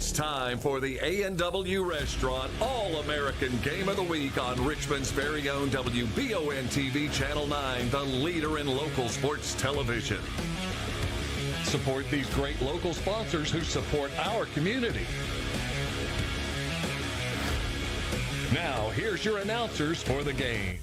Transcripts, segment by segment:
It's time for the A&W Restaurant All-American Game of the Week on Richmond's very own WBON-TV Channel 9, the leader in local sports television. Support these great local sponsors who support our community. Now, here's your announcers for the game.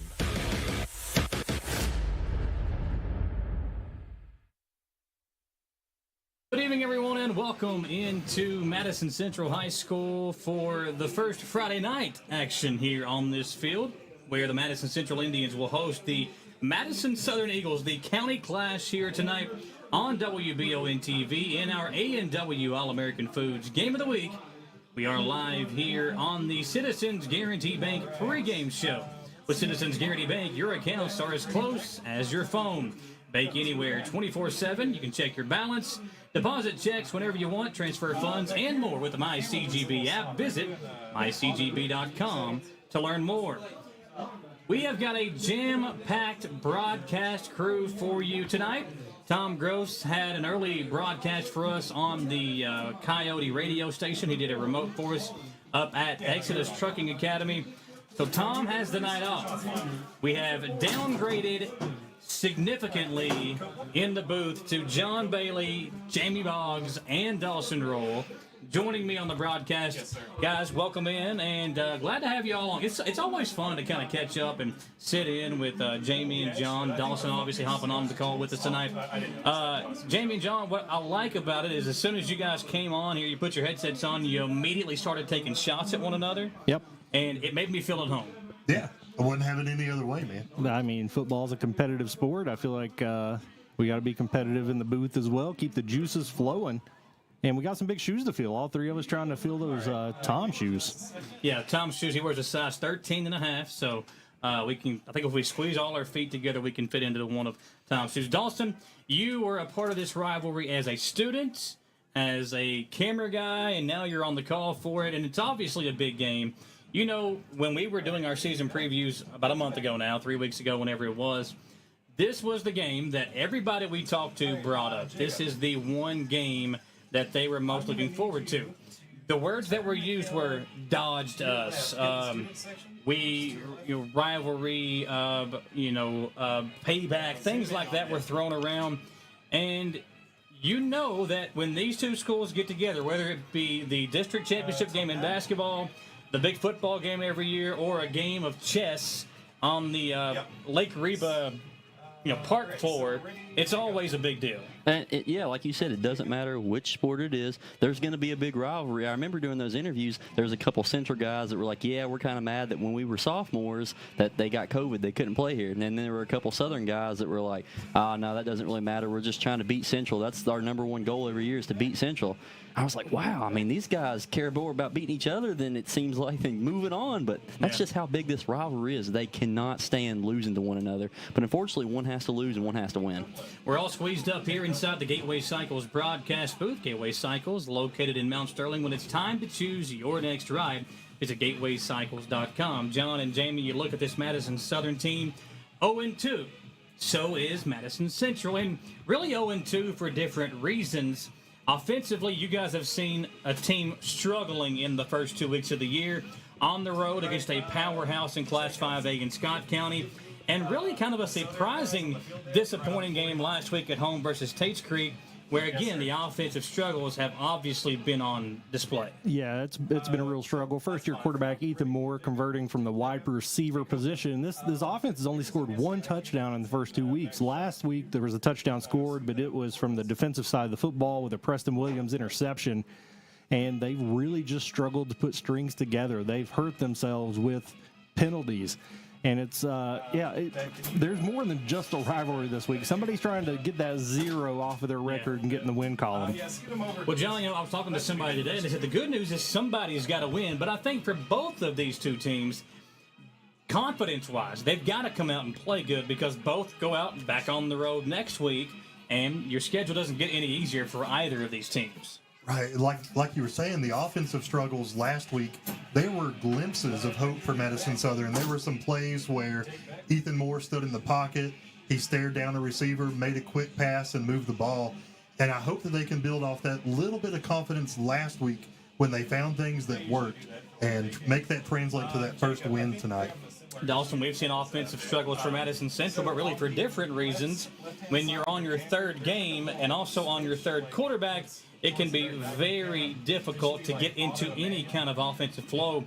Good evening, everyone, and welcome into Madison Central High School for the first Friday night action here on this field, where the Madison Central Indians will host the Madison Southern Eagles, the county clash here tonight on WBON-TV in our A&W All-American Foods Game of the Week. We are live here on the Citizens Guarantee Bank pregame show. With Citizens Guarantee Bank, your accounts are as close as your phone. Bank anywhere 24/7. You can check your balance, deposit checks whenever you want, transfer funds, and more with the MyCGB app. Visit mycgb.com to learn more. We have got a jam-packed broadcast crew for you tonight. Tom Gross had an early broadcast for us on the Coyote radio station. He did a remote for us up at Exodus Trucking Academy. So Tom has the night off. We have downgraded significantly in the booth to John Bailey, Jamie Boggs, and Dawson Roll joining me on the broadcast. Guys, welcome in, and glad to have you all on. It's always fun to kind of catch up and sit in with Jamie and John. Dawson obviously hopping on the call with us tonight. Jamie and John, what I like about it is as soon as you guys came on here, you put your headsets on, you immediately started taking shots at one another. Yep. And it made me feel at home. Yeah. I wouldn't have it any other way, man. I mean, football's a competitive sport. I feel like we got to be competitive in the booth as well, keep the juices flowing. And we got some big shoes to fill. All three of us trying to fill those Tom shoes. Yeah, Tom's shoes, he wears a size 13.5, so we can, I think if we squeeze all our feet together, we can fit into one of Tom's shoes. Dawson, you were a part of this rivalry as a student, as a camera guy, and now you're on the call for it, and it's obviously a big game. You know, when we were doing our season previews about a month ago now, 3 weeks ago, whenever it was, this was the game that everybody we talked to brought up. This is the one game that they were most looking forward to. The words that were used were dodged us, rivalry, payback, things like that were thrown around. And you know that when these two schools get together, whether it be the district championship game in basketball, the big football game every year, or a game of chess on the Lake Reba, park floor, it's always a big deal. And like you said, it doesn't matter which sport it is. There's going to be a big rivalry. I remember doing those interviews. There was a couple Central guys that were like, yeah, we're kind of mad that when we were sophomores that they got COVID, they couldn't play here. And then there were a couple Southern guys that were like, oh, no, that doesn't really matter. We're just trying to beat Central. That's our number one goal every year is to beat Central. I was like, wow, I mean, these guys care more about beating each other than it seems like and moving on. But that's just how big this rivalry is. They cannot stand losing to one another. But unfortunately, one has to lose and one has to win. We're all squeezed up here inside the Gateway Cycles broadcast booth. Gateway Cycles, located in Mount Sterling. When it's time to choose your next ride, visit gatewaycycles.com. John and Jamie, you look at this Madison Southern team, 0-2. So is Madison Central, and really 0-2 for different reasons. Offensively, you guys have seen a team struggling in the first 2 weeks of the year on the road against a powerhouse in Class 5A in Scott County, and really kind of a surprising, disappointing game last week at home versus Tates Creek, where, again, the offensive struggles have obviously been on display. Yeah, it's been a real struggle. First-year quarterback Ethan Moore converting from the wide receiver position. This offense has only scored one touchdown in the first 2 weeks. Last week there was a touchdown scored, but it was from the defensive side of the football with a Preston Williams interception. And they've really just struggled to put strings together. They've hurt themselves with penalties. And it's, there's more than just a rivalry this week. Somebody's trying to get that 0 off of their record and get in the win column. Well, John, I was talking to somebody today, and they said the good news is somebody's got to win. But I think for both of these two teams, confidence-wise, they've got to come out and play good because both go out and back on the road next week, and your schedule doesn't get any easier for either of these teams. Right, like you were saying, the offensive struggles last week, there were glimpses of hope for Madison Southern. There were some plays where Ethan Moore stood in the pocket, he stared down the receiver, made a quick pass, and moved the ball. And I hope that they can build off that little bit of confidence last week when they found things that worked and make that translate to that first win tonight. Dawson, we've seen offensive struggles for Madison Central, but really for different reasons. When you're on your third game and also on your third quarterback, it can be very difficult to get into any kind of offensive flow.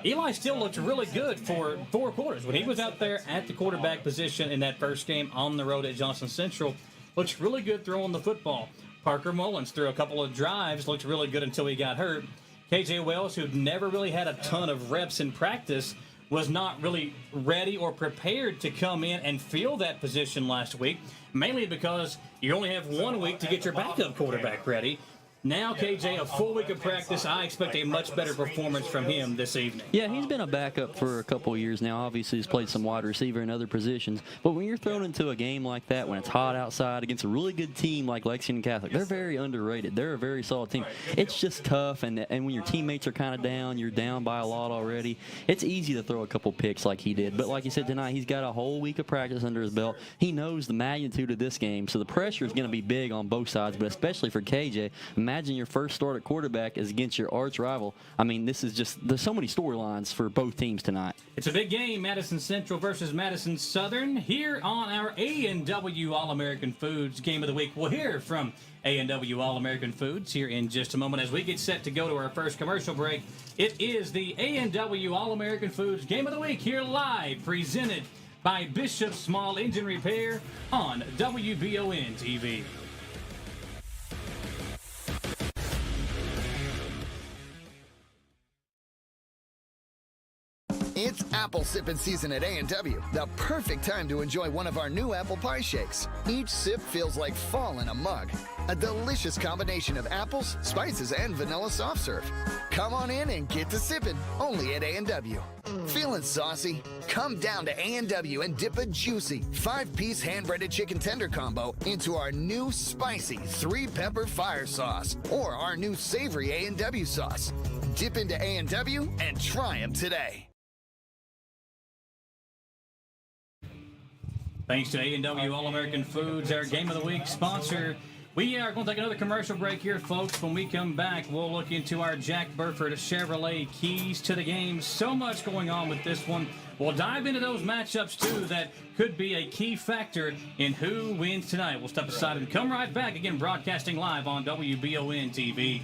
Eli still looked really good for 4 quarters. When he was out there at the quarterback position in that first game on the road at Johnson Central, looked really good throwing the football. Parker Mullins threw a couple of drives, looked really good until he got hurt. KJ Wells, who'd never really had a ton of reps in practice, was not really ready or prepared to come in and fill that position last week, mainly because you only have 1 week to get your backup quarterback ready. Now, KJ, a full week of practice, I expect a much better performance from him this evening. Yeah, he's been a backup for a couple of years now. Obviously, he's played some wide receiver in other positions. But when you're thrown into a game like that, when it's hot outside against a really good team like Lexington Catholic, they're very underrated. They're a very solid team. It's just tough, and when your teammates are kind of down, you're down by a lot already, it's easy to throw a couple picks like he did. But like you said tonight, he's got a whole week of practice under his belt. He knows the magnitude of this game, so the pressure is going to be big on both sides, but especially for KJ. Imagine your first start at quarterback is against your arch rival. I mean, this is just, there's so many storylines for both teams tonight. It's a big game, Madison Central versus Madison Southern, here on our A&W All-American Foods Game of the Week. We'll hear from A&W All-American Foods here in just a moment as we get set to go to our first commercial break. It is the A&W All-American Foods Game of the Week here live, presented by Bishop Small Engine Repair on WBON TV. It's apple sipping season at A&W, the perfect time to enjoy one of our new apple pie shakes. Each sip feels like fall in a mug. A delicious combination of apples, spices, and vanilla soft serve. Come on in and get to sipping, only at A&W. Feeling saucy? Come down to A&W and dip a juicy 5-piece hand-breaded chicken tender combo into our new spicy 3-pepper fire sauce or our new savory A&W sauce. Dip into A&W and try them today. Thanks to A&W All-American Foods, our Game of the Week sponsor. We are going to take another commercial break here, folks. When we come back, we'll look into our Jack Burford Chevrolet keys to the game. So much going on with this one. We'll dive into those matchups, too, that could be a key factor in who wins tonight. We'll step aside and come right back, again, broadcasting live on WBON TV.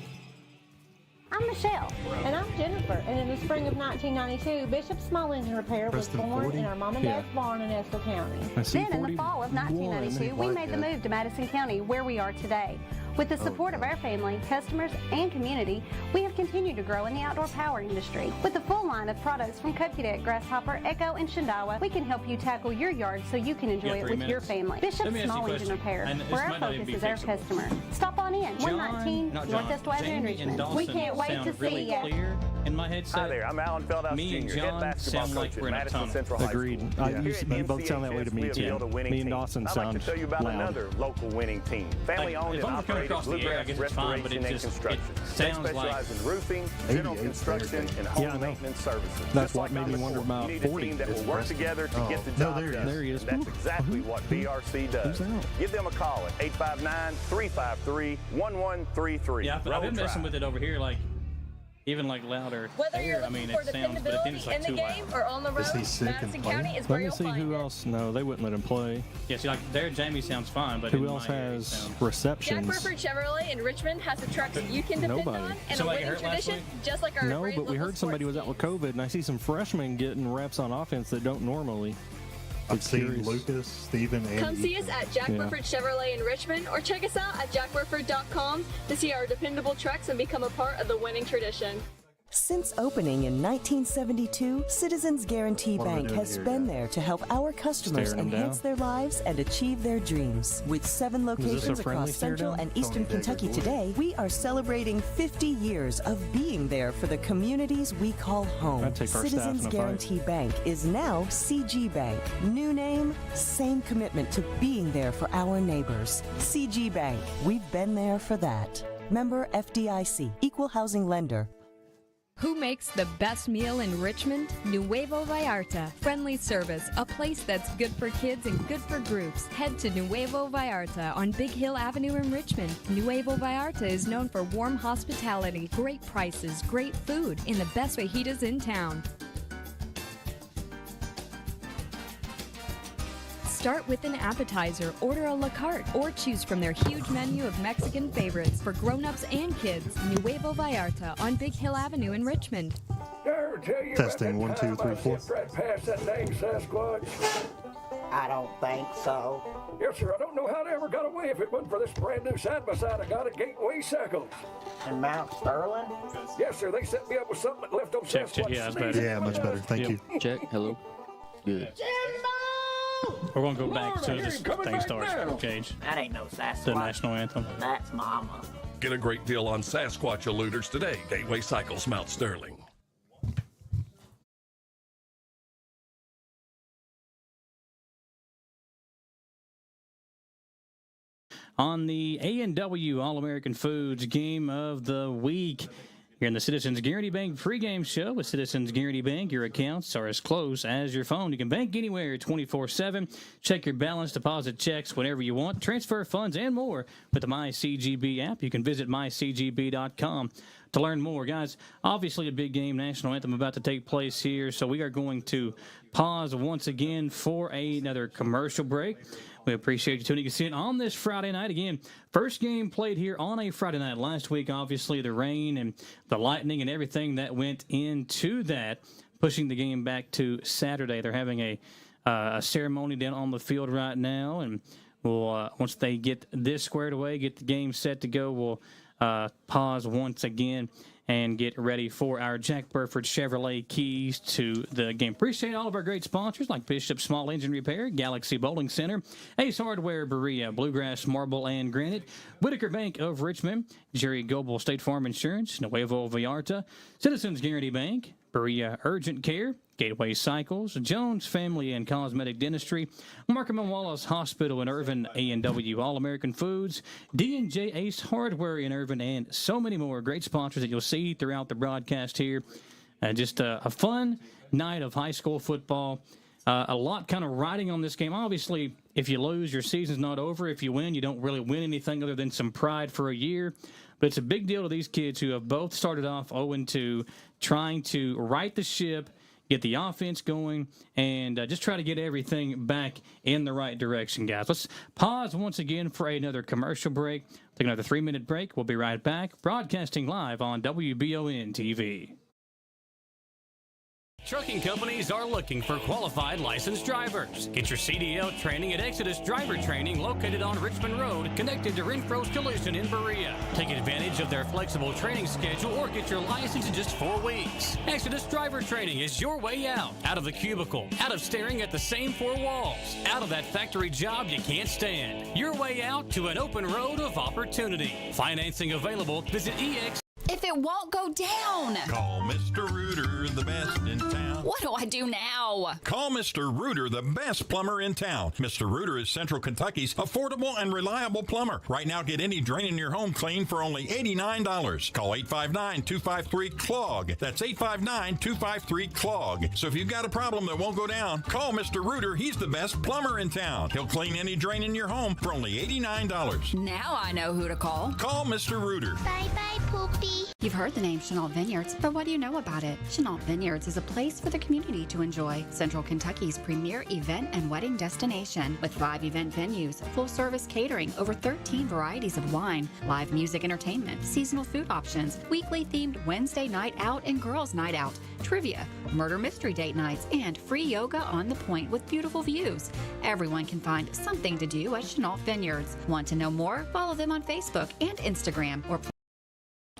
I'm Michelle. And I'm Jennifer. And in the spring of 1992, Bishop Small Engine Repair was born in our mom and dad's barn in Estill County. Then in the fall of 1992, we made the move to Madison County, where we are today. With the support of our family, customers, and community, we have continued to grow in the outdoor power industry. With a full line of products from Cupcadet, Grasshopper, Echo, and Shindawa, we can help you tackle your yard so you can enjoy it with your family. Bishop Small Engine Repair, where our focus is our customer. Stop on in, 119 Northwest Avenue in Richmond. We can't wait to see you. Clear in my headset. Hi there, I'm Alan Feldhouse Me and Jr., John head basketball sound like coach we're in at a Madison tunnel. Central High Agreed. School. You both sound that way to me, too. Me and Dawson I'd like sound to tell you about loud. another local winning team. Family owned If and I'm coming operated across the air, I Bluegrass guess it's fine, but Restoration it and just Construction. it They sounds like specialize in roofing, general 88 construction, and Yeah, home I know. maintenance services. That's Just what like made on me the wonder court, about you need 40. a team that will work together to get the No, job there he done. is. There he is. That's exactly what BRC does. Who's that? Give them a call at 859-353-1133. Yeah, I've Road been messing Drive. with it over here, like even like louder. Whether you're I mean, looking for it sounds, but it dependability like in the too game loud. or on the road, Is he sick and Madison playing? County is Let where me you'll see find who it. else. No, they wouldn't let him play. Yeah, see, like there, Jamie sounds fine, but Who in else my ear, it has sounds- Jack receptions? Burford Chevrolet in Richmond has the trucks you can depend Nobody. on and a Somebody winning hurt last tradition, week? just like our No, great but we local heard somebody was sports out with teams. COVID, and I see some freshmen getting reps on offense that don't normally. I've It's seen curious. Lucas, Steven, and Come see us at Jack Yeah. Burford Chevrolet in Richmond or check us out at jackburford.com to see our dependable trucks and become a part of the winning tradition. Since opening in 1972, Citizens Guarantee What are we Bank doing has here, been guys? there to help our customers Staring 'em enhance down? their lives and achieve their dreams. With 7 locations friendly across stare Central down? and Eastern Tony Kentucky Dagger. today, we are celebrating 50 years of being there for the communities we call home. I'd take our staff Citizens in a fight. Guarantee Bank is now CG Bank. New name, same commitment to being there for our neighbors. CG Bank, we've been there for that. Member FDIC, Equal Housing Lender. Who makes the best meal in Richmond? Nuevo Vallarta. Friendly service, a place that's good for kids and good for groups. Head to Nuevo Vallarta on Big Hill Avenue in Richmond. Nuevo Vallarta is known for warm hospitality, great prices, great food, and the best fajitas in town. Start with an appetizer, order a la carte, or choose from their huge menu of Mexican favorites for grown-ups and kids. Nuevo Vallarta on Big Hill Avenue in Richmond. Testing 1, 2, 3, 4. Right past that name Sasquatch. I don't think so. Yes, sir. I don't know how they ever got away if it wasn't for this brand new side-by-side I got at Gateway Cycles. In Mount Sterling? Yes, sir. They set me up with something that left on Sasquatch. Yeah, that's better. Yeah, much better. Thank you. Check. Hello. Good. We're going to go back to this thing starts, Cage. That ain't no Sasquatch. The national anthem. That's Mama. Get a great deal on Sasquatch eluders today. Gateway Cycles, Mount Sterling. On the A&W All-American Foods Game of the Week, here in the Citizens Guarantee Bank pregame show with Citizens Guarantee Bank, your accounts are as close as your phone. You can bank anywhere 24/7. Check your balance, deposit checks whenever you want, transfer funds, and more with the MyCGB app. You can visit mycgb.com to learn more. Guys, obviously a big game, national anthem about to take place here, so we are going to pause once again for another commercial break. We appreciate you tuning us in on this Friday night. Again, first game played here on a Friday night. Last week, obviously, the rain and the lightning and everything that went into that, pushing the game back to Saturday. They're having a ceremony down on the field right now, and we'll once they get this squared away, get the game set to go, we'll pause once again and get ready for our Jack Burford Chevrolet keys to the game. Appreciate all of our great sponsors like Bishop Small Engine Repair, Galaxy Bowling Center, Ace Hardware, Berea, Bluegrass Marble and Granite, Whitaker Bank of Richmond, Jerry Goebel State Farm Insurance, Nuevo Vallarta, Citizens Guarantee Bank, Berea Urgent Care, Gateway Cycles, Jones Family and Cosmetic Dentistry, Markham and Wallace Hospital in Irvin, A&W All-American Foods, D&J Ace Hardware in Irvin, and so many more great sponsors that you'll see throughout the broadcast here. Just a fun night of high school football. A lot kind of riding on this game. Obviously, if you lose, your season's not over. If you win, you don't really win anything other than some pride for a year. But it's a big deal to these kids who have both started off 0-2, trying to right the ship, get the offense going, and just try to get everything back in the right direction, guys. Let's pause once again for another commercial break. Take another 3-minute break. We'll be right back, broadcasting live on WBON TV. Trucking companies are looking for qualified licensed drivers. Get your CDL training at Exodus Driver Training located on Richmond Road, connected to Renfro's Collision in Berea. Take advantage of their flexible training schedule or get your license in just 4 weeks. Exodus Driver Training is your way out of the cubicle, out of staring at the same 4 walls, out of that factory job you can't stand. Your way out to an open road of opportunity. Financing available. Visit EX. If it won't go down. Call Mr. Rooter, the best in town. What do I do now? Call Mr. Rooter, the best plumber in town. Mr. Rooter is Central Kentucky's affordable and reliable plumber. Right now, get any drain in your home clean for only $89. Call 859-253-CLOG. That's 859-253-CLOG. So if you've got a problem that won't go down, call Mr. Rooter. He's the best plumber in town. He'll clean any drain in your home for only $89. Now I know who to call. Call Mr. Rooter. Bye-bye, Poopy. You've heard the name Chenault Vineyards, but what do you know about it? Chenault Vineyards is a place for the community to enjoy. Central Kentucky's premier event and wedding destination with 5 event venues, full-service catering, over 13 varieties of wine, live music entertainment, seasonal food options, weekly themed Wednesday night out and girls night out, trivia, murder mystery date nights, and free yoga on the point with beautiful views. Everyone can find something to do at Chenault Vineyards. Want to know more? Follow them on Facebook and Instagram or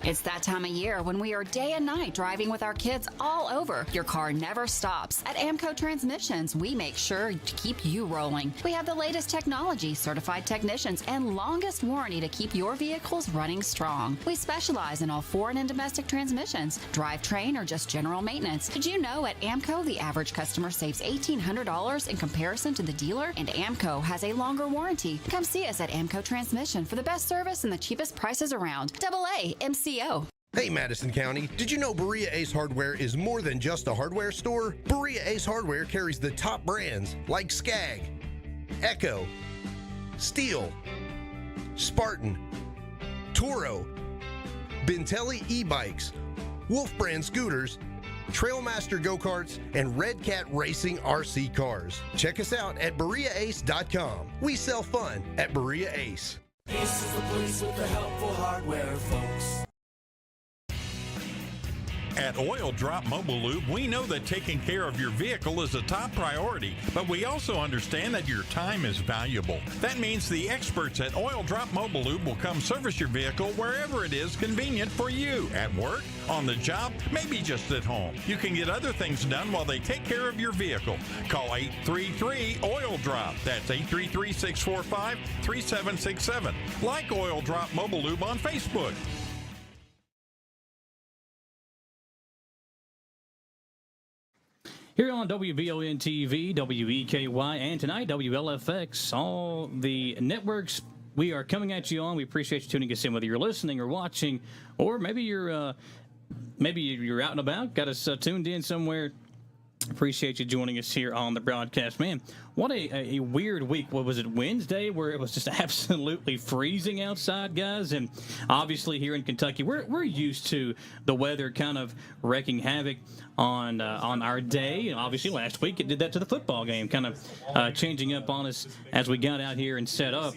It's that time of year when we are day and night driving with our kids all over. Your car never stops. At AMCO Transmissions, we make sure to keep you rolling. We have the latest technology, certified technicians, and longest warranty to keep your vehicles running strong. We specialize in all foreign and domestic transmissions, drivetrain, or just general maintenance. Did you know at AMCO the average customer saves $1,800 in comparison to the dealer? And AMCO has a longer warranty. Come see us at AMCO Transmission for the best service and the cheapest prices around. AA MCO. Hey Madison County, did you know Berea Ace Hardware is more than just a hardware store? Berea Ace Hardware carries the top brands like Skag, Echo, Steel, Spartan, Toro, Bentelli e-bikes, Wolf brand scooters, Trailmaster go-karts, and Red Cat Racing RC cars. Check us out at BereaAce.com. We sell fun at Berea Ace. Ace is the place with the helpful hardware, folks. At Oil Drop Mobile Lube, we know that taking care of your vehicle is a top priority, but we also understand that your time is valuable. That means the experts at Oil Drop Mobile Lube will come service your vehicle wherever it is convenient for you. At work, on the job, maybe just at home. You can get other things done while they take care of your vehicle. Call 833-OIL-DROP. That's 833-645-3767. Like Oil Drop Mobile Lube on Facebook. Here on WBON TV, WEKY, and tonight WLFX, all the networks we are coming at you on. We appreciate you tuning us in, whether you're listening or watching, or maybe you're out and about, got us tuned in somewhere. Appreciate you joining us here on the broadcast. Man, what a weird week. What was it, Wednesday, where it was just absolutely freezing outside, guys? And obviously here in Kentucky, we're used to the weather kind of wreaking havoc on our day. And obviously last week it did that to the football game, kind of changing up on us as we got out here and set up.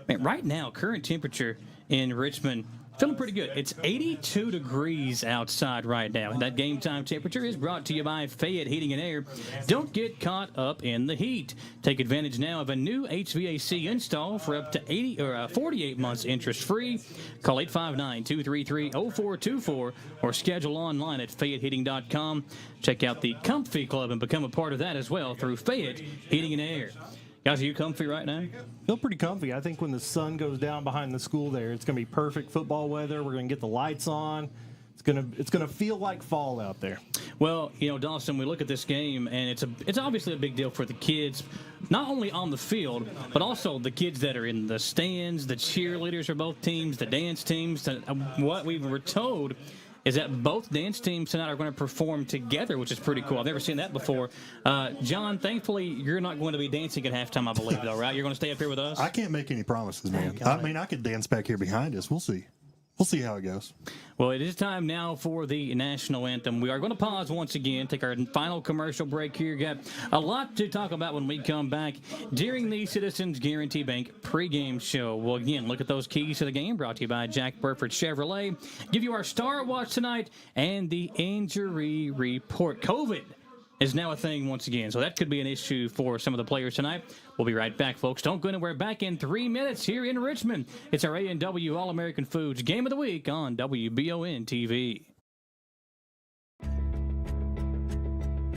Man, right now, current temperature in Richmond, feeling pretty good. It's 82 degrees outside right now. That game time temperature is brought to you by Fayette Heating and Air. Don't get caught up in the heat. Take advantage now of a new HVAC install for up to 48 months interest-free. Call 859-233-0424 or schedule online at FayetteHeating.com. Check out the Comfy Club and become a part of that as well through Fayette Heating and Air. Guys, are you comfy right now? Feel pretty comfy. I think when the sun goes down behind the school there, it's going to be perfect football weather. We're going to get the lights on. It's going to feel like fall out there. Well, Dawson, we look at this game, and it's obviously a big deal for the kids, not only on the field, but also the kids that are in the stands, the cheerleaders for both teams, the dance teams. What we were told is that both dance teams tonight are going to perform together, which is pretty cool. I've never seen that before. John, thankfully, you're not going to be dancing at halftime, I believe, though, right? You're going to stay up here with us? I can't make any promises, man. I mean, I could dance back here behind us. We'll see. We'll see how it goes. Well, it is time now for the national anthem. We are going to pause once again, take our final commercial break here. Got a lot to talk about when we come back during the Citizens Guarantee Bank pregame show. Well, again, look at those keys to the game, brought to you by Jack Burford Chevrolet. Give you our Star Watch tonight and the injury report. COVID is now a thing once again, so that could be an issue for some of the players tonight. We'll be right back, folks. Don't go anywhere. Back in 3 minutes here in Richmond. It's our A&W All-American Foods Game of the Week on WBON TV.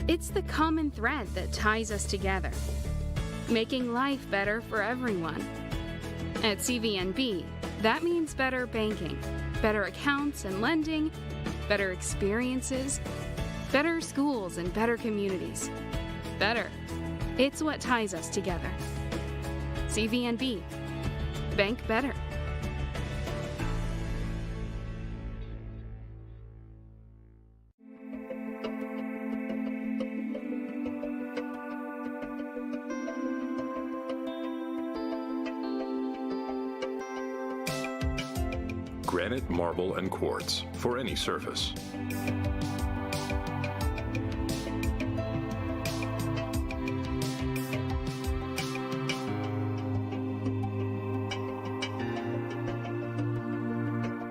It's the common thread that ties us together, making life better for everyone. At CVNB, that means better banking, better accounts and lending, better experiences, better schools and better communities. Better. It's what ties us together. CVNB. Bank better. Granite, marble, and quartz for any surface.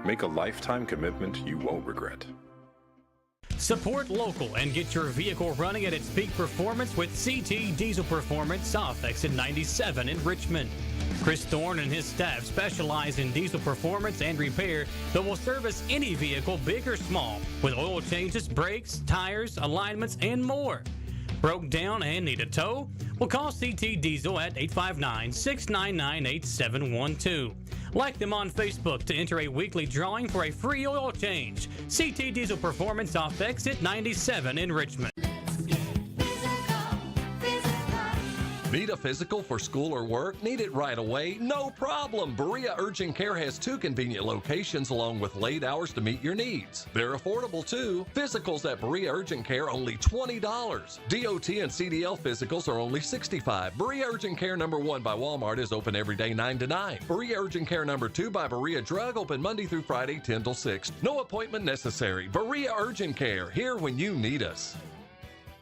Make a lifetime commitment you won't regret. Support local and get your vehicle running at its peak performance with CT Diesel Performance South Exit 97 in Richmond. Chris Thorne and his staff specialize in diesel performance and repair that will service any vehicle, big or small, with oil changes, brakes, tires, alignments, and more. Broke down and need a tow? Well, call CT Diesel at 859-699-8712. Like them on Facebook to enter a weekly drawing for a free oil change. CT Diesel Performance off Exit 97 in Richmond. Need a physical for school or work? Need it right away? No problem. Berea Urgent Care has 2 convenient locations along with late hours to meet your needs. They're affordable too. Physicals at Berea Urgent Care only $20. DOT and CDL physicals are only $65. Berea Urgent Care number 1 by Walmart is open every day 9 to 9. Berea Urgent Care number 2 by Berea Drug open Monday through Friday 10 till 6. No appointment necessary. Berea Urgent Care, here when you need us.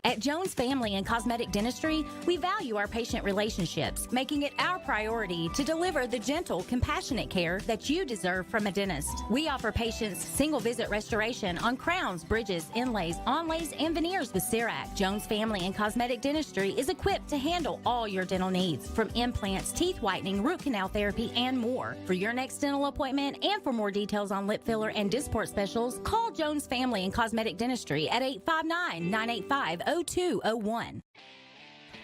At Jones Family and Cosmetic Dentistry, we value our patient relationships, making it our priority to deliver the gentle, compassionate care that you deserve from a dentist. We offer patients single-visit restoration on crowns, bridges, inlays, onlays, and veneers with CERAC. Jones Family and Cosmetic Dentistry is equipped to handle all your dental needs, from implants, teeth whitening, root canal therapy, and more. For your next dental appointment and for more details on lip filler and Dysport specials, call Jones Family and Cosmetic Dentistry at 859-985-0201.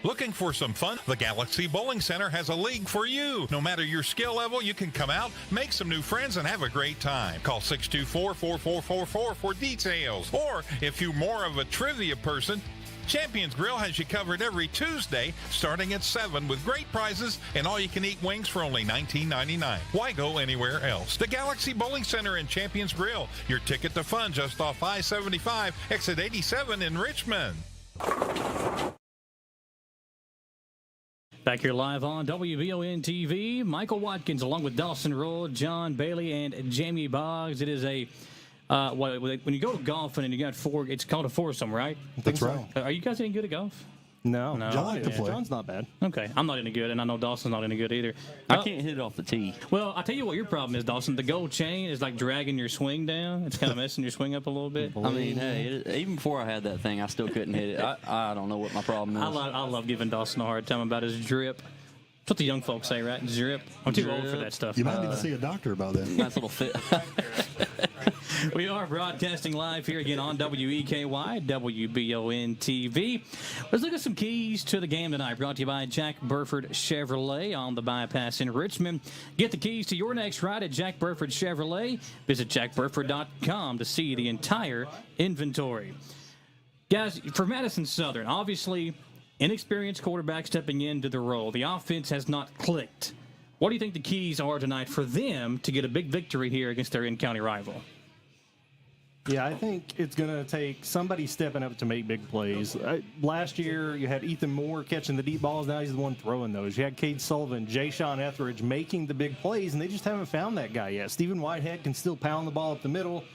Looking for some fun? The Galaxy Bowling Center has a league for you. No matter your skill level, you can come out, make some new friends, and have a great time. Call 624-4444 for details. Or if you're more of a trivia person, Champions Grill has you covered every Tuesday starting at 7 with great prizes and all-you-can-eat wings for only $19.99. Why go anywhere else? The Galaxy Bowling Center and Champions Grill, your ticket to fun just off I-75, exit 87 in Richmond. Back here live on WBON TV, Michael Watkins along with Dawson Roll, John Bailey, and Jamie Boggs. It is a when you go golfing and you got 4, it's called a foursome, right? That's right. Are you guys any good at golf? No. John like to play. John's not bad. Okay, I'm not any good, and I know Dawson's not any good either. I can't hit it off the tee. Well, I'll tell you what your problem is, Dawson. The gold chain is like dragging your swing down. It's kind of messing your swing up a little bit. I mean, hey, even before I had that thing, I still couldn't hit it. I don't know what my problem is. I love giving Dawson a hard time about his drip. That's what the young folks say, right? Drip. I'm too old for that stuff. You might need to see a doctor about that. Nice little fit. We are broadcasting live here again on WEKY, WBON TV. Let's look at some keys to the game tonight. Brought to you by Jack Burford Chevrolet on the bypass in Richmond. Get the keys to your next ride at Jack Burford Chevrolet. Visit jackburford.com to see the entire inventory. Guys, for Madison Southern, obviously inexperienced quarterback stepping into the role. The offense has not clicked. What do you think the keys are tonight for them to get a big victory here against their in-county rival? Yeah, I think it's going to take somebody stepping up to make big plays. Last year, you had Ethan Moore catching the deep balls. Now he's the one throwing those. You had Cade Sullivan, Jay-Sean Etheridge making the big plays, and they just haven't found that guy yet. Stephen Whitehead can still pound the ball up the middle.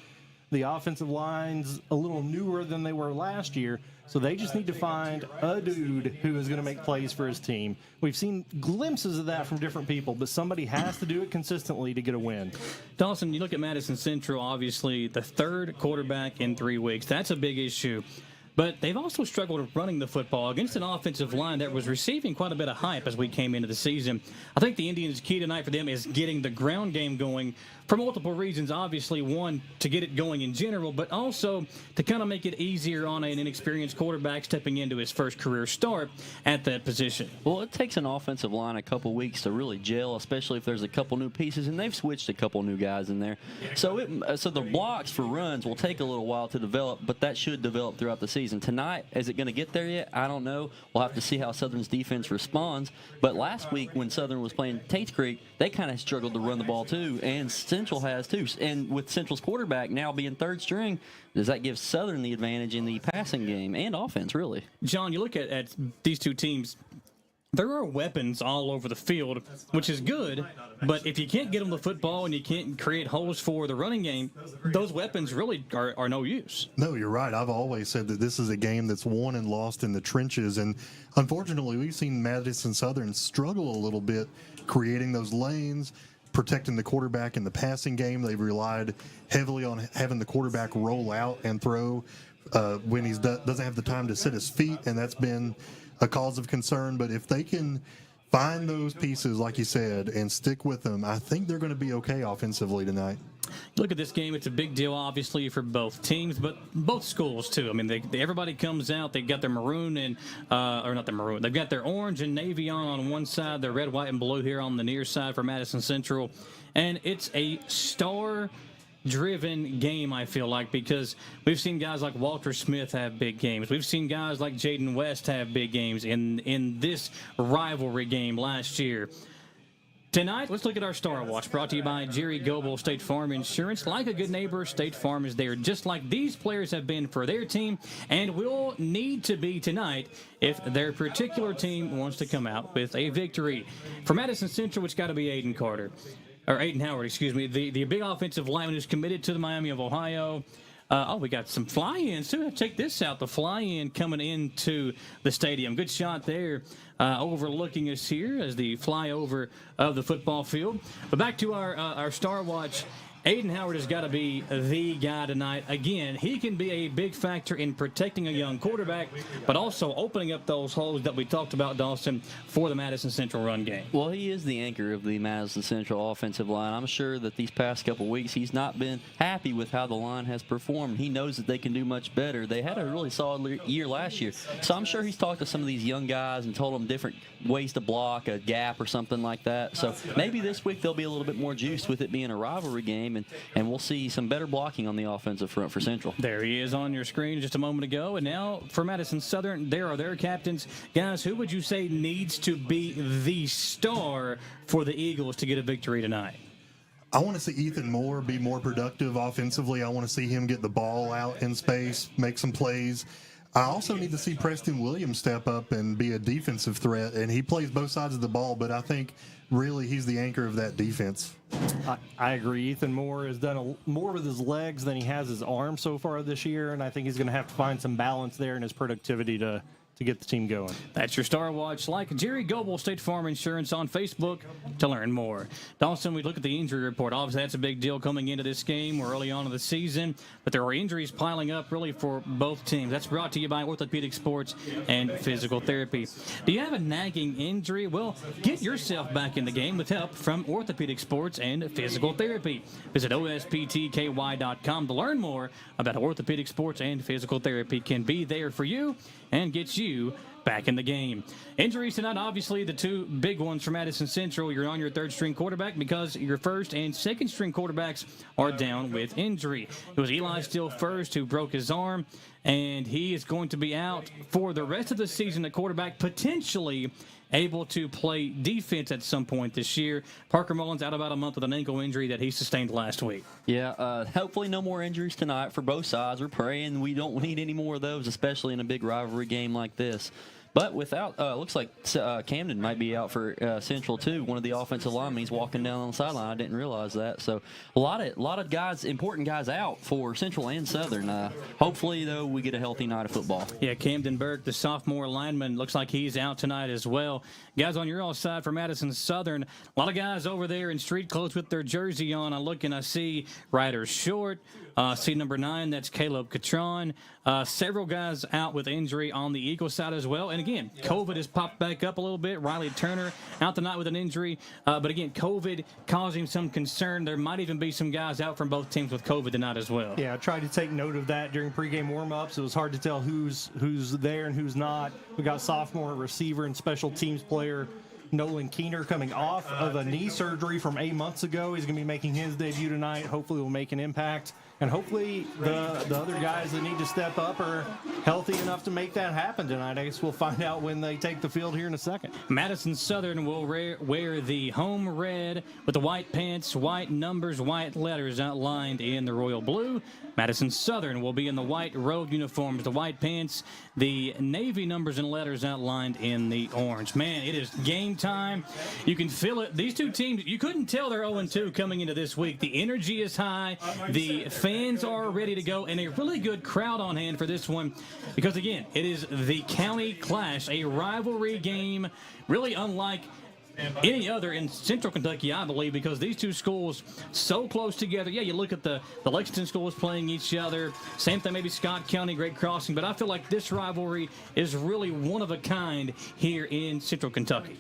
The offensive line's a little newer than they were last year, so they just need to find a dude who is going to make plays for his team. We've seen glimpses of that from different people, but somebody has to do it consistently to get a win. Dawson, you look at Madison Central, obviously the third quarterback in 3 weeks. That's a big issue. But they've also struggled running the football against an offensive line that was receiving quite a bit of hype as we came into the season. I think the Indians' key tonight for them is getting the ground game going for multiple reasons. Obviously, one, to get it going in general, but also to kind of make it easier on an inexperienced quarterback stepping into his first career start at that position. Well, it takes an offensive line a couple weeks to really gel, especially if there's a couple new pieces, and they've switched a couple new guys in there. So the blocks for runs will take a little while to develop, but that should develop throughout the season. Tonight, is it going to get there yet? I don't know. We'll have to see how Southern's defense responds. But last week when Southern was playing Tate's Creek, they kind of struggled to run the ball too, and Central has too. And with Central's quarterback now being third string, does that give Southern the advantage in the passing game and offense, really? John, you look at these two teams, there are weapons all over the field, which is good, but if you can't get them the football and you can't create holes for the running game, those weapons really are no use. No, you're right. I've always said that this is a game that's won and lost in the trenches, and unfortunately, we've seen Madison Southern struggle a little bit creating those lanes, protecting the quarterback in the passing game. They've relied heavily on having the quarterback roll out and throw when he doesn't have the time to sit his feet, and that's been a cause of concern. But if they can find those pieces, like you said, and stick with them, I think they're going to be okay offensively tonight. Look at this game. It's a big deal, obviously, for both teams, but both schools, too. I mean, everybody comes out. They've got their maroon and or not their maroon. They've got their orange and navy on one side, their red, white, and blue here on the near side for Madison Central. And it's a star driven game, I feel like, because we've seen guys like Walter Smith have big games. We've seen guys like Jaden West have big games in this rivalry game last year. Tonight, let's look at our Star Watch, brought to you by Jerry Goebel State Farm Insurance. Like a good neighbor, State Farm is there, just like these players have been for their team, and will need to be tonight if their particular team wants to come out with a victory. For Madison Central, it's got to be Aiden Howard, excuse me, the big offensive lineman who's committed to the Miami of Ohio. We got some fly-ins, too. Check this out, the fly-in coming into the stadium. Good shot there, overlooking us here as the flyover of the football field. But back to our Star Watch. Aiden Howard has got to be the guy tonight. Again, he can be a big factor in protecting a young quarterback, but also opening up those holes that we talked about, Dawson, for the Madison Central run game. Well, he is the anchor of the Madison Central offensive line. I'm sure that these past couple weeks he's not been happy with how the line has performed. He knows that they can do much better. They had a really solid year last year. So I'm sure he's talked to some of these young guys and told them different ways to block, a gap or something like that. So maybe this week they'll be a little bit more juiced with it being a rivalry game, and we'll see some better blocking on the offensive front for Central. There he is on your screen just a moment ago. And now for Madison Southern, there are their captains. Guys, who would you say needs to be the star for the Eagles to get a victory tonight? I want to see Ethan Moore be more productive offensively. I want to see him get the ball out in space, make some plays. I also need to see Preston Williams step up and be a defensive threat, and he plays both sides of the ball, but I think really he's the anchor of that defense. I agree. Ethan Moore has done more with his legs than he has his arms so far this year, and I think he's going to have to find some balance there in his productivity to get the team going. That's your Star Watch. Like Jerry Goebel State Farm Insurance on Facebook to learn more. Dawson, we look at the injury report. Obviously, that's a big deal coming into this game. We're early on in the season, but there are injuries piling up really for both teams. That's brought to you by Orthopedic Sports and Physical Therapy. Do you have a nagging injury? Well, get yourself back in the game with help from Orthopedic Sports and Physical Therapy. Visit osptky.com to learn more about Orthopedic Sports and Physical Therapy can be there for you and get you back in the game. Injuries tonight, obviously, the two big ones for Madison Central. You're on your third-string quarterback because your first- and second-string quarterbacks are down with injury. It was Eli Steele first who broke his arm, and he is going to be out for the rest of the season at quarterback, potentially able to play defense at some point this year. Parker Mullins out about a month with an ankle injury that he sustained last week. Yeah, hopefully no more injuries tonight for both sides. We're praying we don't need any more of those, especially in a big rivalry game like this. But without, looks like Camden might be out for Central too. One of the offensive linemen, he's walking down on the sideline. I didn't realize that. So a lot of guys, important guys out for Central and Southern. Hopefully though, we get a healthy night of football. Yeah, Camden Burke, the sophomore lineman, looks like he's out tonight as well. Guys, on your all side for Madison Southern, a lot of guys over there in street clothes with their jersey on. I look and I see Ryder Short. See number 9, that's Caleb Catron. Several guys out with injury on the Eagles side as well. And again, COVID has popped back up a little bit. Riley Turner out tonight with an injury. But again, COVID causing some concern. There might even be some guys out from both teams with COVID tonight as well. Yeah, I tried to take note of that during pregame warm-ups. It was hard to tell who's there and who's not. We got sophomore receiver and special teams player Nolan Keener coming off of a knee surgery from 8 months ago. He's going to be making his debut tonight. Hopefully will make an impact. And hopefully the other guys that need to step up are healthy enough to make that happen tonight. I guess we'll find out when they take the field here in a second. Madison Southern will wear the home red with the white pants, white numbers, white letters outlined in the royal blue. Madison Southern will be in the white road uniforms, the white pants, the navy numbers and letters outlined in the orange. Man, it is game time. You can feel it. These two teams, you couldn't tell they're 0-2 coming into this week. The energy is high. The fans are ready to go, and a really good crowd on hand for this one because, again, it is the county clash, a rivalry game, really unlike any other in Central Kentucky, I believe, because these two schools so close together. Yeah, you look at the Lexington schools playing each other. Same thing, maybe Scott County, Great Crossing. But I feel like this rivalry is really one of a kind here in Central Kentucky.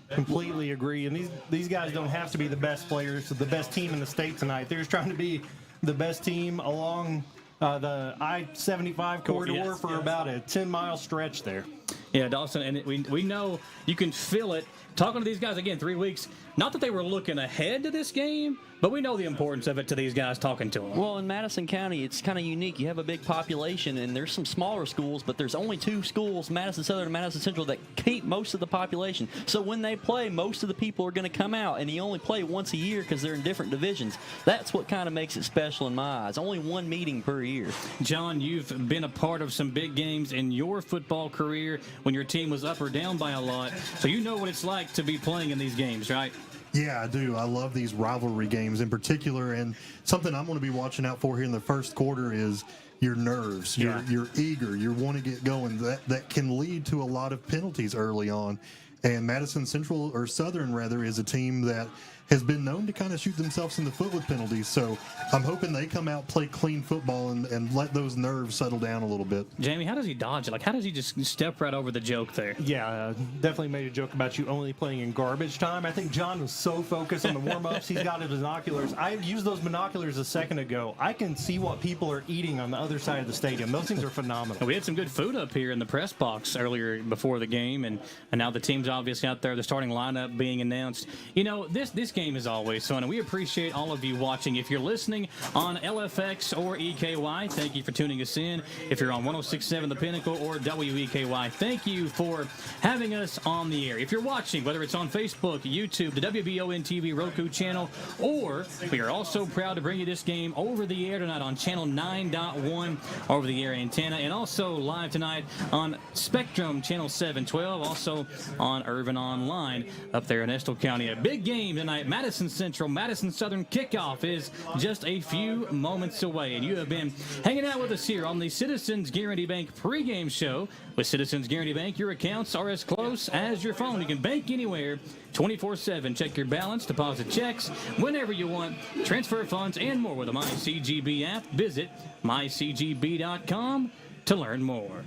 Completely agree. And these guys don't have to be the best players, the best team in the state tonight. They're just trying to be the best team along the I-75 corridor for about a 10-mile stretch there. Yeah, Dawson, and we know you can feel it. Talking to these guys, again, 3 weeks, not that they were looking ahead to this game, But we know the importance of it to these guys talking to them. Well, in Madison County, it's kind of unique. You have a big population, and there's some smaller schools, but there's only 2 schools, Madison Southern and Madison Central, that keep most of the population. So when they play, most of the people are going to come out, and you only play once a year because they're in different divisions. That's what kind of makes it special in my eyes. Only 1 meeting per year. John, you've been a part of some big games in your football career when your team was up or down by a lot, so you know what it's like to be playing in these games, right? Yeah, I do. I love these rivalry games in particular, and something I'm going to be watching out for here in the first quarter is your nerves. You're eager. You want to get going. That can lead to a lot of penalties early on. And Madison Central, or Southern rather, is a team that has been known to kind of shoot themselves in the foot with penalties. So I'm hoping they come out, play clean football, and let those nerves settle down a little bit. Jamie, how does he dodge it? Like, how does he just step right over the joke there? Yeah, definitely made a joke about you only playing in garbage time. I think John was so focused on the warm-ups, he's got his binoculars. I used those binoculars a second ago. I can see what people are eating on the other side of the stadium. Those things are phenomenal. We had some good food up here in the press box earlier before the game, and now the team's obviously out there, the starting lineup being announced. You know, this game is always fun, and we appreciate all of you watching. If you're listening on LFX or EKY, thank you for tuning us in. If you're on 106.7 The Pinnacle or WEKY, thank you for having us on the air. If you're watching, whether it's on Facebook, YouTube, the WBON TV Roku channel, or we are also proud to bring you this game over the air tonight on channel 9.1 over the air antenna, and also live tonight on Spectrum channel 712, also on Irvin Online up there in Estill County. A big game tonight. Madison Central, Madison Southern kickoff is just a few moments away, and you have been hanging out with us here on the Citizens Guarantee Bank pregame show. With Citizens Guarantee Bank, your accounts are as close as your phone. You can bank anywhere 24/7. Check your balance, deposit checks whenever you want, transfer funds, and more with the MyCGB app. Visit mycgb.com to learn more.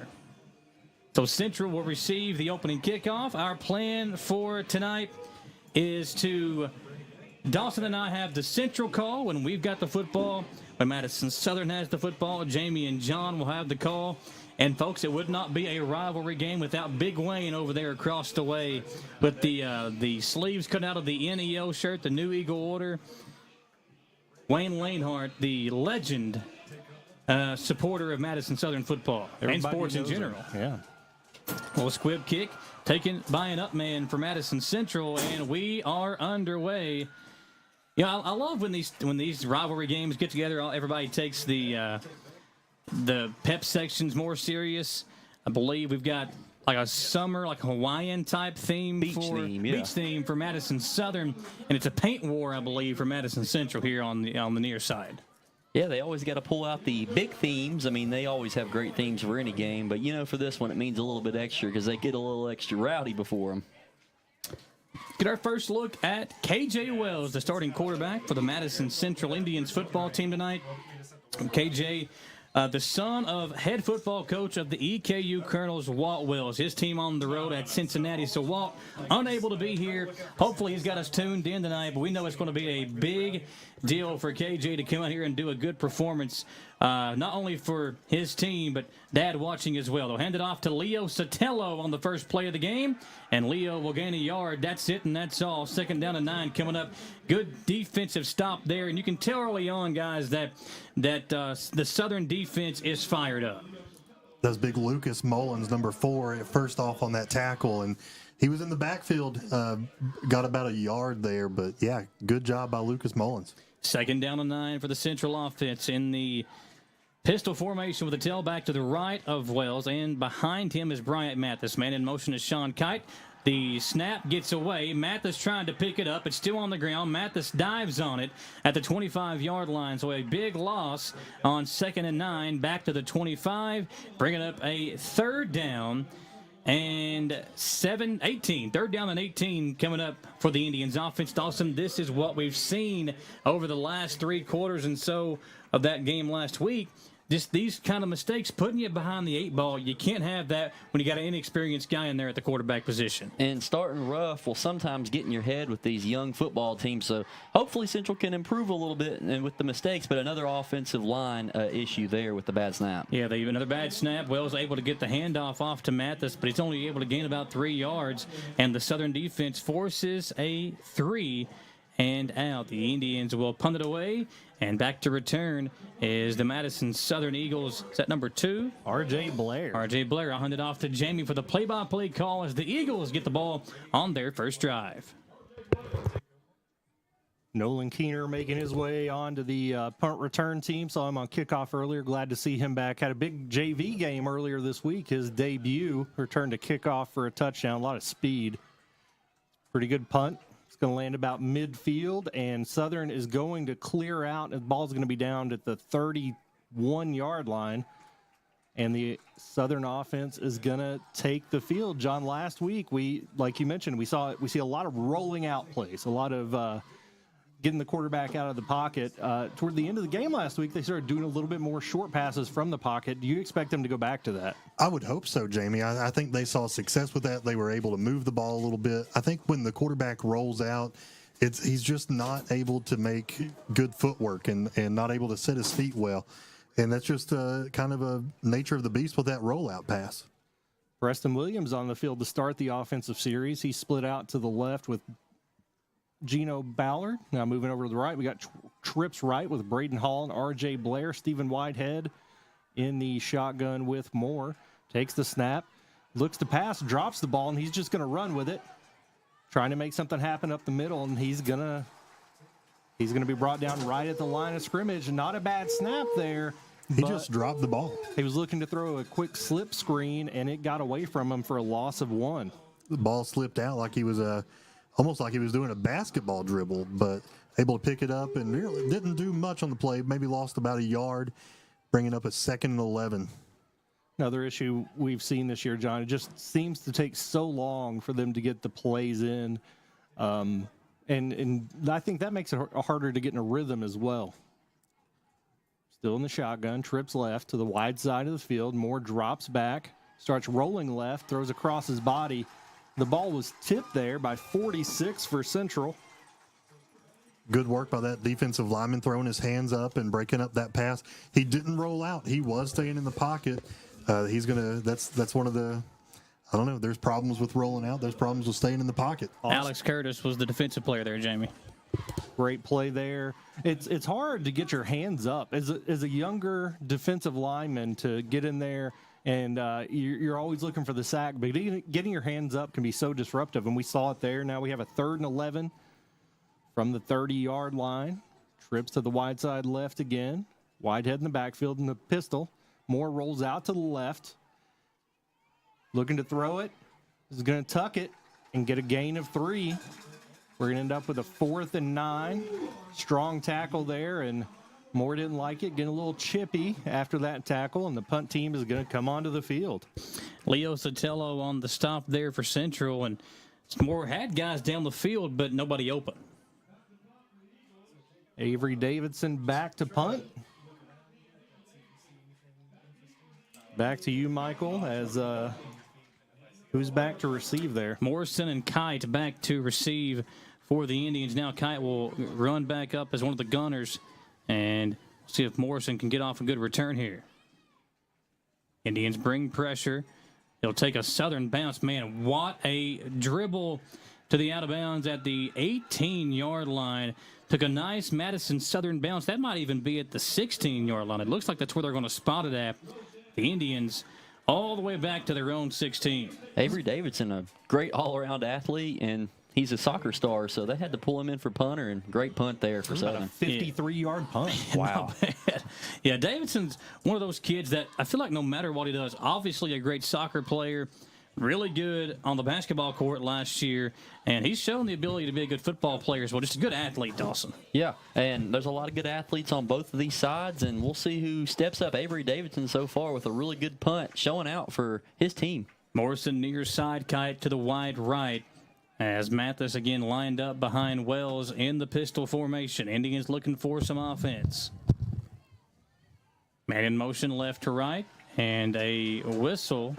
So Central will receive the opening kickoff. Our plan for tonight is to, Dawson and I have the Central call when we've got the football. When Madison Southern has the football, Jamie and John will have the call. And folks, it would not be a rivalry game without Big Wayne over there across the way with the sleeves cut out of the NEO shirt, the New Eagle Order. Wayne Lanehart, the legend supporter of Madison Southern football and sports in general. Yeah. Well, squib kick taken by an up man for Madison Central, and we are underway. Yeah, I love when these rivalry games get together. Everybody takes the pep sections more serious. I believe we've got like a summer, like Hawaiian type theme, beach theme for Madison Southern, and it's a paint war, I believe, for Madison Central here on the near side. Yeah, they always got to pull out the big themes. I mean, they always have great themes for any game, but for this one, it means a little bit extra because they get a little extra rowdy before them. Get our first look at KJ Wells, the starting quarterback for the Madison Central Indians football team tonight. KJ, the son of head football coach of the EKU Colonels, Walt Wells. His team on the road at Cincinnati. So Walt, unable to be here. Hopefully he's got us tuned in tonight, but we know it's going to be a big deal for KJ to come out here and do a good performance, not only for his team, but Dad watching as well. They'll hand it off to Leo Sotelo on the first play of the game, and Leo will gain a yard. That's it, and that's all. 2nd down and 9 coming up. Good defensive stop there, and you can tell early on, guys, that the Southern defense is fired up. That's big Lucas Mullins, number 4, first off on that tackle, and he was in the backfield, got about a yard there, but yeah, good job by Lucas Mullins. 2nd down and 9 for the Central offense in the pistol formation with the tailback to the right of Wells, and behind him is Bryant Mathis. Man in motion is Sean Kite. The snap gets away. Mathis trying to pick it up. It's still on the ground. Mathis dives on it at the 25-yard line. So a big loss on 2nd and 9. Back to the 25. Bringing up a 3rd down and 18. 3rd down and 18 coming up for the Indians offense. Dawson, this is what we've seen over the last 3 quarters and so of that game last week. Just these kind of mistakes putting you behind the 8 ball. You can't have that when you got an inexperienced guy in there at the quarterback position. And starting rough will sometimes get in your head with these young football teams. So hopefully Central can improve a little bit and with the mistakes, but another offensive line issue there with the bad snap. Yeah, another bad snap. Wells able to get the handoff off to Mathis, but he's only able to gain about 3 yards. And the Southern defense forces a 3. and out. The Indians will punt it away, and back to return is the Madison Southern Eagles. Is that number 2? R.J. Blair. R.J. Blair. I'll hand it off to Jamie for the play-by-play call as the Eagles get the ball on their first drive. Nolan Keener making his way onto the punt return team. Saw him on kickoff earlier. Glad to see him back. Had a big JV game earlier this week. His debut returned to kickoff for a touchdown. A lot of speed. Pretty good punt. It's going to land about midfield, and Southern is going to clear out. The ball's going to be down at the 31-yard line, and the Southern offense is going to take the field. John, last week, like you mentioned, we see a lot of rolling out plays, a lot of getting the quarterback out of the pocket. Toward the end of the game last week, they started doing a little bit more short passes from the pocket. Do you expect them to go back to that? I would hope so, Jamie. I think they saw success with that. They were able to move the ball a little bit. I think when the quarterback rolls out, he's just not able to make good footwork and not able to set his feet well. And that's just kind of a nature of the beast with that rollout pass. Preston Williams on the field to start the offensive series. He split out to the left with Gino Ballard. Now moving over to the right, we got trips right with Braden Hall and R.J. Blair. Stephen Whitehead in the shotgun with Moore. Takes the snap, looks to pass, drops the ball, and he's just going to run with it, trying to make something happen up the middle, and he's going to be brought down right at the line of scrimmage. Not a bad snap there. He just dropped the ball. He was looking to throw a quick slip screen, and it got away from him for a loss of 1. The ball slipped out like he was almost like he was doing a basketball dribble, but able to pick it up and really didn't do much on the play. Maybe lost about a yard, bringing up a 2nd and 11. Another issue we've seen this year, John, it just seems to take so long for them to get the plays in. And I think that makes it harder to get in a rhythm as well. Still in the shotgun, trips left to the wide side of the field. Moore drops back, starts rolling left, throws across his body. The ball was tipped there by 46 for Central. Good work by that defensive lineman throwing his hands up and breaking up that pass. He didn't roll out. He was staying in the pocket. That's one of the, I don't know, there's problems with rolling out. There's problems with staying in the pocket. Alex Curtis was the defensive player there, Jamie. Great play there. It's hard to get your hands up. As a younger defensive lineman to get in there, and you're always looking for the sack, but getting your hands up can be so disruptive, and we saw it there. Now we have a 3rd and 11 from the 30-yard line. Trips to the wide side left again. Whitehead in the backfield in the pistol. Moore rolls out to the left. Looking to throw it. Is going to tuck it and get a gain of 3. We're going to end up with a 4th and 9. Strong tackle there, and Moore didn't like it, getting a little chippy after that tackle, and the punt team is going to come onto the field. Leo Sotelo on the stop there for Central, and Moore had guys down the field, but nobody open. Avery Davidson back to punt. Back to you, Michael, as who's back to receive there? Morrison and Kite back to receive for the Indians. Now Kite will run back up as one of the gunners, and see if Morrison can get off a good return here. Indians bring pressure. He'll take a Southern bounce. Man, what a dribble to the out of bounds at the 18-yard line. Took a nice Madison Southern bounce. That might even be at the 16-yard line. It looks like that's where they're going to spot it at. The Indians all the way back to their own 16. Avery Davidson, a great all-around athlete, and he's a soccer star, so they had to pull him in for punter, and great punt there for Southern. A 53-yard punt. Wow. Yeah, Davidson's one of those kids that I feel like no matter what he does, obviously a great soccer player, really good on the basketball court last year, and he's shown the ability to be a good football player as well. Just a good athlete, Dawson. Yeah, and there's a lot of good athletes on both of these sides, and we'll see who steps up. Avery Davidson so far with a really good punt, showing out for his team. Morrison near side, Kite to the wide right, as Mathis again lined up behind Wells in the pistol formation. Indians looking for some offense. Man in motion left to right, and a whistle.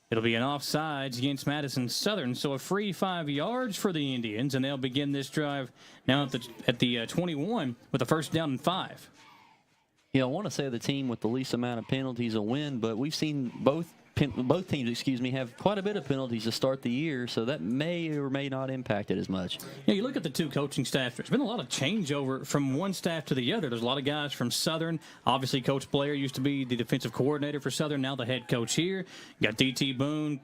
It'll be an offsides against Madison Southern, so a free 5 yards for the Indians, and they'll begin this drive now at the 21 with a 1st down and 5. Yeah, I want to say the team with the least amount of penalties will win, but we've seen both both teams, have quite a bit of penalties to start the year, so that may or may not impact it as much. Yeah, you look at the two coaching staffs. There's been a lot of changeover from one staff to the other. There's a lot of guys from Southern. Obviously, Coach Blair used to be the defensive coordinator for Southern, now the head coach here. You got D.T. Boone,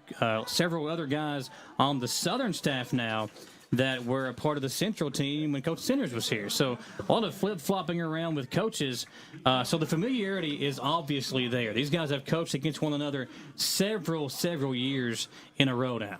several other guys on the Southern staff now that were a part of the Central team when Coach Centers was here. So a lot of flip-flopping around with coaches. So the familiarity is obviously there. These guys have coached against one another several years in a row now.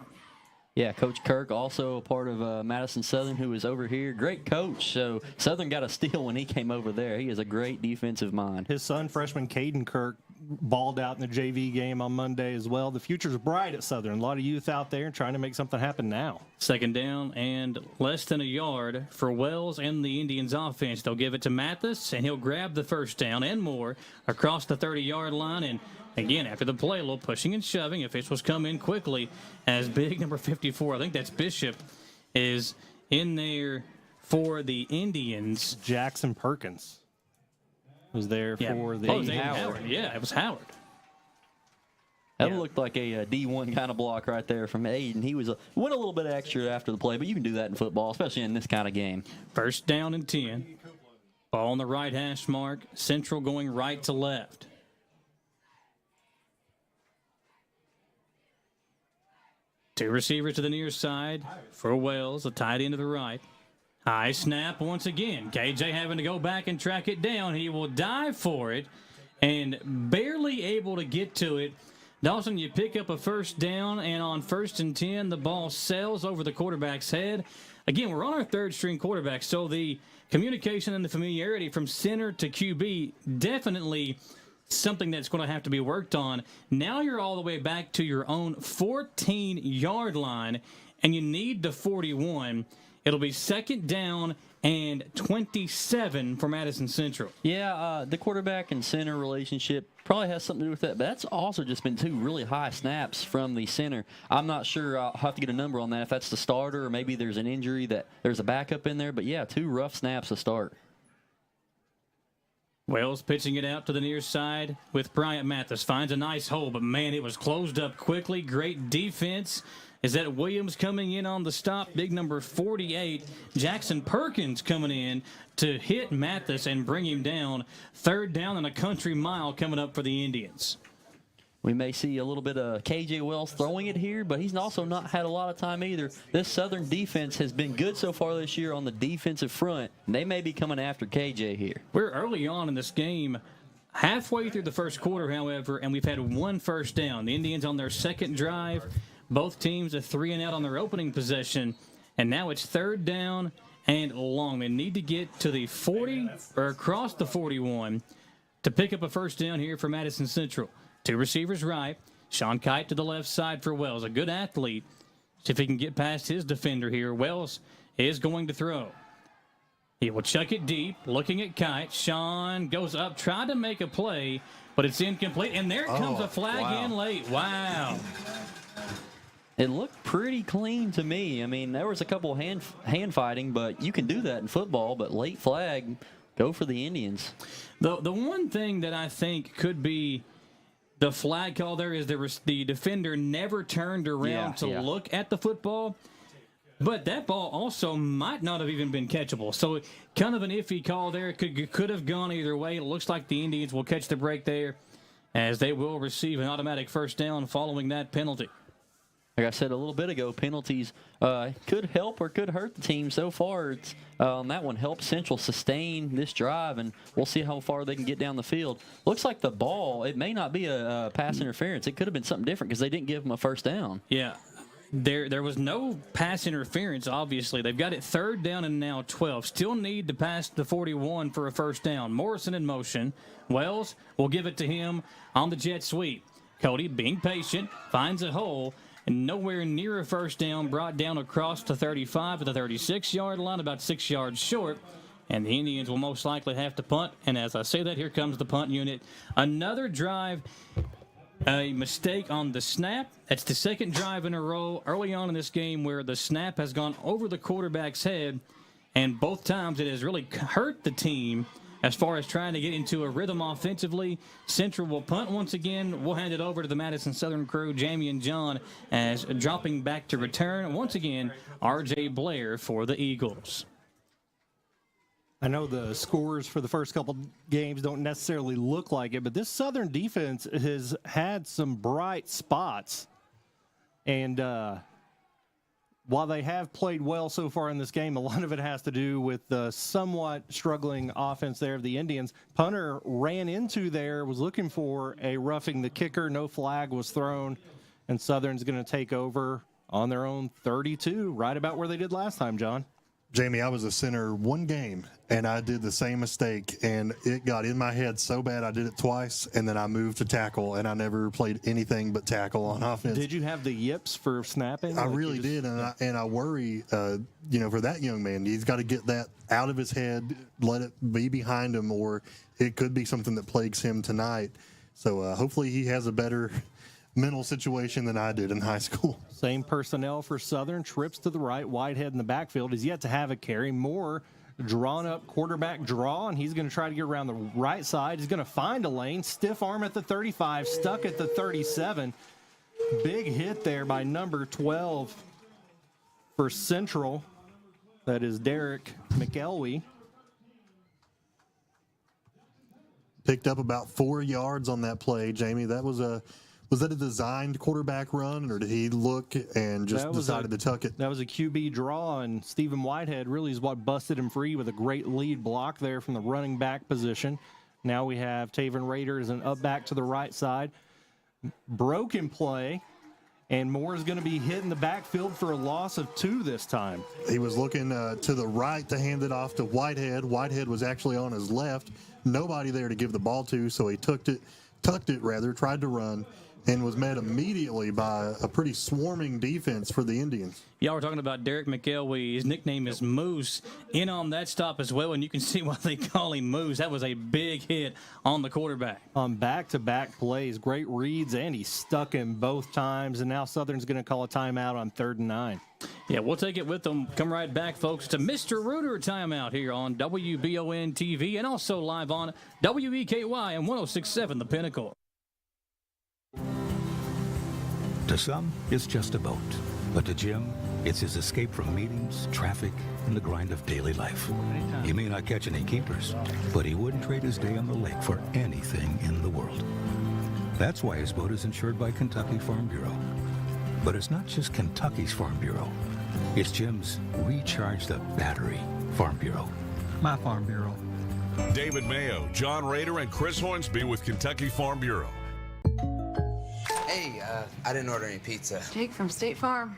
Yeah, Coach Kirk, also a part of Madison Southern, who is over here. Great coach. So Southern got a steal when he came over there. He is a great defensive mind. His son, freshman Caden Kirk, balled out in the JV game on Monday as well. The future's bright at Southern. A lot of youth out there trying to make something happen now. Second down and less than a yard for Wells and the Indians offense. They'll give it to Mathis, and he'll grab the first down and more across the 30-yard line. And again, after the play, a little pushing and shoving. Officials come in quickly as big number 54, I think that's Bishop, is in there for the Indians. Jackson Perkins was there for the Howard. Yeah, it was Howard. That looked like a D1 kind of block right there from Aiden. He went a little bit extra after the play, but you can do that in football, especially in this kind of game. First down and 10. Ball on the right hash mark. Central going right to left. Two receivers to the near side for Wells, a tight end to the right. High snap once again. KJ having to go back and track it down. He will dive for it and barely able to get to it. Dawson, you pick up a first down, and on 1st and 10, the ball sails over the quarterback's head. Again, we're on our third-string quarterback, so the communication and the familiarity from center to QB definitely something that's going to have to be worked on. Now you're all the way back to your own 14-yard line, and you need the 41. It'll be second down and 27 for Madison Central. Yeah, the quarterback and center relationship probably has something to do with that, but that's also just been two really high snaps from the center. I'm not sure. I'll have to get a number on that if that's the starter or maybe there's an injury that there's a backup in there. But, yeah, two rough snaps to start. Wells pitching it out to the near side with Bryant Mathis. Finds a nice hole, but, man, it was closed up quickly. Great defense. Is that Williams coming in on the stop? Big number 48. Jackson Perkins coming in to hit Mathis and bring him down. Third down and a country mile coming up for the Indians. We may see a little bit of KJ Wells throwing it here, but he's also not had a lot of time either. This Southern defense has been good so far this year on the defensive front, and they may be coming after KJ here. We're early on in this game. Halfway through the first quarter, however, and we've had one first down. The Indians on their second drive. Both teams are 3-and-out on their opening possession, and now it's third down and long. They need to get to the 40 or across the 41 to pick up a first down here for Madison Central. Two receivers right. Sean Kite to the left side for Wells, a good athlete. See if he can get past his defender here. Wells is going to throw. He will chuck it deep, looking at Kite. Sean goes up, tried to make a play, but it's incomplete, and there comes a flag in late. Wow. It looked pretty clean to me. I mean, there was a couple hand fighting, but you can do that in football. But late flag, go for the Indians. The one thing that I think could be the flag call there is the defender never turned around to look at the football. But that ball also might not have even been catchable. So kind of an iffy call there. Could have gone either way. It looks like the Indians will catch the break there as they will receive an automatic first down following that penalty. Like I said a little bit ago, penalties could help or could hurt the team. So far, it's on that one helped Central sustain this drive, and we'll see how far they can get down the field. Looks like the ball, it may not be a pass interference. It could have been something different because they didn't give them a first down. Yeah. There was no pass interference, obviously. They've got it third down and now 12. Still need to pass the 41 for a first down. Morrison in motion. Wells will give it to him on the jet sweep. Cody, being patient, finds a hole. And nowhere near a first down, brought down across the 35 to the 36-yard line, about 6 yards short. And the Indians will most likely have to punt. And as I say that, here comes the punt unit. Another drive, a mistake on the snap. That's the second drive in a row early on in this game where the snap has gone over the quarterback's head. And both times it has really hurt the team as far as trying to get into a rhythm offensively. Central will punt once again. We'll hand it over to the Madison Southern crew, Jamie and John, as dropping back to return. Once again, R.J. Blair for the Eagles. I know the scores for the first couple games don't necessarily look like it, but this Southern defense has had some bright spots. And while they have played well so far in this game, a lot of it has to do with the somewhat struggling offense there of the Indians. Punter ran into there, was looking for a roughing the kicker. No flag was thrown, and Southern's going to take over on their own 32, right about where they did last time, John. Jamie, I was a center one game, and I did the same mistake, and it got in my head so bad I did it twice, and then I moved to tackle, and I never played anything but tackle on offense. Did you have the yips for snapping? I really did, and I worry, for that young man. He's got to get that out of his head, let it be behind him, or it could be something that plagues him tonight. So hopefully he has a better mental situation than I did in high school. Same personnel for Southern. Trips to the right. Whitehead in the backfield is yet to have a carry. Moore drawn up quarterback draw, and he's going to try to get around the right side. He's going to find a lane. Stiff arm at the 35, stuck at the 37. Big hit there by number 12 for Central. That is Derek McElwee. Picked up about 4 yards on that play, Jamie. Was that a designed quarterback run, or did he look and just decided to tuck it? That was a QB draw, and Stephen Whitehead really is what busted him free with a great lead block there from the running back position. Now we have Taven Rader as an up back to the right side. Broken play, and Moore is going to be hit in the backfield for a loss of 2 this time. He was looking to the right to hand it off to Whitehead. Whitehead was actually on his left. Nobody there to give the ball to, so he tucked it, tried to run, and was met immediately by a pretty swarming defense for the Indians. Y'all were talking about Derek McElwee. His nickname is Moose. In on that stop as well, and you can see why they call him Moose. That was a big hit on the quarterback. On back-to-back plays, great reads, and he stuck him both times, and now Southern's going to call a timeout on 3rd and 9. Yeah, we'll take it with them. Come right back, folks, to Mr. Reuter timeout here on WBON TV and also live on WEKY and 106.7 The Pinnacle. To some, it's just a boat. But to Jim, it's his escape from meetings, traffic, and the grind of daily life. He may not catch any keepers, but he wouldn't trade his day on the lake for anything in the world. That's why his boat is insured by Kentucky Farm Bureau. But it's not just Kentucky's Farm Bureau. It's Jim's Recharge the Battery Farm Bureau. My Farm Bureau. David Mayo, John Rader, and Chris Hornsby with Kentucky Farm Bureau. Hey, I didn't order any pizza. Jake from State Farm.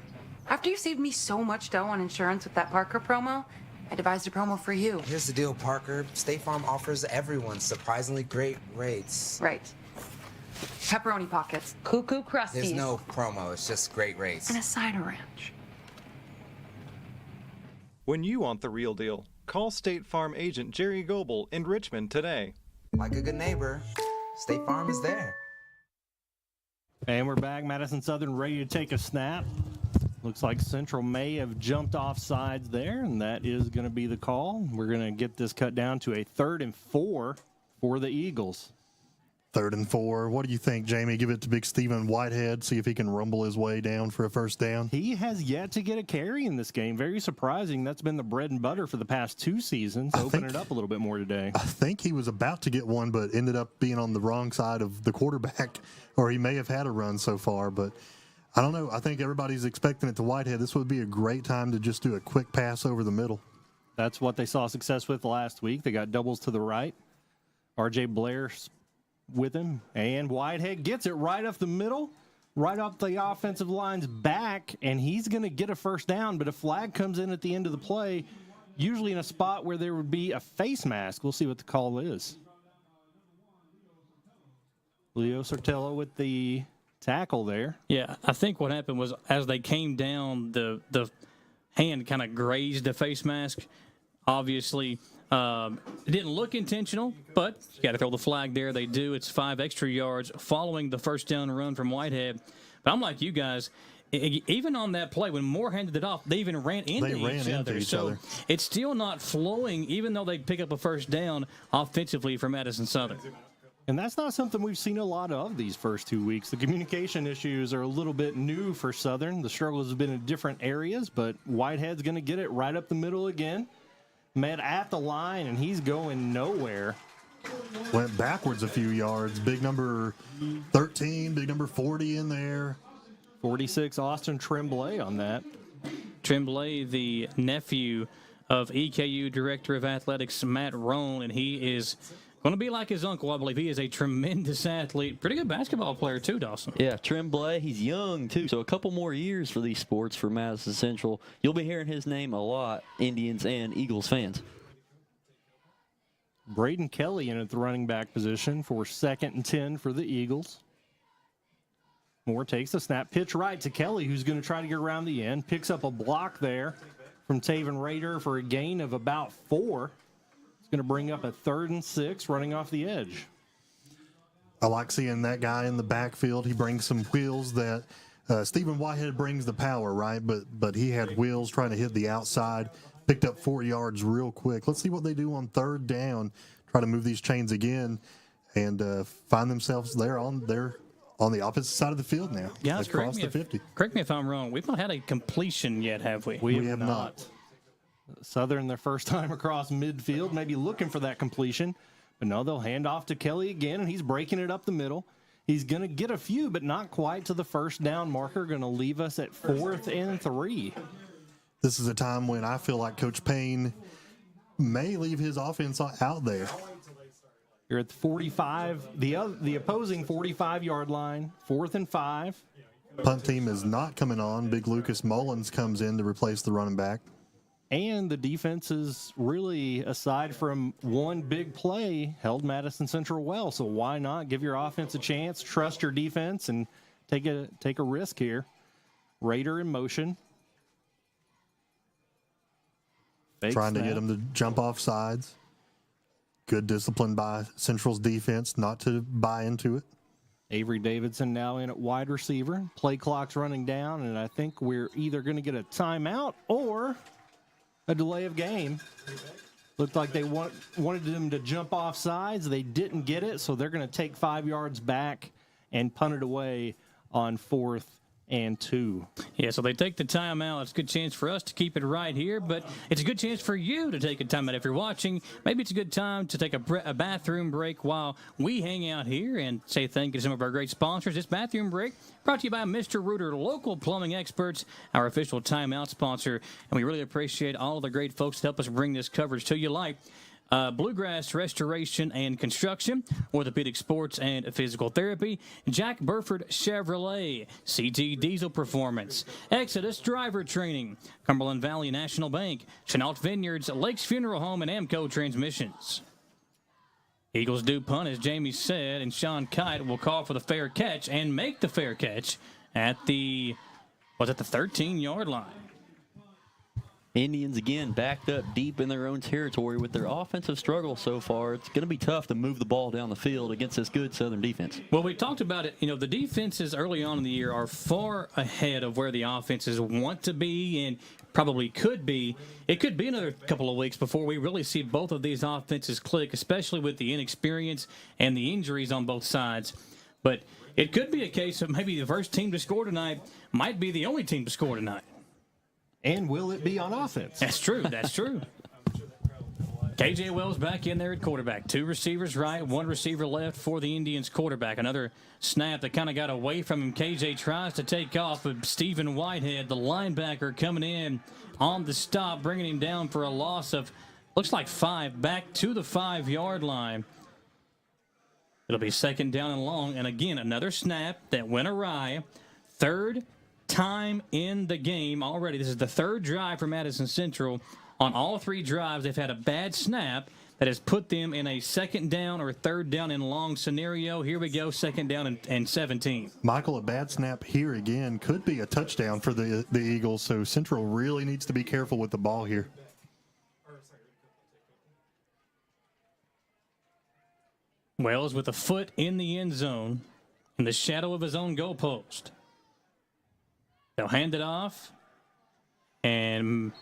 After you saved me so much dough on insurance with that Parker promo, I devised a promo for you. Here's the deal, Parker. State Farm offers everyone surprisingly great rates. Right. Pepperoni pockets, cuckoo crusties. There's no promo, it's just great rates. And a cider ranch. When you want the real deal, call State Farm agent Jerry Goebel in Richmond today. Like a good neighbor, State Farm is there. And we're back. Madison Southern ready to take a snap. Looks like Central may have jumped off sides there, and that is going to be the call. We're going to get this cut down to a 3rd and 4 for the Eagles. 3rd and 4. What do you think, Jamie? Give it to big Stephen Whitehead, see if he can rumble his way down for a first down. He has yet to get a carry in this game. Very surprising. That's been the bread and butter for the past 2 seasons. Open it up a little bit more today. I think he was about to get one, but ended up being on the wrong side of the quarterback, or he may have had a run so far, but I don't know. I think everybody's expecting it to Whitehead. This would be a great time to just do a quick pass over the middle. That's what they saw success with last week. They got doubles to the right. R.J. Blair with him, and Whitehead gets it right up the middle, right up the offensive line's back, and he's going to get a first down, but a flag comes in at the end of the play, usually in a spot where there would be a face mask. We'll see what the call is. Leo Sortello with the tackle there. Yeah, I think what happened was as they came down, the hand kind of grazed the face mask. Obviously, it didn't look intentional, but you got to throw the flag there. They do. It's 5 extra yards following the first down run from Whitehead. But I'm like you guys. even on that play, when Moore handed it off, they even ran into each other. So it's still not flowing, even though they pick up a first down offensively for Madison Southern. And that's not something we've seen a lot of these first 2 weeks. The communication issues are a little bit new for Southern. The struggles have been in different areas, but Whitehead's going to get it right up the middle again. Met at the line, and he's going nowhere. Went backwards a few yards. Big number 13, big number 40 in there. 46, Austin Tremblay on that. Tremblay, the nephew of EKU Director of Athletics Matt Roan, and he is going to be like his uncle, I believe. He is a tremendous athlete. Pretty good basketball player, too, Dawson. Yeah, Tremblay, he's young, too. So a couple more years for these sports for Madison Central. You'll be hearing his name a lot, Indians and Eagles fans. Braden Kelly in at the running back position for 2nd and 10 for the Eagles. Moore takes the snap, pitch right to Kelly, who's going to try to get around the end. Picks up a block there from Taven Rader for a gain of about 4. It's going to bring up a 3rd and 6 running off the edge. I like seeing that guy in the backfield. He brings some wheels that Stephen Whitehead brings the power, right? But he had wheels trying to hit the outside. Picked up 4 yards real quick. Let's see what they do on 3rd down. Try to move these chains again and find themselves there on the opposite side of the field now. Yeah, across the 50. Correct me if I'm wrong. We've not had a completion yet, have we? We have not. Southern, their first time across midfield, maybe looking for that completion. But no, they'll hand off to Kelly again, and he's breaking it up the middle. He's going to get a few, but not quite to the first down marker. Going to leave us at 4th and 3. This is a time when I feel like Coach Payne may leave his offense out there. You're at the 45, the opposing 45-yard line, 4th and 5. Punt team is not coming on. Big Lucas Mullins comes in to replace the running back. And the defense is really, aside from one big play, held Madison Central well. So why not give your offense a chance, trust your defense, and take a risk here. Raider in motion. Trying to get him to jump off sides. Good discipline by Central's defense not to buy into it. Avery Davidson now in at wide receiver. Play clock's running down, and I think we're either going to get a timeout or a delay of game. Looked like they wanted them to jump off sides. They didn't get it, so they're going to take 5 yards back and punt it away on 4th and 2. Yeah, so they take the timeout. It's a good chance for us to keep it right here, but it's a good chance for you to take a timeout. If you're watching, maybe it's a good time to take a bathroom break while we hang out here and say thank you to some of our great sponsors. This bathroom break brought to you by Mr. Reuter, local plumbing experts, our official timeout sponsor, and we really appreciate all of the great folks that help us bring this coverage to you, like Bluegrass Restoration and Construction, Orthopedic Sports and Physical Therapy, Jack Burford Chevrolet, CT Diesel Performance, Exodus Driver Training, Cumberland Valley National Bank, Chenault Vineyards, Lakes Funeral Home, and Amco Transmissions. Eagles do punt, as Jamie said, and Sean Kite will call for the fair catch and make the fair catch at the 13-yard line. Indians, again, backed up deep in their own territory with their offensive struggle so far. It's going to be tough to move the ball down the field against this good Southern defense. Well, we talked about it. You know, the defenses early on in the year are far ahead of where the offenses want to be and probably could be. It could be another couple of weeks before we really see both of these offenses click, especially with the inexperience and the injuries on both sides. But it could be a case of maybe the first team to score tonight might be the only team to score tonight. And will it be on offense? That's true. That's true. KJ Wells back in there at quarterback. 2 receivers right, 1 receiver left for the Indians quarterback. Another snap that kind of got away from him. KJ tries to take off, but Stephen Whitehead, the linebacker, coming in on the stop, bringing him down for a loss of, looks like 5, back to the 5-yard line. It'll be 2nd down and long, and again, another snap that went awry. 3rd time in the game already. This is the 3rd drive for Madison Central. On all 3 drives, they've had a bad snap that has put them in a 2nd down or 3rd down and long scenario. Here we go, 2nd down and 17. Michael, a bad snap here again could be a touchdown for the Eagles, so Central really needs to be careful with the ball here. Wells with a foot in the end zone in the shadow of his own goalpost. They'll hand it off, and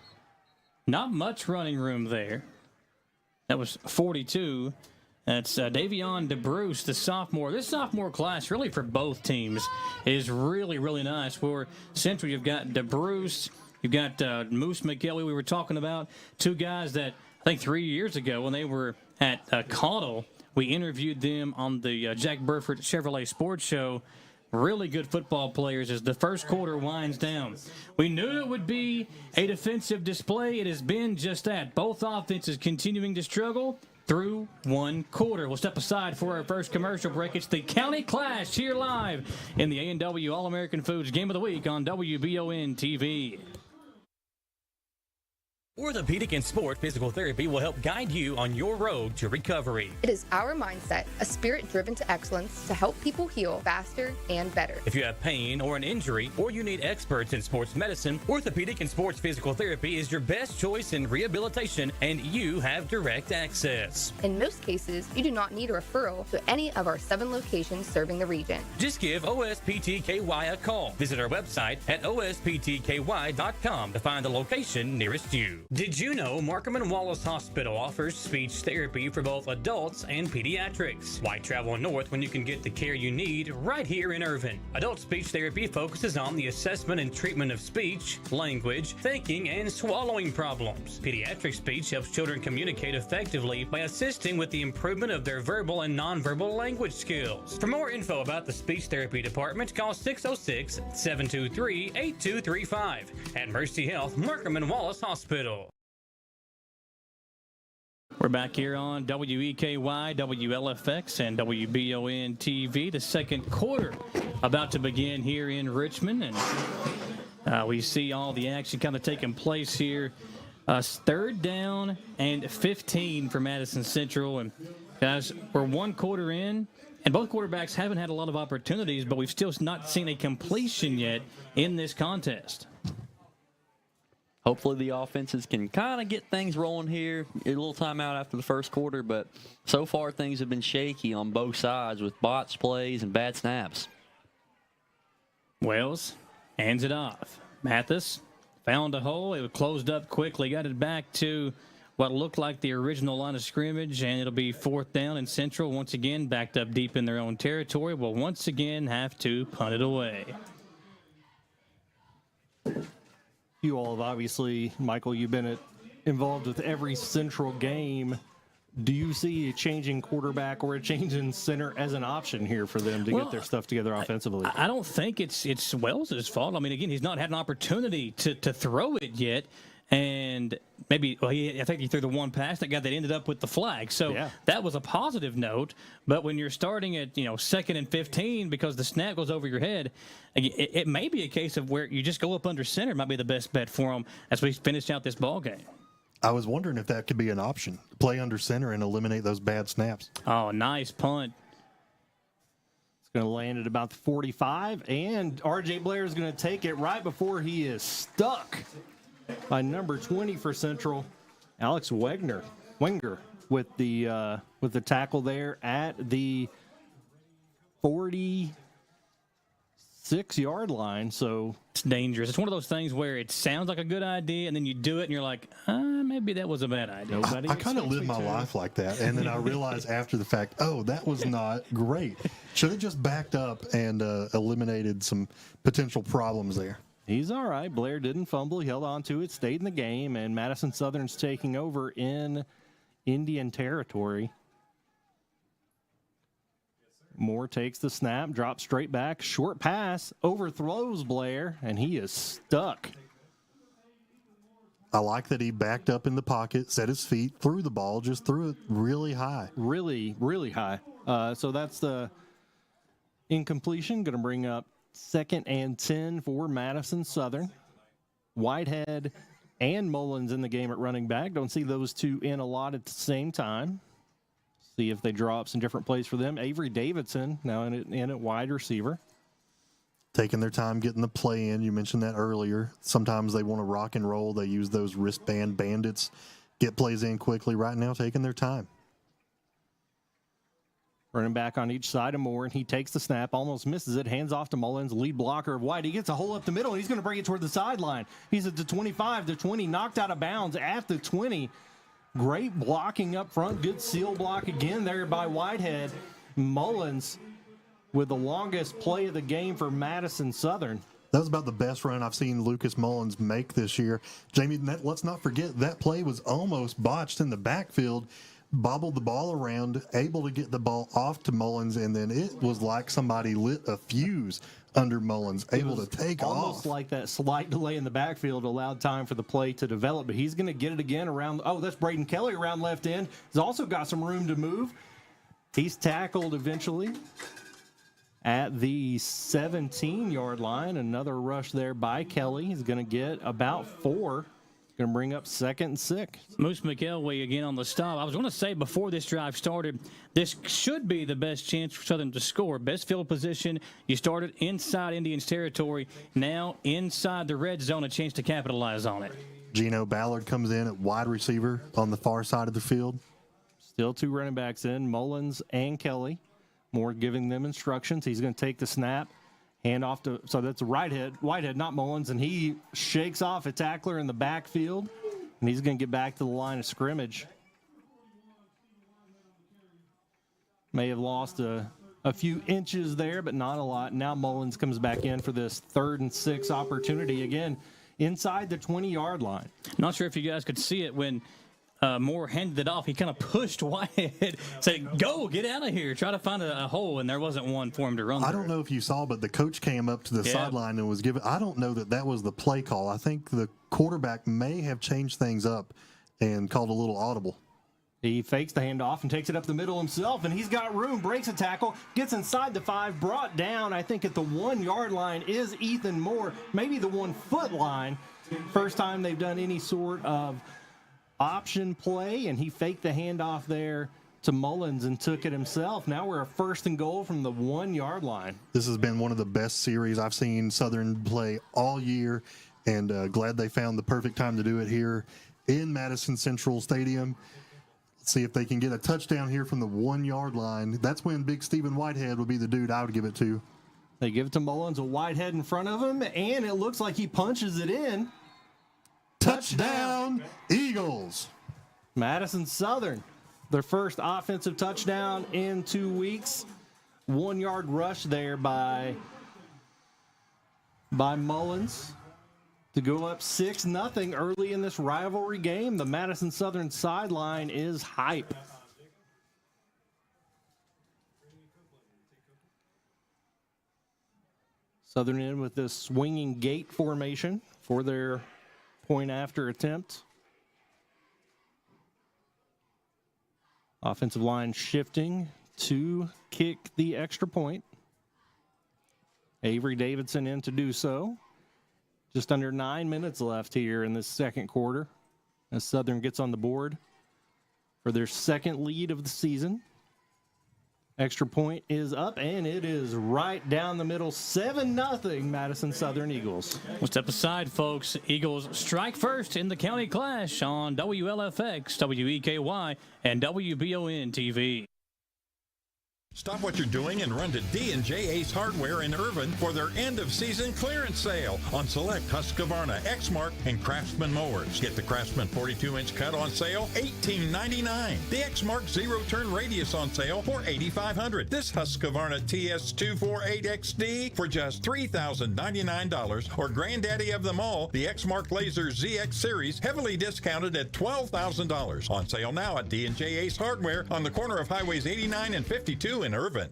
not much running room there. That was 42. That's Davion DeBruce, the sophomore. This sophomore class, really for both teams, is really, really nice. For Central, you've got DeBruce, you've got Moose McKelly we were talking about, two guys that I think 3 years ago when they were at Caudle, we interviewed them on the Jack Burford Chevrolet Sports Show. Really good football players as the first quarter winds down. We knew it would be a defensive display. It has been just that. Both offenses continuing to struggle through one quarter. We'll step aside for our first commercial break. It's the County Clash here live in the A&W All-American Foods Game of the Week on WBON TV. Orthopedic and Sport Physical Therapy will help guide you on your road to recovery. It is our mindset, a spirit driven to excellence to help people heal faster and better. If you have pain or an injury, or you need experts in sports medicine, Orthopedic and Sports Physical Therapy is your best choice in rehabilitation, and you have direct access. In most cases, you do not need a referral to any of our 7 locations serving the region. Just give OSPTKY a call. Visit our website at osptky.com to find the location nearest you. Did you know Markham & Wallace Hospital offers speech therapy for both adults and pediatrics? Why travel north when you can get the care you need right here in Irvine? Adult speech therapy focuses on the assessment and treatment of speech, language, thinking, and swallowing problems. Pediatric speech helps children communicate effectively by assisting with the improvement of their verbal and nonverbal language skills. For more info about the speech therapy department, call 606-723-8235 at Mercy Health, Markham & Wallace Hospital. We're back here on WEKY, WLFX, and WBON TV. The second quarter about to begin here in Richmond, and we see all the action kind of taking place here. Third down and 15 for Madison Central, and guys, we're one quarter in, and both quarterbacks haven't had a lot of opportunities, but we've still not seen a completion yet in this contest. Hopefully the offenses can kind of get things rolling here. A little timeout after the first quarter, but so far things have been shaky on both sides with botched plays and bad snaps. Wells hands it off. Mathis found a hole. It was closed up quickly. Got it back to what looked like the original line of scrimmage, and it'll be fourth down and Central once again backed up deep in their own territory. Will once again have to punt it away. You all have obviously, Michael, you've been involved with every Central game. Do you see a changing quarterback or a change in center as an option here for them to get their stuff together offensively? I don't think it's Wells' fault. I mean, again, he's not had an opportunity to throw it yet. And maybe, I think he threw the one pass that ended up with the flag. So that was a positive note. But when you're starting at, second and 15 because the snap goes over your head, it may be a case of where you just go up under center might be the best bet for them as we finish out this ball game. I was wondering if that could be an option. Play under center and eliminate those bad snaps. Oh, nice punt. It's going to land at about the 45, and R.J. Blair is going to take it right before he is stuck by number 20 for Central, Alex Wenger with the tackle there at the 46-yard line. So it's dangerous. It's one of those things where it sounds like a good idea, and then you do it, and you're like, maybe that was a bad idea. I kind of live my life like that, and then I realize after the fact, that was not great. Should have just backed up and eliminated some potential problems there. He's all right. Blair didn't fumble. He held on to it, stayed in the game, and Madison Southern's taking over in Indian territory. Moore takes the snap, drops straight back, short pass, overthrows Blair, and he is stuck. I like that he backed up in the pocket, set his feet, threw the ball, just threw it really high. Really, really high. So that's the incompletion. Going to bring up 2nd and 10 for Madison Southern. Whitehead and Mullins in the game at running back. Don't see those two in a lot at the same time. See if they draw up some different plays for them. Avery Davidson now in at wide receiver. Taking their time getting the play in. You mentioned that earlier. Sometimes they want to rock and roll. They use those wristband bandits. Get plays in quickly. Right now, taking their time. Running back on each side of Moore, and he takes the snap, almost misses it, hands off to Mullins, lead blocker of White. He gets a hole up the middle, and he's going to bring it toward the sideline. He's at the 25, the 20, knocked out of bounds at the 20. Great blocking up front, good seal block again there by Whitehead. Mullins with the longest play of the game for Madison Southern. That was about the best run I've seen Lucas Mullins make this year. Jamie, let's not forget that play was almost botched in the backfield. Bobbled the ball around, able to get the ball off to Mullins, and then it was like somebody lit a fuse under Mullins, able to take off. Almost like that slight delay in the backfield allowed time for the play to develop, but he's going to get it again around. Oh, that's Braden Kelly around left end. He's also got some room to move. He's tackled eventually at the 17-yard line. Another rush there by Kelly. He's going to get about 4. Going to bring up 2nd and 6. Moose McElwee again on the stop. I was going to say before this drive started, this should be the best chance for Southern to score. Best field position. You started inside Indians territory. Now inside the red zone, a chance to capitalize on it. Gino Ballard comes in at wide receiver on the far side of the field. Still 2 running backs in, Mullins and Kelly. Moore giving them instructions. He's going to take the snap. Hand off to, so that's Whitehead, not Mullins, and he shakes off a tackler in the backfield, and he's going to get back to the line of scrimmage. May have lost a few inches there, but not a lot. Now Mullins comes back in for this 3rd and 6 opportunity, again, inside the 20-yard line. Not sure if you guys could see it when Moore handed it off. He kind of pushed Whitehead, said, go, get out of here, try to find a hole, and there wasn't one for him to run through. I don't know if you saw, but the coach came up to the sideline and was given, I don't know that was the play call. I think the quarterback may have changed things up and called a little audible. He fakes the handoff and takes it up the middle himself, and he's got room, breaks a tackle, gets inside the 5, brought down, I think, at the 1-yard line is Ethan Moore, maybe the 1-foot line. First time they've done any sort of option play, and he faked the handoff there to Mullins and took it himself. Now we're a 1st and goal from the 1-yard line. This has been one of the best series I've seen Southern play all year, and glad they found the perfect time to do it here in Madison Central Stadium. Let's see if they can get a touchdown here from the 1-yard line. That's when Big Stephen Whitehead would be the dude I would give it to. They give it to Mullins, a Whitehead in front of him, and it looks like he punches it in. Touchdown, Eagles. Madison Southern, their first offensive touchdown in 2 weeks. 1-yard rush there by Mullins to go up 6-0 early in this rivalry game. The Madison Southern sideline is hype. Southern in with this swinging gate formation for their point after attempt. Offensive line shifting to kick the extra point. Avery Davidson in to do so. Just under 9 minutes left here in this second quarter as Southern gets on the board for their 2nd lead of the season. Extra point is up, and it is right down the middle. 7-0 Madison Southern Eagles. We'll step aside, folks. Eagles strike first in the county clash on WLFX, WEKY, and WBON TV. Stop what you're doing and run to D&J Ace Hardware in Irvin for their end-of-season clearance sale on select Husqvarna, Exmark, and Craftsman mowers. Get the Craftsman 42-inch cut on sale, $18.99. The Exmark zero-turn radius on sale for $8,500. This Husqvarna TS248XD for just $3,099. Or granddaddy of them all, the Exmark Laser ZX Series, heavily discounted at $12,000. On sale now at D&J Ace Hardware on the corner of Highways 89 and 52 in Irvin.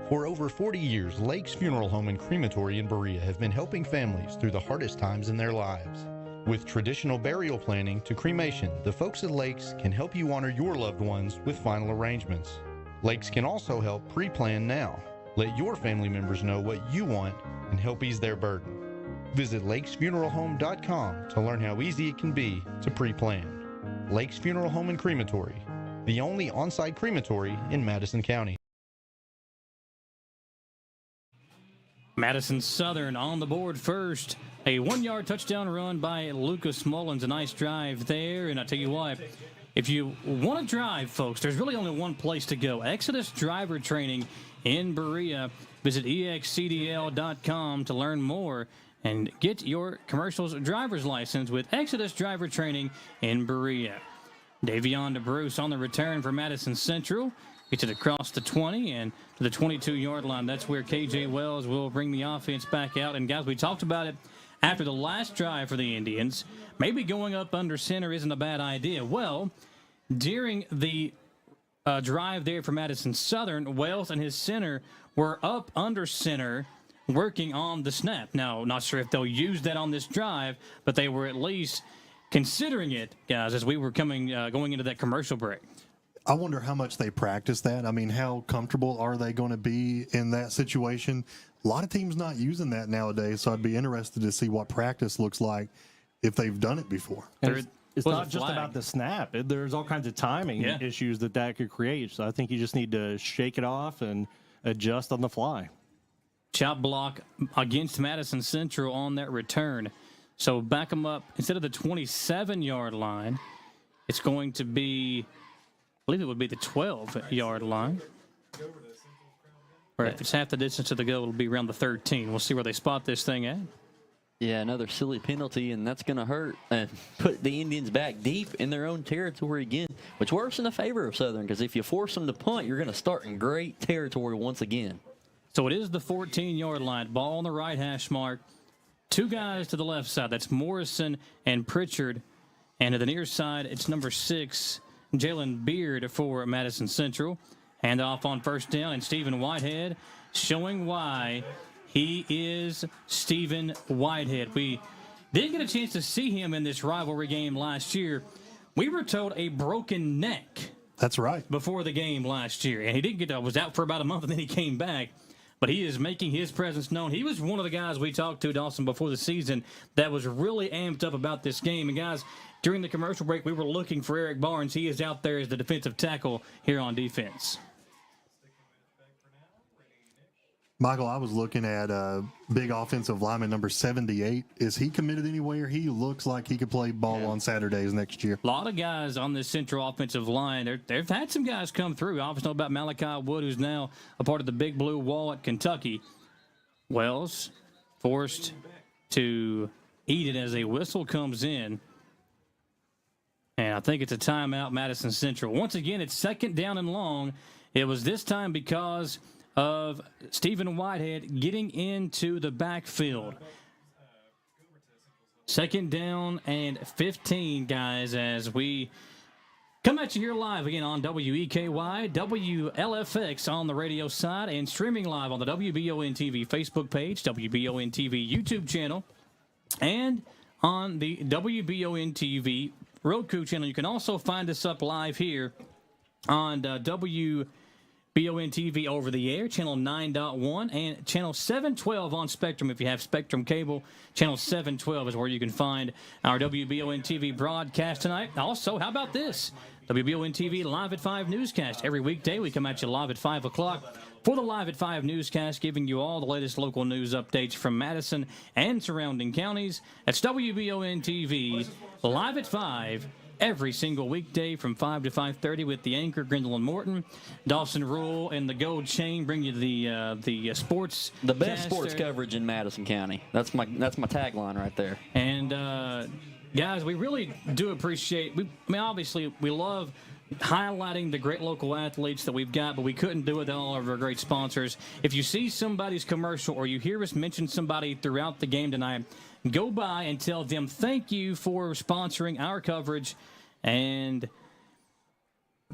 For over 40 years, Lake's Funeral Home and Crematory in Berea have been helping families through the hardest times in their lives. With traditional burial planning to cremation, the folks at Lake's can help you honor your loved ones with final arrangements. Lake's can also help pre-plan now. Let your family members know what you want and help ease their burden. Visit lakesfuneralhome.com to learn how easy it can be to pre-plan. Lake's Funeral Home and Crematory, the only on-site crematory in Madison County. Madison Southern on the board first. A 1-yard touchdown run by Lucas Mullins. A nice drive there. And I tell you what, if you want to drive, folks, there's really only one place to go. Exodus Driver Training in Berea. Visit excdl.com to learn more and get your commercial's driver's license with Exodus Driver Training in Berea. Davion DeBruce on the return for Madison Central. Gets it across the 20 and to the 22-yard line. That's where KJ Wells will bring the offense back out. And, guys, we talked about it after the last drive for the Indians. Maybe going up under center isn't a bad idea. Well, during the drive there for Madison Southern, Wells and his center were up under center working on the snap. Now, not sure if they'll use that on this drive, but they were at least considering it, guys, as we were going into that commercial break. I wonder how much they practice that. I mean, how comfortable are they going to be in that situation? A lot of teams not using that nowadays, so I'd be interested to see what practice looks like if they've done it before. It's not just about the snap. There's all kinds of timing issues that could create. So I think you just need to shake it off and adjust on the fly. Chop block against Madison Central on that return. So back them up. Instead of the 27-yard line, it's going to be, I believe it would be the 12-yard line. Or if it's half the distance to the goal, it'll be around the 13. We'll see where they spot this thing at. Yeah, another silly penalty, and that's going to hurt and put the Indians back deep in their own territory again, which works in the favor of Southern, because if you force them to punt, you're going to start in great territory once again. So it is the 14-yard line. Ball on the right hash mark. Two guys to the left side. That's Morrison and Pritchard. And to the near side, it's number 6, Jalen Beard for Madison Central. Hand off on first down, and Stephen Whitehead showing why he is Stephen Whitehead. We didn't get a chance to see him in this rivalry game last year. We were told a broken neck. That's right. Before the game last year. And he didn't was out for about a month, and then he came back. But he is making his presence known. He was one of the guys we talked to, Dawson, before the season that was really amped up about this game. And, guys, during the commercial break, we were looking for Eric Barnes. He is out there as the defensive tackle here on defense. Michael, I was looking at big offensive lineman number 78. Is he committed anywhere? He looks like he could play ball on Saturdays next year. A lot of guys on this Central offensive line. They've had some guys come through. Obviously know about Malachi Wood, who's now a part of the Big Blue Wall at Kentucky. Wells forced to eat it as a whistle comes in. And I think it's a timeout, Madison Central. Once again, it's second down and long. It was this time because of Stephen Whitehead getting into the backfield. Second down and 15, guys, as we come at you here live again on WEKY, WLFX on the radio side, and streaming live on the WBON TV Facebook page, WBON TV YouTube channel, and on the WBON TV Roku channel. You can also find us up live here on WBON TV over the air, channel 9.1, and channel 712 on Spectrum. If you have Spectrum cable, channel 712 is where you can find our WBON TV broadcast tonight. Also, how about this? WBON TV Live at 5 newscast. Every weekday, we come at you live at 5 o'clock for the Live at 5 newscast, giving you all the latest local news updates from Madison and surrounding counties. That's WBON TV Live at 5. Every single weekday from 5 to 5:30 with the anchor, Grindle Morton. Dawson Rule and the Gold Chain bring you the sports. The best sports coverage in Madison County. That's my tagline right there. And, guys, we really do appreciate, obviously we love highlighting the great local athletes that we've got, but we couldn't do it without all of our great sponsors. If you see somebody's commercial or you hear us mention somebody throughout the game tonight, go by and tell them thank you for sponsoring our coverage and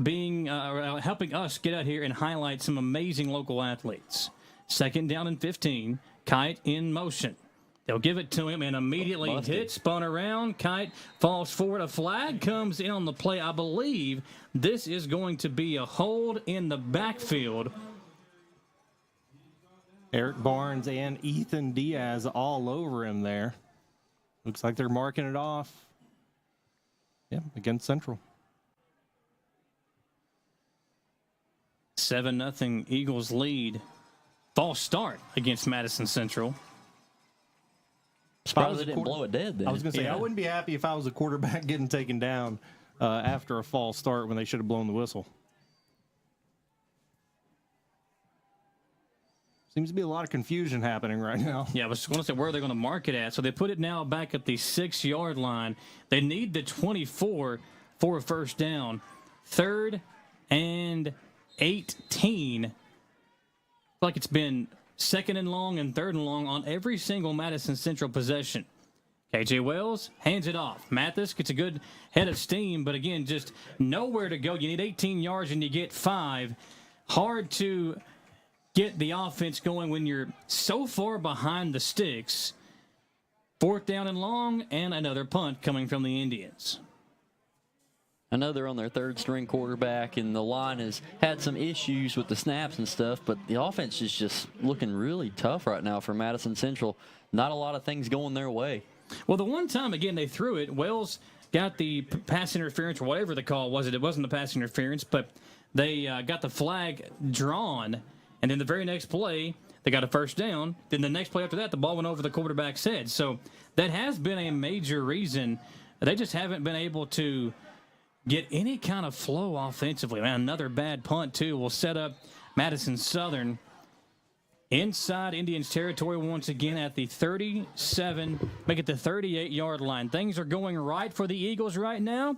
being helping us get out here and highlight some amazing local athletes. Second down and 15, Kite in motion. They'll give it to him and immediately hit, spun around. Kite falls forward. A flag comes in on the play. I believe this is going to be a hold in the backfield. Eric Barnes and Ethan Diaz all over him there. Looks like they're marking it off. Yeah, against Central. 7-0 Eagles lead. False start against Madison Central. Surprised they didn't blow it dead then. I was going to say, Yeah. I wouldn't be happy if I was a quarterback getting taken down after a false start when they should have blown the whistle. Seems to be a lot of confusion happening right now. Yeah, I was going to say, where are they going to mark it at? So they put it now back at the 6-yard line. They need the 24 for a first down. 3rd and 18. Like it's been 2nd and long and 3rd and long on every single Madison Central possession. KJ Wells hands it off. Mathis gets a good head of steam, but again, just nowhere to go. You need 18 yards and you get 5. Hard to get the offense going when you're so far behind the sticks. 4th down and long, and another punt coming from the Indians. I know they're on their 3rd-string quarterback, and the line has had some issues with the snaps and stuff, but the offense is just looking really tough right now for Madison Central. Not a lot of things going their way. Well, the one time, again, they threw it, Wells got the pass interference, or whatever the call was. It wasn't the pass interference, but they got the flag drawn. And then the very next play, they got a first down. Then the next play after that, the ball went over the quarterback's head. So that has been a major reason. They just haven't been able to get any kind of flow offensively. Man, another bad punt, too, will set up Madison Southern inside Indians territory once again at the 37, make it the 38-yard line. Things are going right for the Eagles right now.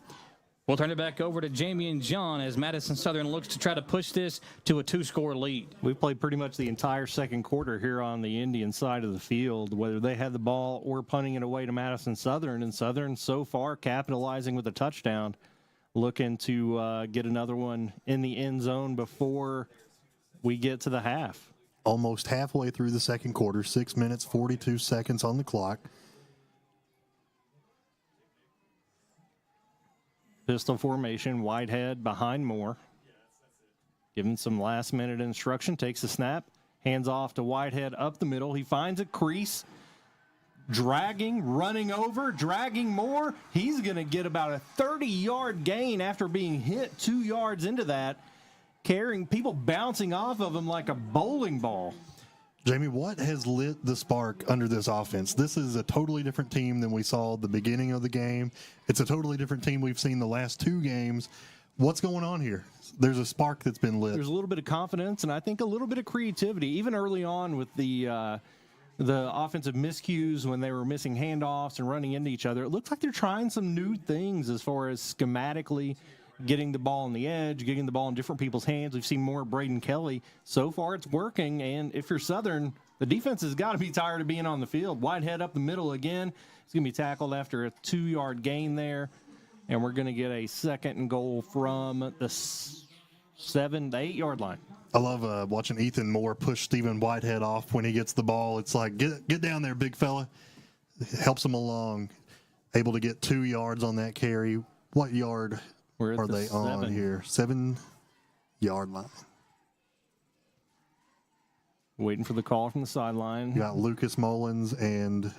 We'll turn it back over to Jamie and John as Madison Southern looks to try to push this to a 2-score lead. We played pretty much the entire second quarter here on the Indian side of the field, whether they had the ball or punting it away to Madison Southern. And Southern so far capitalizing with a touchdown, looking to get another one in the end zone before we get to the half. Almost halfway through the second quarter, 6 minutes, 42 seconds on the clock. Pistol formation, Whitehead behind Moore. Given some last-minute instruction, takes the snap, hands off to Whitehead up the middle. He finds a crease, dragging, running over, dragging Moore. He's going to get about a 30-yard gain after being hit 2 yards into that, carrying people bouncing off of him like a bowling ball. Jamie, what has lit the spark under this offense? This is a totally different team than we saw at the beginning of the game. It's a totally different team we've seen the last 2 games. What's going on here? There's a spark that's been lit. There's a little bit of confidence and I think a little bit of creativity, even early on with the offensive miscues when they were missing handoffs and running into each other. It looks like they're trying some new things as far as schematically getting the ball on the edge, getting the ball in different people's hands. We've seen more of Braden Kelly. So far, it's working, and if you're Southern, the defense has got to be tired of being on the field. Whitehead up the middle again. He's going to be tackled after a 2-yard gain there, and we're going to get a 2nd and goal from the 7 to 8-yard line. I love watching Ethan Moore push Stephen Whitehead off when he gets the ball. It's like, get down there, big fella. It helps him along. Able to get 2 yards on that carry. What yard are they on here? 7-yard line. Waiting for the call from the sideline. You got Lucas Mullins and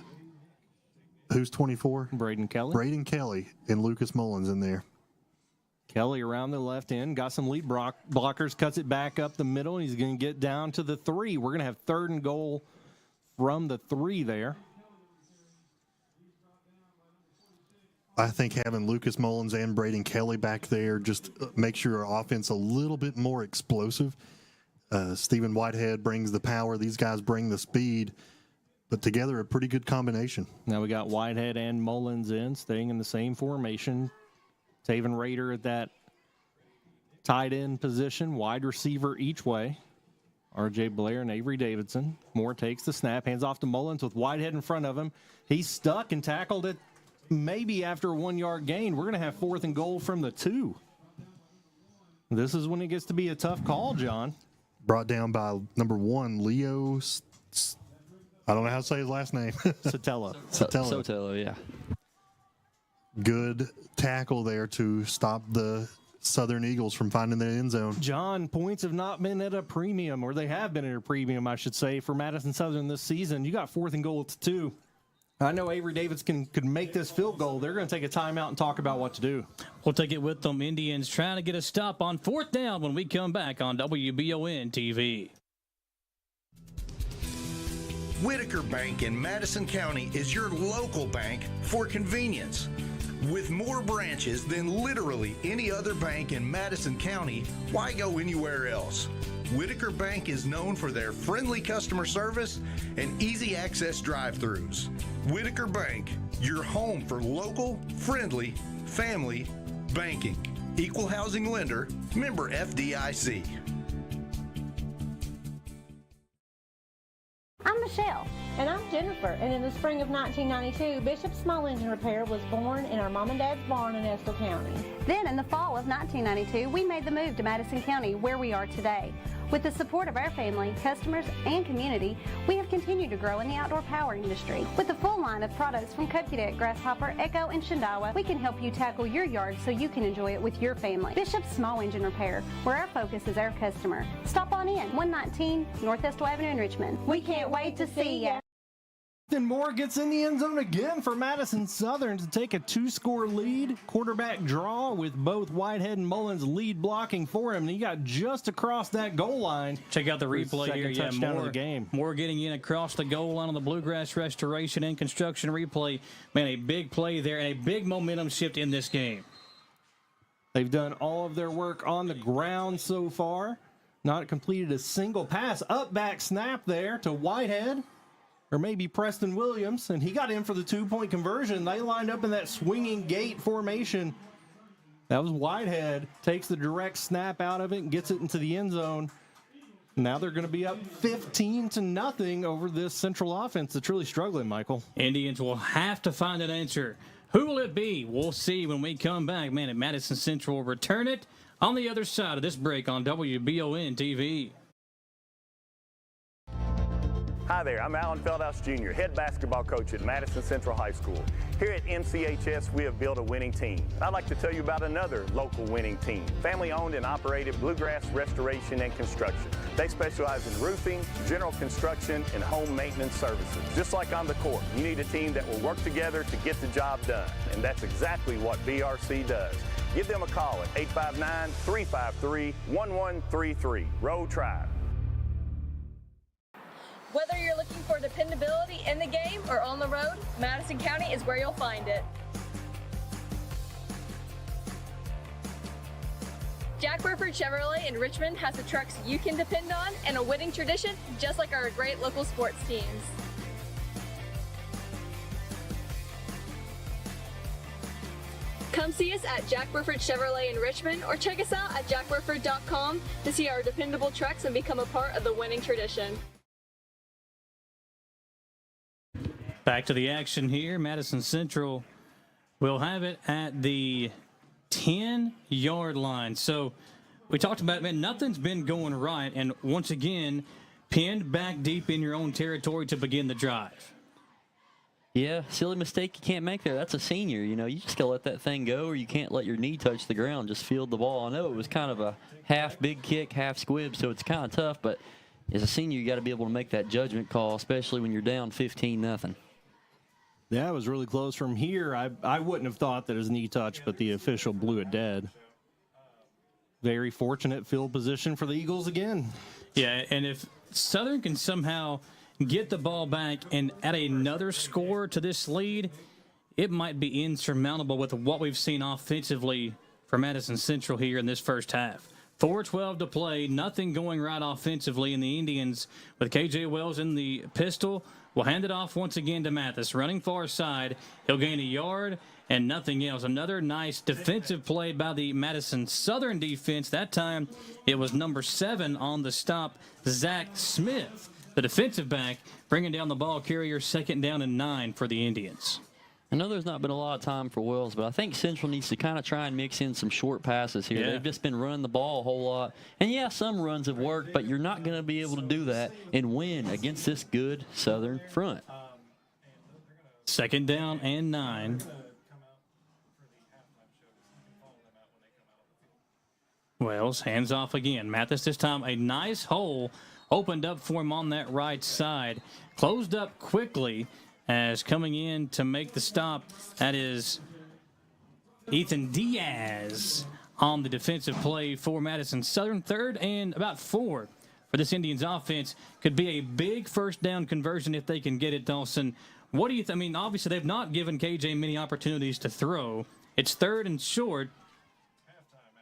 who's 24? Braden Kelly. Braden Kelly and Lucas Mullins in there. Kelly around the left end, got some lead blockers, cuts it back up the middle, and he's going to get down to the 3. We're going to have 3rd and goal from the 3 there. I think having Lucas Mullins and Braden Kelly back there just makes your offense a little bit more explosive. Stephen Whitehead brings the power. These guys bring the speed. But together, a pretty good combination. Now we got Whitehead and Mullins in, staying in the same formation. Taven Rader at that tight end position, wide receiver each way. R.J. Blair and Avery Davidson. Moore takes the snap, hands off to Mullins with Whitehead in front of him. He's stuck and tackled it. Maybe after a 1-yard gain, we're going to have 4th and goal from the 2. This is when it gets to be a tough call, John. Brought down by number 1, Leo. I don't know how to say his last name. Sotelo. Sotelo, yeah. Good tackle there to stop the Southern Eagles from finding the end zone. John, points have not been at a premium, or they have been at a premium, I should say, for Madison Southern this season. You got 4th and goal at 2. I know Avery Davidson could make this field goal. They're going to take a timeout and talk about what to do. We'll take it with them. Indians trying to get a stop on 4th down when we come back on WBON TV. Whitaker Bank in Madison County is your local bank for convenience. With more branches than literally any other bank in Madison County, why go anywhere else? Whitaker Bank is known for their friendly customer service and easy access drive-thrus. Whitaker Bank, your home for local, friendly, family banking. Equal housing lender, member FDIC. I'm Michelle. And I'm Jennifer. And in the spring of 1992, Bishop Small Engine Repair was born in our mom and dad's barn in Estill County. Then in the fall of 1992, we made the move to Madison County, where we are today. With the support of our family, customers, and community, we have continued to grow in the outdoor power industry. With a full line of products from Cupcadet, Grasshopper, Echo, and Shindawa, we can help you tackle your yard so you can enjoy it with your family. Bishop Small Engine Repair, where our focus is our customer. Stop on in, 119 North Estill Avenue in Richmond. We can't wait to see ya. Ethan Moore gets in the end zone again for Madison Southern to take a 2-score lead. Quarterback draw with both Whitehead and Mullins lead blocking for him, and he got just across that goal line. Check out the replay here. Yeah, touchdown of the game. Moore getting in across the goal line on the Bluegrass Restoration and Construction replay. Man, a big play there and a big momentum shift in this game. They've done all of their work on the ground so far. Not completed a single pass. Up back snap there to Whitehead. Or maybe Preston Williams, and he got in for the 2-point conversion. They lined up in that swinging gate formation. That was Whitehead. Takes the direct snap out of it and gets it into the end zone. Now they're going to be up 15-0 over this Central offense that's really struggling, Michael. Indians will have to find an answer. Who will it be? We'll see when we come back. Man, at Madison Central will return it on the other side of this break on WBON TV. Hi there, I'm Alan Feldhouse Jr., head basketball coach at Madison Central High School. Here at MCHS, we have built a winning team. I'd like to tell you about another local winning team, family-owned and operated Bluegrass Restoration and Construction. They specialize in roofing, general construction, and home maintenance services. Just like on the court, you need a team that will work together to get the job done, and that's exactly what BRC does. Give them a call at 859-353-1133. Row Tribe. Whether you're looking for dependability in the game or on the road, Madison County is where you'll find it. Jack Burford Chevrolet in Richmond has the trucks you can depend on and a winning tradition just like our great local sports teams. Come see us at Jack Burford Chevrolet in Richmond or check us out at jackburford.com to see our dependable trucks and become a part of the winning tradition. Back to the action here. Madison Central will have it at the 10-yard line. So we talked about, man, nothing's been going right. And once again, pinned back deep in your own territory to begin the drive. Yeah, silly mistake you can't make there. That's a senior. You know, you just got to let that thing go, or you can't let your knee touch the ground. Just field the ball. I know it was kind of a half big kick, half squib, so it's kind of tough. But as a senior, you got to be able to make that judgment call, especially when you're down 15-0. Yeah, it was really close from here. I wouldn't have thought that his knee touched, but the official blew it dead. Very fortunate field position for the Eagles again. Yeah, and if Southern can somehow get the ball back and add another score to this lead, it might be insurmountable with what we've seen offensively for Madison Central here in this first half. 4:12 to play, nothing going right offensively, and the Indians, with K.J. Wells in the pistol, will hand it off once again to Mathis. Running far side, he'll gain a yard and nothing else. Another nice defensive play by the Madison Southern defense. That time it was number 7 on the stop, Zach Smith, the defensive back, bringing down the ball carrier, 2nd down and 9 for the Indians. I know there's not been a lot of time for Wells, but I think Central needs to kind of try and mix in some short passes here. Yeah. They've just been running the ball a whole lot. And, yeah, some runs have worked, but you're not going to be able to do that and win against this good Southern front. 2nd down and 9. Wells hands off again. Mathis this time a nice hole opened up for him on that right side. Closed up quickly. As coming in to make the stop, that is Ethan Diaz on the defensive play for Madison Southern. 3rd and about 4 for this Indians offense. Could be a big first down conversion if they can get it, Dawson. What do you I mean, obviously they've not given KJ many opportunities to throw. It's 3rd and short.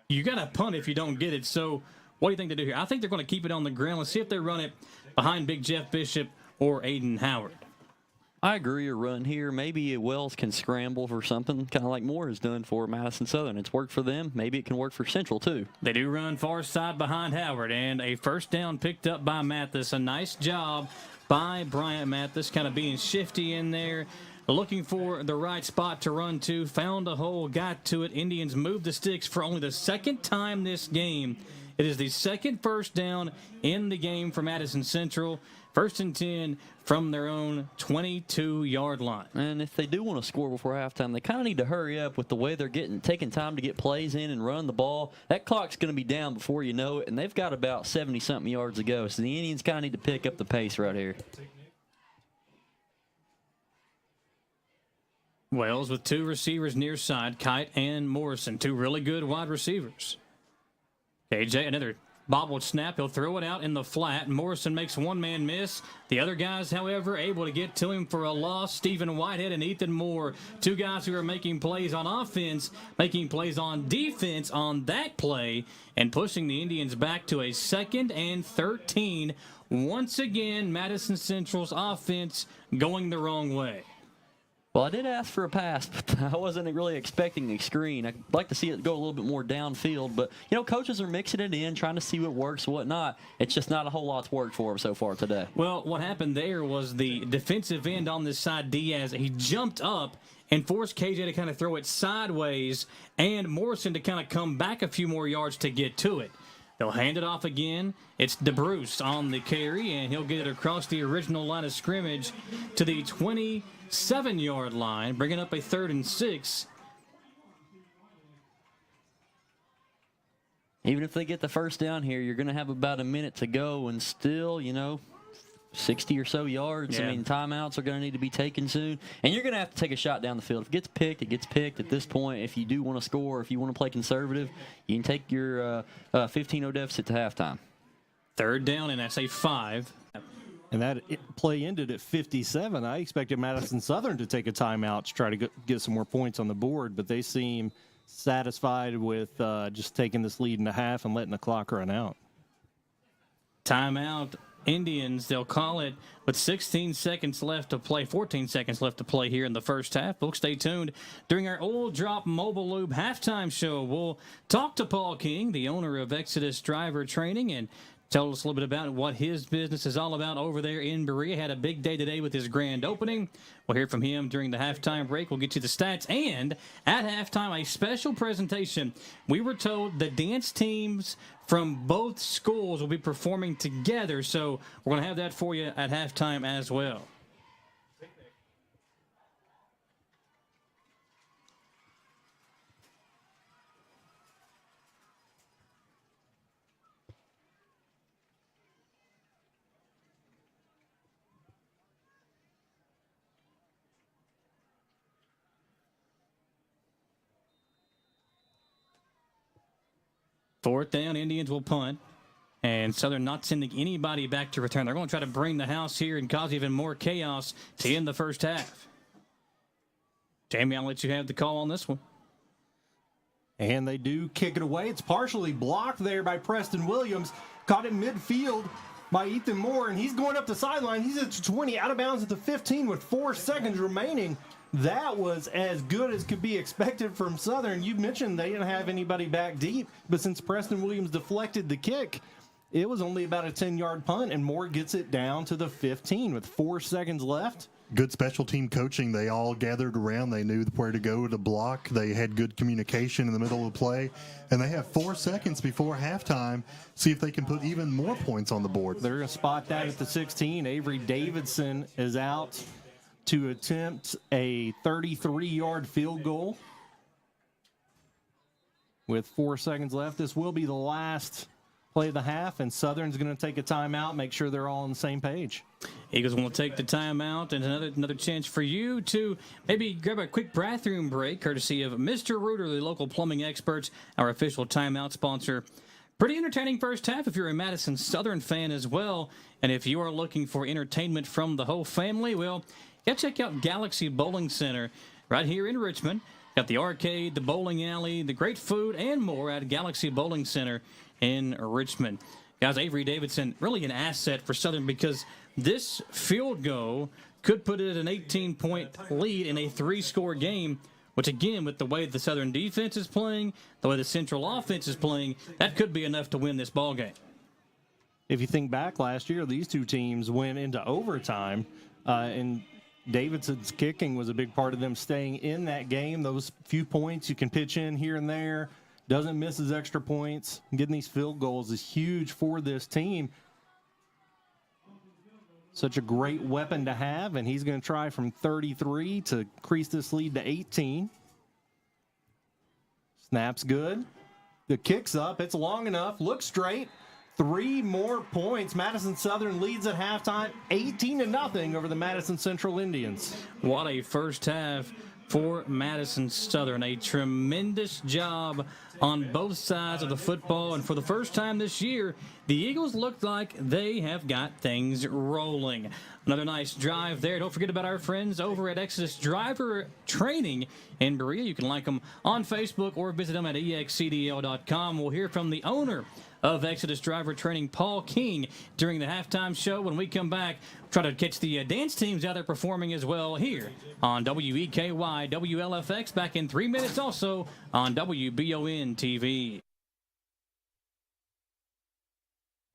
You got to punt if you don't get it. So what do you think they do here? I think they're going to keep it on the ground. Let's see if they run it behind Big Jeff Bishop or Aiden Howard. I agree, a run here. Maybe Wells can scramble for something, kind of like Moore has done for Madison Southern. It's worked for them. Maybe it can work for Central, too. They do run far side behind Howard, and a first down picked up by Mathis. A nice job by Bryant Mathis, kind of being shifty in there, looking for the right spot to run to. Found a hole, got to it. Indians moved the sticks for only the second time this game. It is the second first down in the game for Madison Central. 1st and 10 from their own 22-yard line. And if they do want to score before halftime, they kind of need to hurry up with the way they're taking time to get plays in and run the ball. That clock's going to be down before you know it, and they've got about 70-something yards to go. So the Indians kind of need to pick up the pace right here. Wells with 2 receivers near side, Kite and Morrison, 2 really good wide receivers. KJ, another bobbled snap. He'll throw it out in the flat. Morrison makes one man miss. The other guys, however, able to get to him for a loss. Stephen Whitehead and Ethan Moore, 2 guys who are making plays on offense, making plays on defense on that play, and pushing the Indians back to a 2nd and 13. Once again, Madison Central's offense going the wrong way. Well, I did ask for a pass, but I wasn't really expecting a screen. I'd like to see it go a little bit more downfield, but, coaches are mixing it in, trying to see what works, what not. It's just not a whole lot's worked for them so far today. Well, what happened there was the defensive end on this side, Diaz, he jumped up and forced KJ to kind of throw it sideways and Morrison to kind of come back a few more yards to get to it. They'll hand it off again. It's DeBruce on the carry, and he'll get it across the original line of scrimmage to the 27-yard line, bringing up a 3rd and 6. Even if they get the first down here, you're going to have about a minute to go and still, 60 or so yards. Yeah. I mean, timeouts are going to need to be taken soon. And you're going to have to take a shot down the field. If it gets picked, it gets picked. At this point, if you do want to score, if you want to play conservative, you can take your 15-0 deficit to halftime. 3rd down, and that's a 5. And that play ended at 57. I expected Madison Southern to take a timeout to try to get some more points on the board, but they seem satisfied with just taking this lead in the half and letting the clock run out. Timeout. Indians, they'll call it with 16 seconds left to play, 14 seconds left to play here in the first half. Folks, stay tuned. During our Oil Drop Mobile Lube halftime show, we'll talk to Paul King, the owner of Exodus Driver Training, and tell us a little bit about what his business is all about over there in Berea. Had a big day today with his grand opening. We'll hear from him during the halftime break. We'll get you the stats. And at halftime, a special presentation. We were told the dance teams from both schools will be performing together. So we're going to have that for you at halftime as well. Fourth down, Indians will punt. And Southern not sending anybody back to return. They're going to try to bring the house here and cause even more chaos to end the first half. Jamie, I'll let you have the call on this one. And they do kick it away. It's partially blocked there by Preston Williams. Caught in midfield by Ethan Moore, and he's going up the sideline. He's at 20, out of bounds at the 15 with 4 seconds remaining. That was as good as could be expected from Southern. You mentioned they didn't have anybody back deep, but since Preston Williams deflected the kick, it was only about a 10-yard punt, and Moore gets it down to the 15 with 4 seconds left. Good special team coaching. They all gathered around. They knew where to go to block. They had good communication in the middle of the play. And they have 4 seconds before halftime. See if they can put even more points on the board. They're going to spot that at the 16. Avery Davidson is out to attempt a 33-yard field goal with 4 seconds left. This will be the last play of the half, and Southern's going to take a timeout, make sure they're all on the same page. Eagles will take the timeout, and another chance for you to maybe grab a quick bathroom break, courtesy of Mr. Rooter, the local plumbing experts, our official timeout sponsor. Pretty entertaining first half if you're a Madison Southern fan as well, and if you are looking for entertainment from the whole family, well, got to check out Galaxy Bowling Center right here in Richmond. Got the arcade, the bowling alley, the great food, and more at Galaxy Bowling Center in Richmond. Guys, Avery Davidson, really an asset for Southern because this field goal could put it at an 18-point lead in a 3-score game, which, again, with the way the Southern defense is playing, the way the Central offense is playing, that could be enough to win this ball game. If you think back last year, these two teams went into overtime, and Davidson's kicking was a big part of them staying in that game. Those few points you can pitch in here and there, doesn't miss his extra points. Getting these field goals is huge for this team. Such a great weapon to have, and he's going to try from 33 to increase this lead to 18. Snap's good. The kick's up. It's long enough. Looks straight. 3 more points. Madison Southern leads at halftime, 18-0 over the Madison Central Indians. What a first half for Madison Southern. A tremendous job on both sides of the football. And for the first time this year, the Eagles look like they have got things rolling. Another nice drive there. Don't forget about our friends over at Exodus Driver Training in Berea. You can like them on Facebook or visit them at excdl.com. We'll hear from the owner of Exodus Driver Training, Paul King, during the halftime show. When we come back, try to catch the dance teams out there performing as well here on WEKY WLFX. Back in 3 minutes also on WBON TV.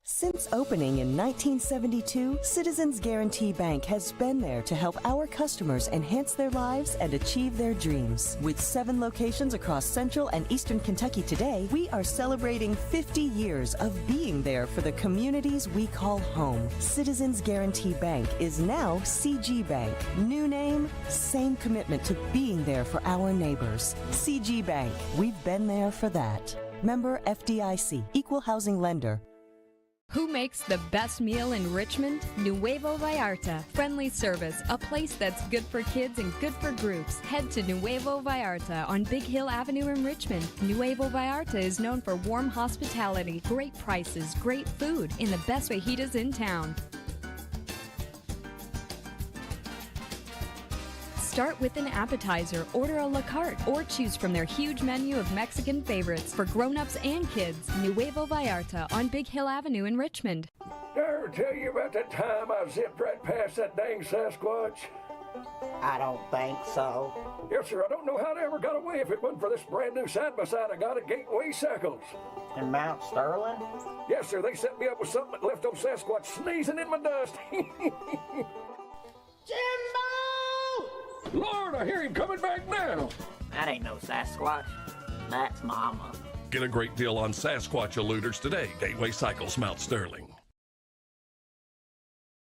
Since opening in 1972, Citizens Guarantee Bank has been there to help our customers enhance their lives and achieve their dreams. With 7 locations across Central and Eastern Kentucky today, we are celebrating 50 years of being there for the communities we call home. Citizens Guarantee Bank is now CG Bank. New name, same commitment to being there for our neighbors. CG Bank, we've been there for that. Member FDIC, Equal Housing Lender. Who makes the best meal in Richmond? Nuevo Vallarta. Friendly service, a place that's good for kids and good for groups. Head to Nuevo Vallarta on Big Hill Avenue in Richmond. Nuevo Vallarta is known for warm hospitality, great prices, great food, and the best fajitas in town. Start with an appetizer, order a la carte, or choose from their huge menu of Mexican favorites for grown-ups and kids. Nuevo Vallarta on Big Hill Avenue in Richmond. Did I ever tell you about that time I zipped right past that dang Sasquatch? I don't think so. Yes, sir. I don't know how they ever got away if it wasn't for this brand new side-by-side I got at Gateway Cycles. In Mount Sterling? Yes, sir. They set me up with something that left old Sasquatch sneezing in my dust. Jimbo! Lord, I hear him coming back now. That ain't no Sasquatch. That's Mama. Get a great deal on Sasquatch eluders today. Gateway Cycles, Mount Sterling.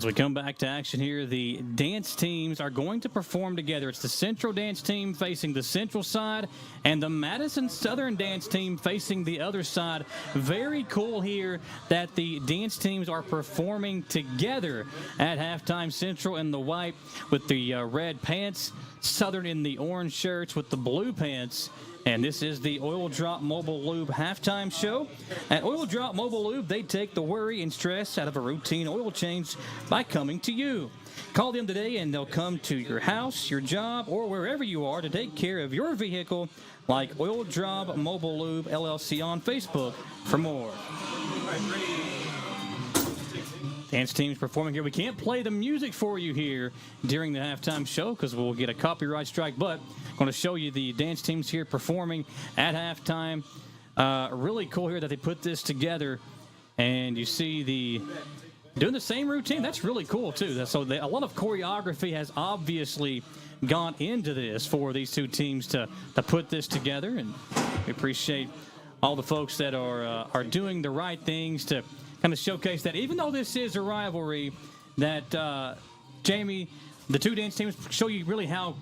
As we come back to action here, the dance teams are going to perform together. It's the Central dance team facing the Central side and the Madison Southern dance team facing the other side. Very cool here that the dance teams are performing together at halftime. Central in the white with the red pants, Southern in the orange shirts with the blue pants. And this is the Oil Drop Mobile Lube halftime show. At Oil Drop Mobile Lube, they take the worry and stress out of a routine oil change by coming to you. Call them today and they'll come to your house, your job, or wherever you are to take care of your vehicle, like Oil Drop Mobile Lube LLC on Facebook for more. Dance teams performing here. We can't play the music for you here during the halftime show because we'll get a copyright strike, but I'm going to show you the dance teams here performing at halftime. Really cool here that they put this together, and you see doing the same routine. That's really cool, too. So a lot of choreography has obviously gone into this for these two teams to put this together, and we appreciate all the folks that are doing the right things to kind of showcase that even though this is a rivalry, that, Jamie, the two dance teams show you really how,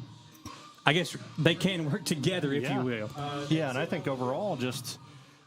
I guess, they can work together, if you will. Yeah, and I think overall just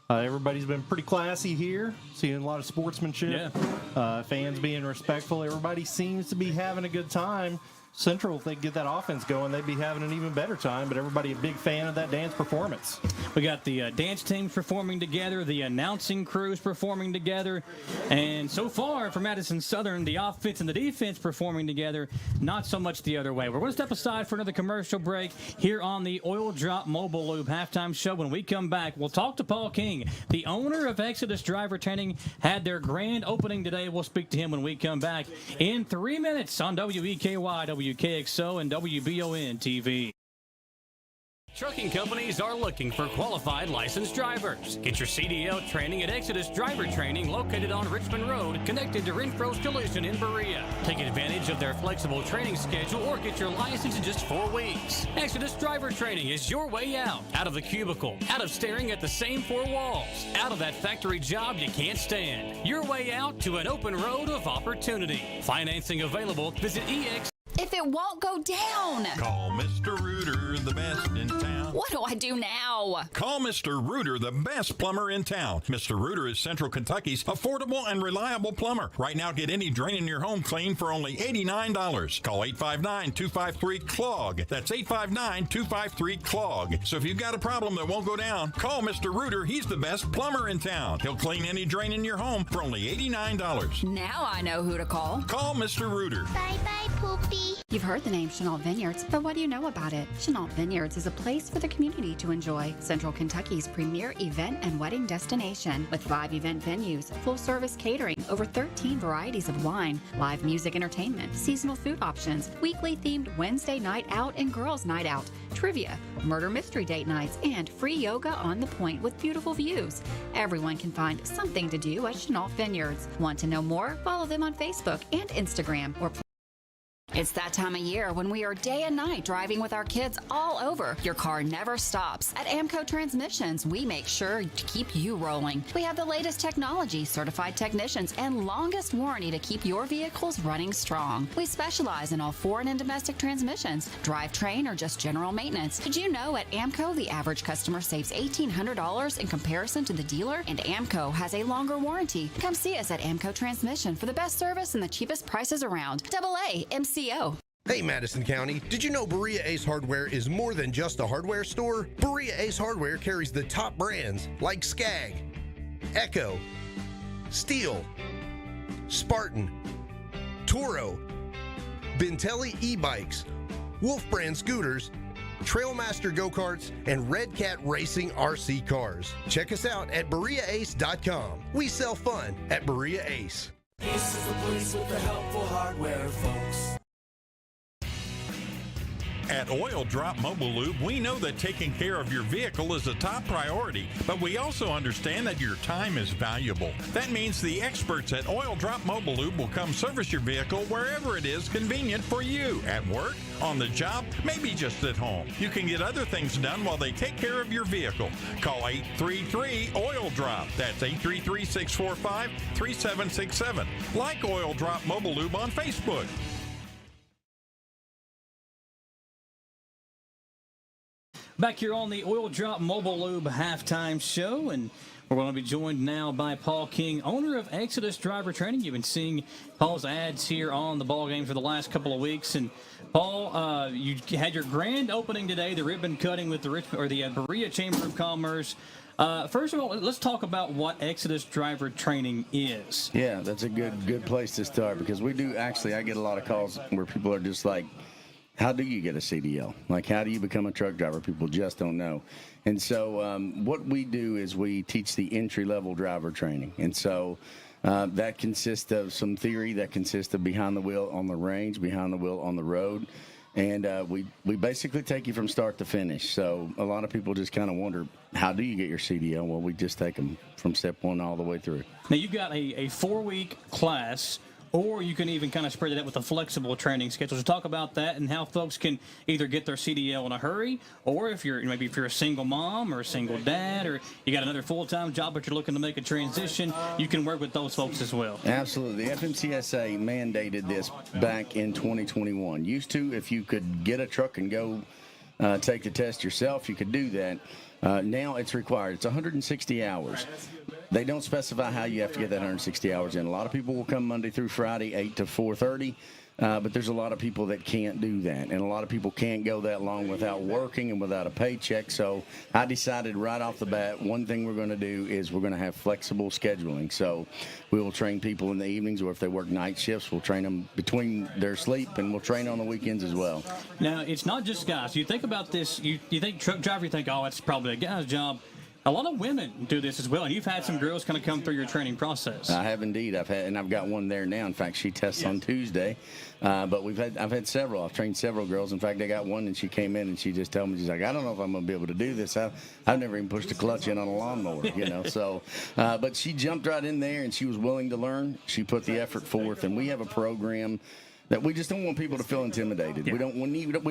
everybody's been pretty classy here, seeing a lot of sportsmanship, fans being respectful. Everybody seems to be having a good time. Central, if they get that offense going, they'd be having an even better time, but everybody a big fan of that dance performance. We got the dance teams performing together, the announcing crews performing together, and so far for Madison Southern, the offense and the defense performing together, not so much the other way. We're going to step aside for another commercial break here on the Oil Drop Mobile Lube halftime show. When we come back, we'll talk to Paul King, the owner of Exodus Driver Training, had their grand opening today. We'll speak to him when we come back in 3 minutes on WEKY, WKXO, and WBON TV. Trucking companies are looking for qualified licensed drivers. Get your CDL training at Exodus Driver Training, located on Richmond Road, connected to Renfro's Collision in Berea. Take advantage of their flexible training schedule or get your license in just 4 weeks. Exodus Driver Training is your way out of the cubicle, out of staring at the same 4 walls, out of that factory job you can't stand. Your way out to an open road of opportunity. Financing available. Visit EX. If it won't go down. Call Mr. Rooter, the best in town. What do I do now? Call Mr. Rooter, the best plumber in town. Mr. Rooter is Central Kentucky's affordable and reliable plumber. Right now, get any drain in your home clean for only $89. Call 859-253-CLOG. That's 859-253-CLOG. So if you've got a problem that won't go down, call Mr. Rooter. He's the best plumber in town. He'll clean any drain in your home for only $89. Now I know who to call. Call Mr. Rooter. Bye-bye, Poopy. You've heard the name Chenault Vineyards, but what do you know about it? Chenault Vineyards is a place for the community to enjoy. Central Kentucky's premier event and wedding destination with 5 event venues, full-service catering, over 13 varieties of wine, live music entertainment, seasonal food options, weekly themed Wednesday night out and girls night out, trivia, murder mystery date nights, and free yoga on the point with beautiful views. Everyone can find something to do at Chenault Vineyards. Want to know more? Follow them on Facebook and Instagram or It's that time of year when we are day and night driving with our kids all over. Your car never stops. At Amco Transmissions, we make sure to keep you rolling. We have the latest technology, certified technicians, and longest warranty to keep your vehicles running strong. We specialize in all foreign and domestic transmissions, drivetrain, or just general maintenance. Did you know at Amco, the average customer saves $1,800 in comparison to the dealer? And Amco has a longer warranty. Come see us at Amco Transmission for the best service and the cheapest prices around. AA MCO. Hey Madison County, did you know Berea Ace Hardware is more than just a hardware store? Berea Ace Hardware carries the top brands like Skag, Echo, Steel, Spartan, Toro, Bentelli e-bikes, Wolf brand scooters, Trailmaster go-karts, and Red Cat Racing RC cars. Check us out at BereaAce.com. We sell fun at Berea Ace. This is the place with the helpful hardware, folks. At Oil Drop Mobile Lube, we know that taking care of your vehicle is a top priority, but we also understand that your time is valuable. That means the experts at Oil Drop Mobile Lube will come service your vehicle wherever it is convenient for you. At work, on the job, maybe just at home. You can get other things done while they take care of your vehicle. Call 833-OIL-DROP. That's 833-645-3767. Like Oil Drop Mobile Lube on Facebook. Back here on the Oil Drop Mobile Lube halftime show, and we're going to be joined now by Paul King, owner of Exodus Driver Training. You've been seeing Paul's ads here on the ball game for the last couple of weeks, and Paul, you had your grand opening today, the ribbon cutting with the Berea Chamber of Commerce. First of all, let's talk about what Exodus Driver Training is. Yeah, that's a good place to start, because we do actually, I get a lot of calls where people are just like, how do you get a CDL? Like, how do you become a truck driver? People just don't know. And so what we do is we teach the entry-level driver training. And so that consists of some theory, that consists of behind the wheel on the range, behind the wheel on the road. And we basically take you from start to finish. So a lot of people just kind of wonder, how do you get your CDL? Well, we just take them from step one all the way through. Now, you've got a 4-week class, or you can even kind of spread it out with a flexible training schedule. So talk about that and how folks can either get their CDL in a hurry, or if you're a single mom or a single dad, or you got another full-time job but you're looking to make a transition, you can work with those folks as well. Absolutely. The FMCSA mandated this back in 2021. Used to, if you could get a truck and go take the test yourself, you could do that. Now it's required. It's 160 hours. They don't specify how you have to get that 160 hours in. A lot of people will come Monday through Friday, 8 to 4:30. but there's a lot of people that can't do that, and a lot of people can't go that long without working and without a paycheck. So I decided right off the bat, one thing we're going to do is we're going to have flexible scheduling. So we will train people in the evenings, or if they work night shifts, we'll train them between their sleep, and we'll train on the weekends as well. Now, it's not just guys. You think about this, you think truck driver, you think, oh, it's probably a guy's job. A lot of women do this as well, and you've had some girls kind of come through your training process. I have indeed. I've got one there now. In fact, she tests on Tuesday. But I've had several. I've trained several girls. In fact, I got one, and she came in and she just told me, she's like, I don't know if I'm going to be able to do this. I've never even pushed a clutch in on a lawnmower, you know. So, but she jumped right in there, and she was willing to learn. She put the effort forth, and we have a program that we just don't want people to feel intimidated. Yeah. We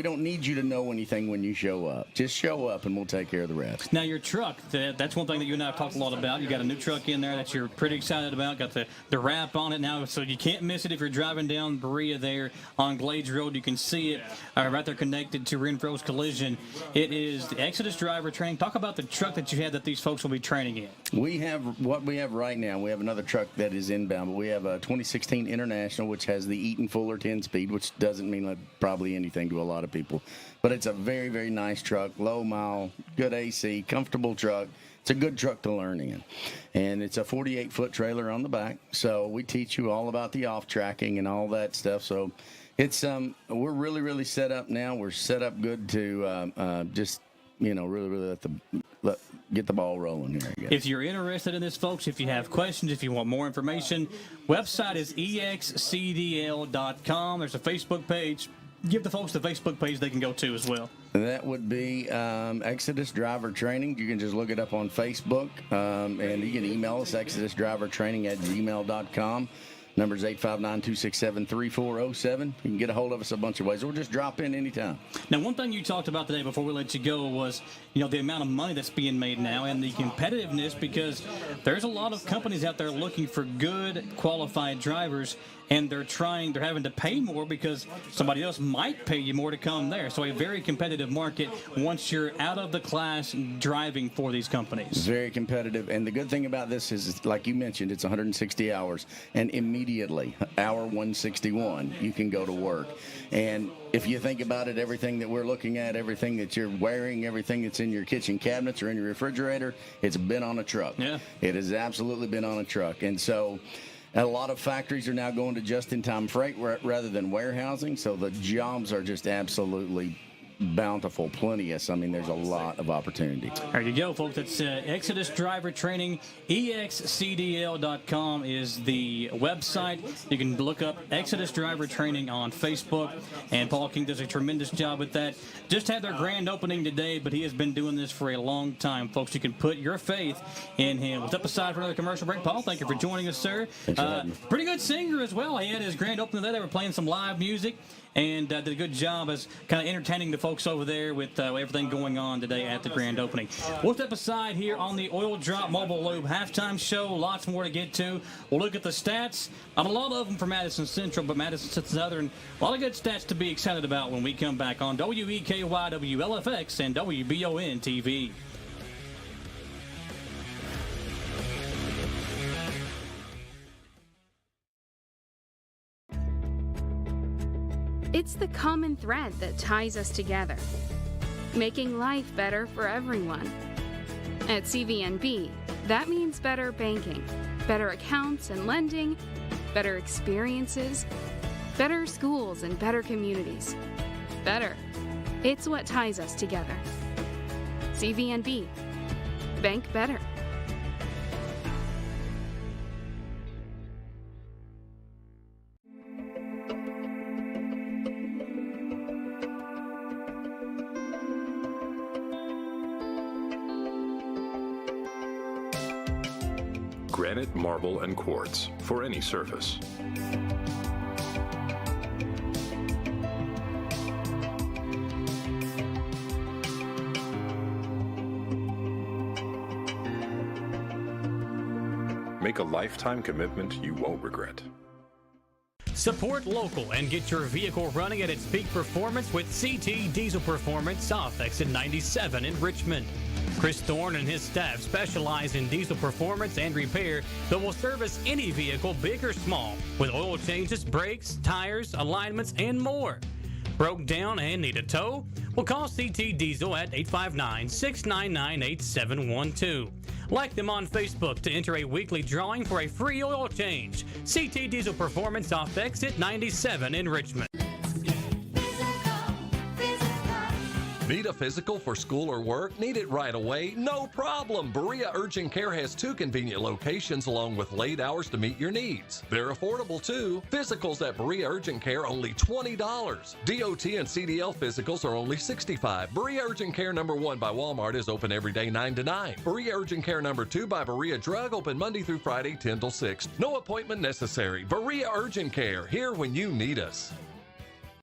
don't need you to know anything when you show up. Just show up, and we'll take care of the rest. Now, your truck, that's one thing that you and I have talked a lot about. You got a new truck in there that you're pretty excited about. Got the wrap on it now, so you can't miss it if you're driving down Berea there on Glades Road. You can see it right there connected to Renfro's Collision. It is the Exodus driver training. Talk about the truck that you have that these folks will be training in. We have what we have right now. We have another truck that is inbound, but we have a 2016 International, which has the Eaton Fuller 10-speed, which doesn't mean probably anything to a lot of people. But it's a very, very nice truck, low mile, good AC, comfortable truck. It's a good truck to learn in. And it's a 48-foot trailer on the back. So we teach you all about the off-tracking and all that stuff. So it's we're really, really set up now. We're set up good to just, really, really get the ball rolling here, I guess. If you're interested in this, folks, if you have questions, if you want more information, website is excdl.com. There's a Facebook page. Give the folks the Facebook page they can go to as well. That would be Exodus Driver Training. You can just look it up on Facebook, and you can email us, exodusdrivertraining@gmail.com. Number's 859-267-3407. You can get a hold of us a bunch of ways, or just drop in anytime. Now, one thing you talked about today before we let you go was, the amount of money that's being made now and the competitiveness, because there's a lot of companies out there looking for good, qualified drivers, and they're having to pay more because somebody else might pay you more to come there. So a very competitive market once you're out of the class driving for these companies. Very competitive. And the good thing about this is, like you mentioned, it's 160 hours. And immediately, hour 161, you can go to work. And if you think about it, everything that we're looking at, everything that you're wearing, everything that's in your kitchen cabinets or in your refrigerator, it's been on a truck. Yeah. It has absolutely been on a truck. And so a lot of factories are now going to just-in-time freight rather than warehousing, so the jobs are just absolutely bountiful, plenteous. I mean, there's a lot of opportunity. There you go, folks. It's Exodus Driver Training. excdl.com is the website. You can look up Exodus Driver Training on Facebook, and Paul King does a tremendous job with that. Just had their grand opening today, but he has been doing this for a long time, folks. You can put your faith in him. We'll step aside for another commercial break. Paul, thank you for joining us, sir. Pretty good singer as well. He had his grand opening today. They were playing some live music, and did a good job as kind of entertaining the folks over there with everything going on today at the grand opening. We'll step aside here on the Oil Drop Mobile Lube halftime show. Lots more to get to. We'll look at the stats. A lot of them for Madison Central, but Madison Southern, a lot of good stats to be excited about when we come back on WEKY, WLFX, and WBON TV. It's the common thread that ties us together, making life better for everyone. At CVNB, that means better banking, better accounts and lending, better experiences, better schools and better communities. Better. It's what ties us together. CVNB. Bank better. Granite, marble, and quartz for any surface. Make a lifetime commitment you won't regret. Support local and get your vehicle running at its peak performance with CT Diesel Performance off exit 97 in Richmond. Chris Thorne and his staff specialize in diesel performance and repair that will service any vehicle, big or small, with oil changes, brakes, tires, alignments, and more. Broke down and need a tow? Well, call CT Diesel at 859-699-8712. Like them on Facebook to enter a weekly drawing for a free oil change. CT Diesel Performance off exit 97 in Richmond. Need a physical for school or work? Need it right away? No problem. Berea Urgent Care has 2 convenient locations along with late hours to meet your needs. They're affordable too. Physicals at Berea Urgent Care only $20. DOT and CDL physicals are only $65. Berea Urgent Care number 1 by Walmart is open every day 9 to 9. Berea Urgent Care number 2 by Berea Drug open Monday through Friday 10 till 6. No appointment necessary. Berea Urgent Care, here when you need us.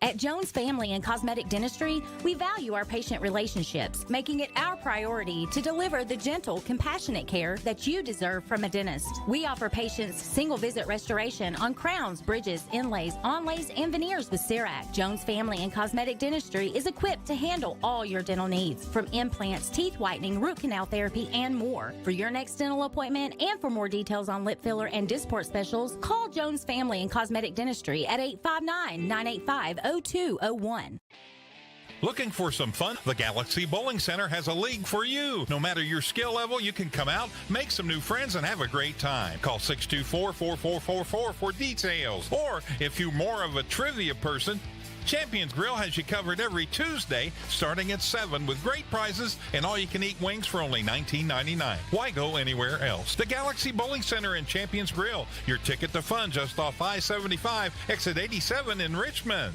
At Jones Family and Cosmetic Dentistry, we value our patient relationships, making it our priority to deliver the gentle, compassionate care that you deserve from a dentist. We offer patients single-visit restoration on crowns, bridges, inlays, onlays, and veneers with CERAC. Jones Family and Cosmetic Dentistry is equipped to handle all your dental needs, from implants, teeth whitening, root canal therapy, and more. For your next dental appointment and for more details on lip filler and Dysport specials, call Jones Family and Cosmetic Dentistry at 859-985-0201. Looking for some fun? The Galaxy Bowling Center has a league for you. No matter your skill level, you can come out, make some new friends, and have a great time. Call 624-4444 for details. Or if you're more of a trivia person, Champions Grill has you covered every Tuesday starting at 7 with great prizes and all-you-can-eat wings for only $19.99. Why go anywhere else? The Galaxy Bowling Center and Champions Grill, your ticket to fun just off I-75, exit 87 in Richmond.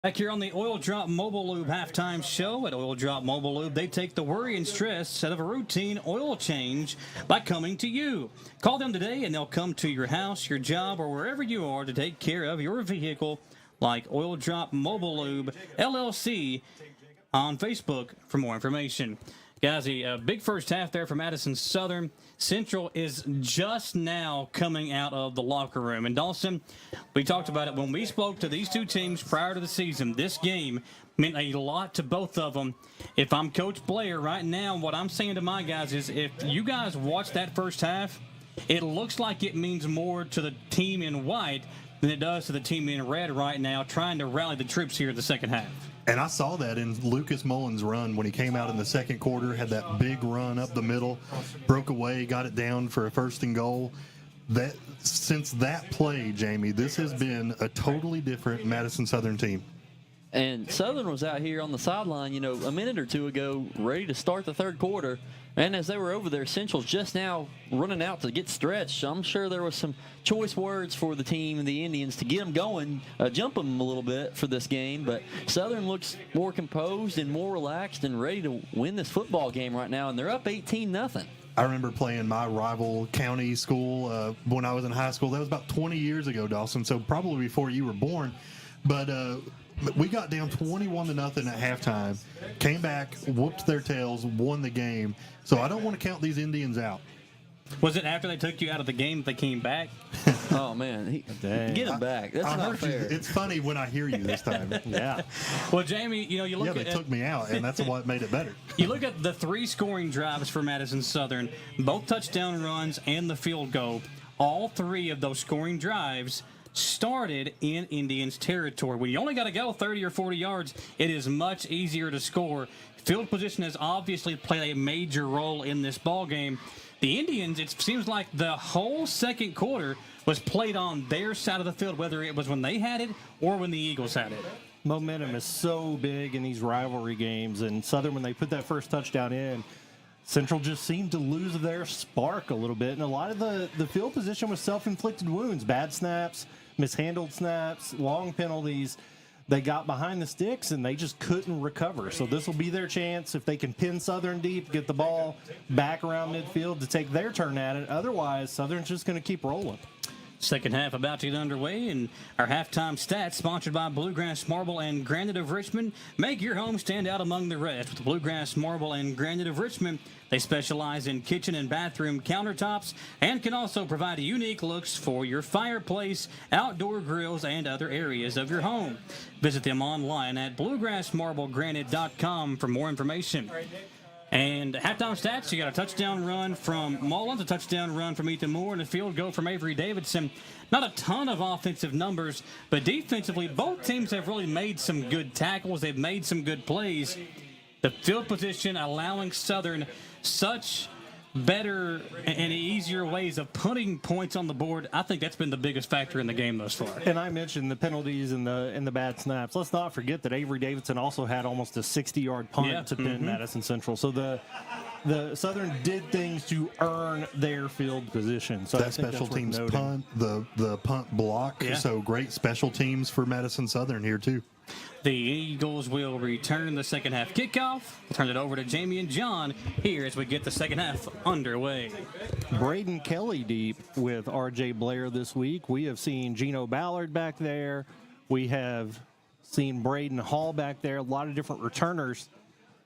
Back here on the Oil Drop Mobile Lube halftime show at Oil Drop Mobile Lube, they take the worry and stress out of a routine oil change by coming to you. Call them today and they'll come to your house, your job, or wherever you are to take care of your vehicle, like Oil Drop Mobile Lube LLC on Facebook for more information. Guys, a big first half there for Madison Southern. Central is just now coming out of the locker room. And Dawson, we talked about it when we spoke to these two teams prior to the season. This game meant a lot to both of them. If I'm Coach Blair right now, what I'm saying to my guys is if you guys watch that first half, it looks like it means more to the team in white than it does to the team in red right now, trying to rally the troops here in the second half. And I saw that in Lucas Mullins' run when he came out in the second quarter, had that big run up the middle, broke away, got it down for a 1st and goal. That since that play, Jamie, this has been a totally different Madison Southern team. And Southern was out here on the sideline, a minute or two ago, ready to start the third quarter. And as they were over there, Central's just now running out to get stretched. I'm sure there was some choice words for the team and the Indians to get them going, jump them a little bit for this game. But Southern looks more composed and more relaxed and ready to win this football game right now, and they're up 18-0. I remember playing my rival county school when I was in high school. That was about 20 years ago, Dawson, so probably before you were born. But we got down 21-0 at halftime, came back, whooped their tails, won the game. So I don't want to count these Indians out. Was it after they took you out of the game that they came back? Oh, man. Get them back. That's not fair. It's funny when I hear you this time. Yeah. Well, Jamie, you look at... Yeah, they took me out, and that's what made it better. You look at the 3 scoring drives for Madison Southern, both touchdown runs and the field goal. All 3 of those scoring drives started in Indians territory. When you only got to go 30 or 40 yards, it is much easier to score. Field position has obviously played a major role in this ball game. The Indians, it seems like the whole second quarter was played on their side of the field, whether it was when they had it or when the Eagles had it. Momentum is so big in these rivalry games, and Southern, when they put that first touchdown in, Central just seemed to lose their spark a little bit, and a lot of the field position was self-inflicted wounds, bad snaps, mishandled snaps, long penalties. They got behind the sticks, and they just couldn't recover. So this will be their chance if they can pin Southern deep, get the ball back around midfield to take their turn at it. Otherwise, Southern's just going to keep rolling. Second half about to get underway, and our halftime stats sponsored by Bluegrass Marble and Granite of Richmond. Make your home stand out among the rest with Bluegrass Marble and Granite of Richmond. They specialize in kitchen and bathroom countertops and can also provide unique looks for your fireplace, outdoor grills, and other areas of your home. Visit them online at bluegrassmarblegranite.com for more information. And halftime stats, you got a touchdown run from Mullins, a touchdown run from Ethan Moore, and a field goal from Avery Davidson. Not a ton of offensive numbers, but defensively, both teams have really made some good tackles. They've made some good plays. The field position allowing Southern such better and easier ways of putting points on the board. I think that's been the biggest factor in the game thus far. And I mentioned the penalties and the bad snaps. Let's not forget that Avery Davidson also had almost a 60-yard punt to pin Madison Central. So the Southern did things to earn their field position. So that special teams punt, the punt block. Yeah. So great special teams for Madison Southern here too. The Eagles will return the second half kickoff. We'll turn it over to Jamie and John here as we get the second half underway. Braden Kelly deep with R.J. Blair this week. We have seen Gino Ballard back there. We have seen Braden Hall back there. A lot of different returners.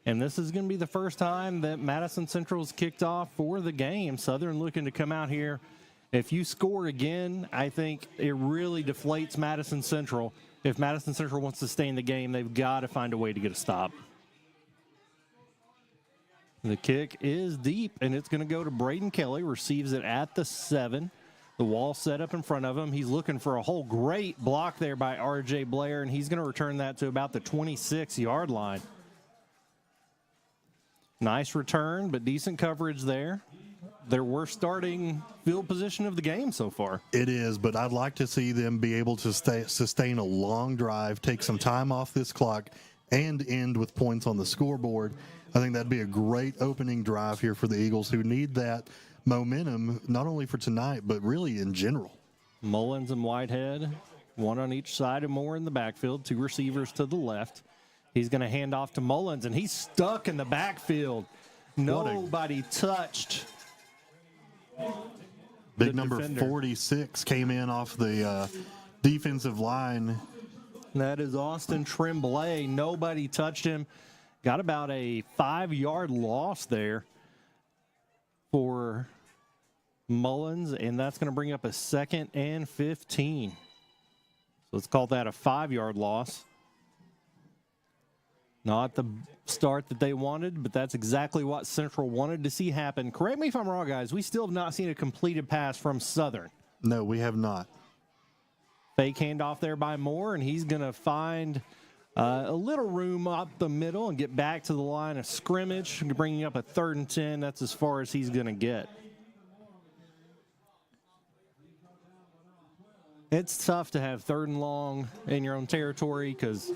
And this is going to be the first time that Madison Central's kicked off for the game. Southern looking to come out here. If you score again, I think it really deflates Madison Central. If Madison Central wants to stay in the game, they've got to find a way to get a stop. The kick is deep, and it's going to go to Braden Kelly. Receives it at the 7. The wall set up in front of him. He's looking for a hole. Great block there by R.J. Blair, and he's going to return that to about the 26-yard line. Nice return, but decent coverage there. Their worst starting field position of the game so far. It is, but I'd like to see them be able to sustain a long drive, take some time off this clock, and end with points on the scoreboard. I think that'd be a great opening drive here for the Eagles, who need that momentum, not only for tonight, but really in general. Mullins and Whitehead, one on each side and more in the backfield, 2 receivers to the left. He's going to hand off to Mullins, and he's stuck in the backfield. Nobody touched. Big number 46 came in off the defensive line. That is Austin Tremblay. Nobody touched him. Got about a 5-yard loss there for Mullins, and that's going to bring up a 2nd and 15. So let's call that a 5-yard loss. Not the start that they wanted, but that's exactly what Central wanted to see happen. Correct me if I'm wrong, guys. We still have not seen a completed pass from Southern. No, we have not. Fake handoff there by Moore, and he's going to find a little room up the middle and get back to the line of scrimmage, bringing up a 3rd and 10. That's as far as he's going to get. It's tough to have 3rd and long in your own territory because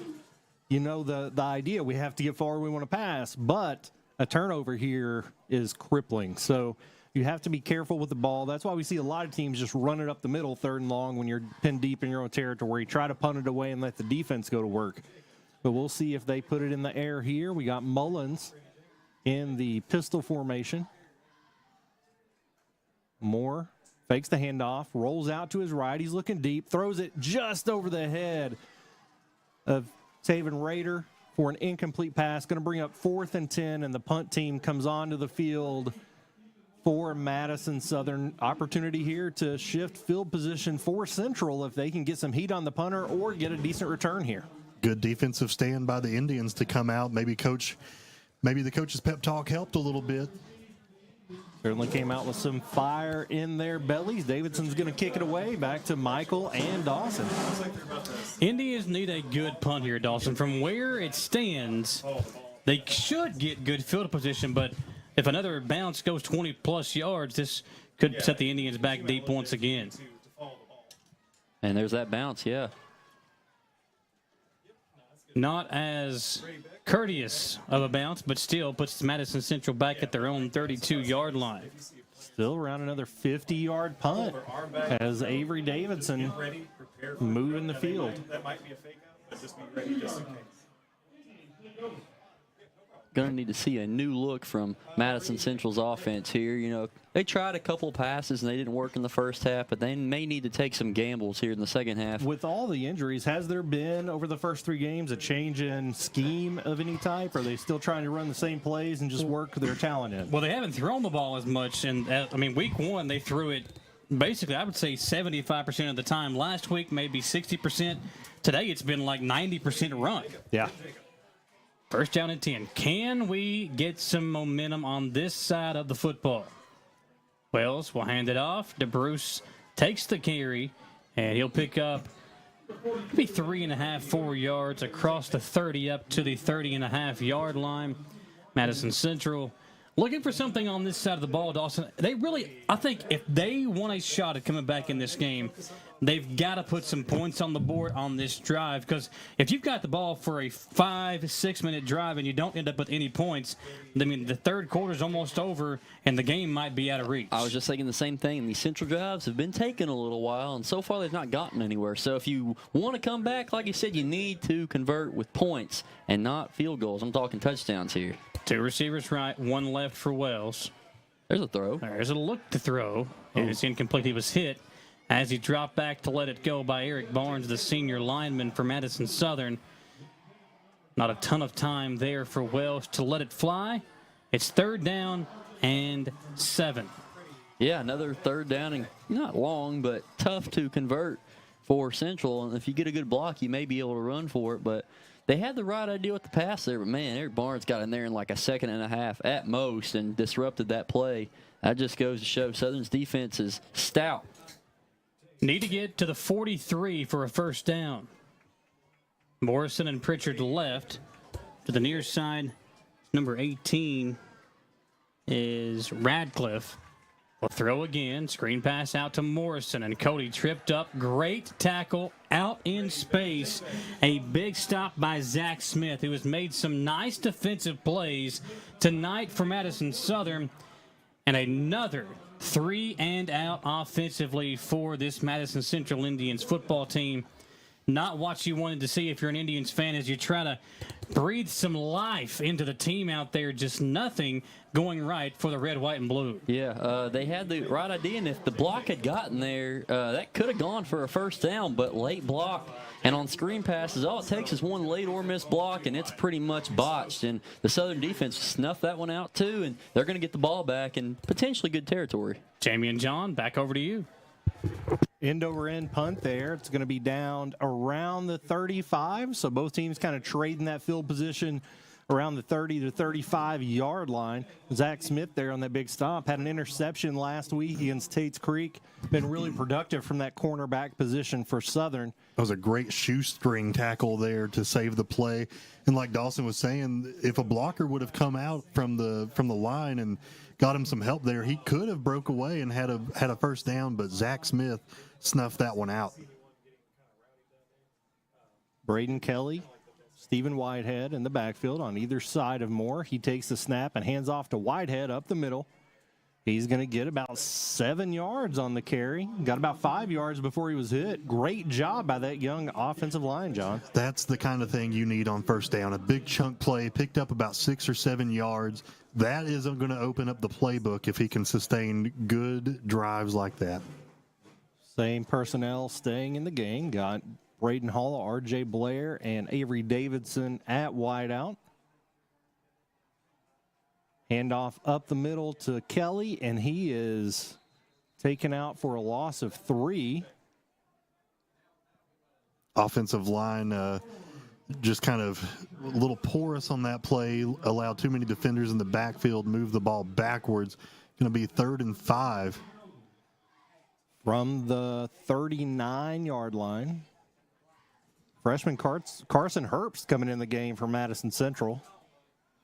you know the idea. We have to get forward, we want to pass, but a turnover here is crippling. So you have to be careful with the ball. That's why we see a lot of teams just run it up the middle, 3rd and long, when you're pinned deep in your own territory. Try to punt it away and let the defense go to work. But we'll see if they put it in the air here. We got Mullins in the pistol formation. Moore fakes the handoff, rolls out to his right. He's looking deep, throws it just over the head of Taven Rader for an incomplete pass. Going to bring up 4th and 10, and the punt team comes onto the field for Madison Southern. Opportunity here to shift field position for Central if they can get some heat on the punter or get a decent return here. Good defensive stand by the Indians to come out. Maybe the coach's pep talk helped a little bit. Certainly came out with some fire in their bellies. Davidson's going to kick it away back to Michael and Dawson. Indians need a good punt here, Dawson. From where it stands, they should get good field position, but if another bounce goes 20-plus yards, this could set the Indians back deep once again. And there's that bounce, yeah. Not as courteous of a bounce, but still puts Madison Central back at their own 32-yard line. Still around another 50-yard punt as Avery Davidson moving the field. That might be a fake out, but just be ready just in case. going to need to see a new look from Madison Central's offense here. You know, they tried a couple passes and they didn't work in the first half, but they may need to take some gambles here in the second half. With all the injuries, has there been over the first 3 games a change in scheme of any type? Or are they still trying to run the same plays and just work their talent in? Well, they haven't thrown the ball as much. And I mean, week 1, they threw it basically, I would say 75% of the time. Last week, maybe 60%. Today, it's been like 90% run. Yeah. First down and 10. Can we get some momentum on this side of the football? Wells will hand it off. DeBruce takes the carry, and he'll pick up maybe 3.5, 4 yards across the 30 up to the 30.5-yard line. Madison Central looking for something on this side of the ball, Dawson. They really, I think if they want a shot at coming back in this game, they've got to put some points on the board on this drive, because if you've got the ball for a 5-6 minute drive and you don't end up with any points, I mean, the third quarter's almost over and the game might be out of reach. I was just thinking the same thing. These Central drives have been taking a little while, and so far they've not gotten anywhere. So if you want to come back, like you said, you need to convert with points and not field goals. I'm talking touchdowns here. 2 receivers right, 1 left for Wells. There's a throw. There's a look to throw, and it's incomplete. He was hit as he dropped back to let it go by Eric Barnes, the senior lineman for Madison Southern. Not a ton of time there for Wells to let it fly. It's 3rd down and 7. Yeah, another 3rd down, and not long, but tough to convert for Central. And if you get a good block, you may be able to run for it. But they had the right idea with the pass there. But, man, Eric Barnes got in there in like a 1.5 seconds at most and disrupted that play. That just goes to show Southern's defense is stout. Need to get to the 43 for a first down. Morrison and Pritchard left. To the near side, number 18 is Radcliffe. Will throw again. Screen pass out to Morrison, and Cody tripped up. Great tackle out in space. A big stop by Zach Smith, who has made some nice defensive plays tonight for Madison Southern. And another 3 and out offensively for this Madison Central Indians football team. Not what you wanted to see if you're an Indians fan, as you try to breathe some life into the team out there. Just nothing going right for the red, white, and blue. Yeah, they had the right idea, and if the block had gotten there, that could have gone for a first down, but late block. And on screen passes, all it takes is one late or missed block, and it's pretty much botched. And the Southern defense snuffed that one out, too, and they're going to get the ball back in potentially good territory. Jamie and John, back over to you. End over end punt there. It's going to be down around the 35. So both teams kind of trading that field position around the 30 to 35-yard line. Zach Smith there on that big stop. Had an interception last week against Tate's Creek. Been really productive from that cornerback position for Southern. That was a great shoestring tackle there to save the play. And like Dawson was saying, if a blocker would have come out from the line and got him some help there, he could have broke away and had a first down, but Zach Smith snuffed that one out. Braden Kelly, Stephen Whitehead in the backfield on either side of Moore. He takes the snap and hands off to Whitehead up the middle. He's going to get about 7 yards on the carry. Got about 5 yards before he was hit. Great job by that young offensive line, John. That's the kind of thing you need on first down. A big chunk play, picked up about 6 or 7 yards. That isn't going to open up the playbook if he can sustain good drives like that. Same personnel staying in the game. Got Braden Hall, R.J. Blair, and Avery Davidson at wideout. Handoff up the middle to Kelly, and he is taken out for a loss of 3. Offensive line just kind of a little porous on that play, allowed too many defenders in the backfield, move the ball backwards. Going to be 3rd and 5. From the 39-yard line, freshman Carson Herbst coming in the game for Madison Central.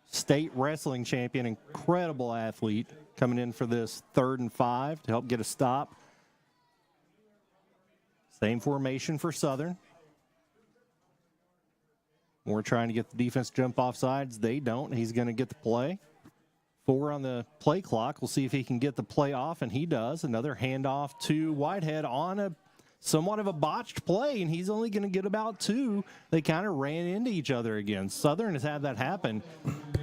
State wrestling champion, incredible athlete, coming in for this 3rd and 5 to help get a stop. Same formation for Southern. We're trying to get the defense to jump off sides. They don't. He's going to get the play. 4 on the play clock. We'll see if he can get the play off, and he does. Another handoff to Whitehead on a somewhat of a botched play, and he's only going to get about 2. They kind of ran into each other again. Southern has had that happen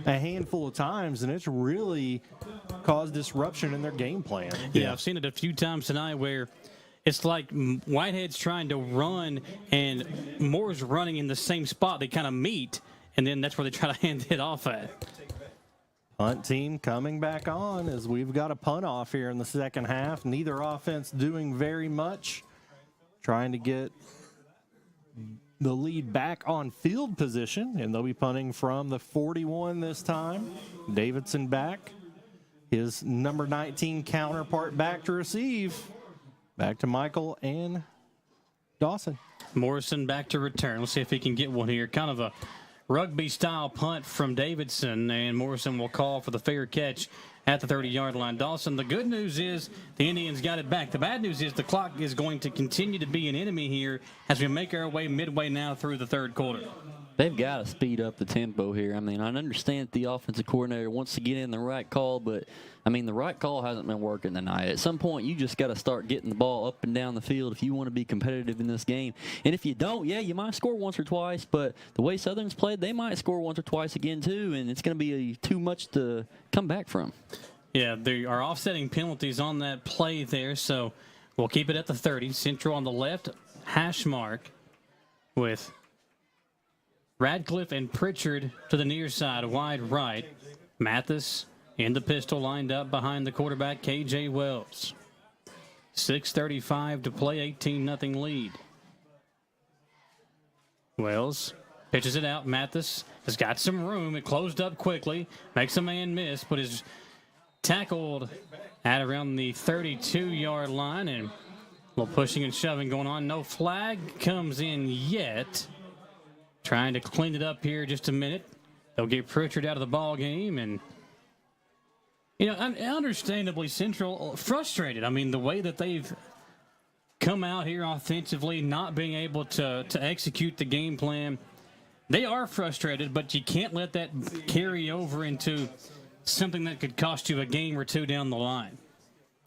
a handful of times, and it's really caused disruption in their game plan. Yeah, I've seen it a few times tonight where it's like Whitehead's trying to run and Moore's running in the same spot. They kind of meet, and then that's where they try to hand it off at. Punt team coming back on as we've got a punt off here in the second half. Neither offense doing very much. Trying to get the lead back on field position, and they'll be punting from the 41 this time. Davidson back. His number 19 counterpart back to receive. Back to Michael and Dawson. Morrison back to return. Let's see if he can get one here. Kind of a rugby-style punt from Davidson, and Morrison will call for the fair catch at the 30-yard line. Dawson, the good news is the Indians got it back. The bad news is the clock is going to continue to be an enemy here as we make our way midway now through the third quarter. They've got to speed up the tempo here. I mean, I understand the offensive coordinator wants to get in the right call, but, I mean, the right call hasn't been working tonight. At some point, you just got to start getting the ball up and down the field if you want to be competitive in this game. And if you don't, yeah, you might score once or twice, but the way Southern's played, they might score once or twice again, too, and it's going to be too much to come back from. Yeah, there are offsetting penalties on that play there, so we'll keep it at the 30. Central on the left, hash mark with Radcliffe and Pritchard to the near side, wide right. Mathis in the pistol lined up behind the quarterback, K.J. Wells. 6:35 to play, 18-0 lead. Wells pitches it out. Mathis has got some room. It closed up quickly. Makes a man miss, but is tackled at around the 32-yard line. And a little pushing and shoving going on. No flag comes in yet. Trying to clean it up here just a minute. They'll get Pritchard out of the ball game. And, you know, understandably, Central frustrated. I mean, the way that they've come out here offensively, not being able to execute the game plan, they are frustrated, but you can't let that carry over into something that could cost you a game or two down the line.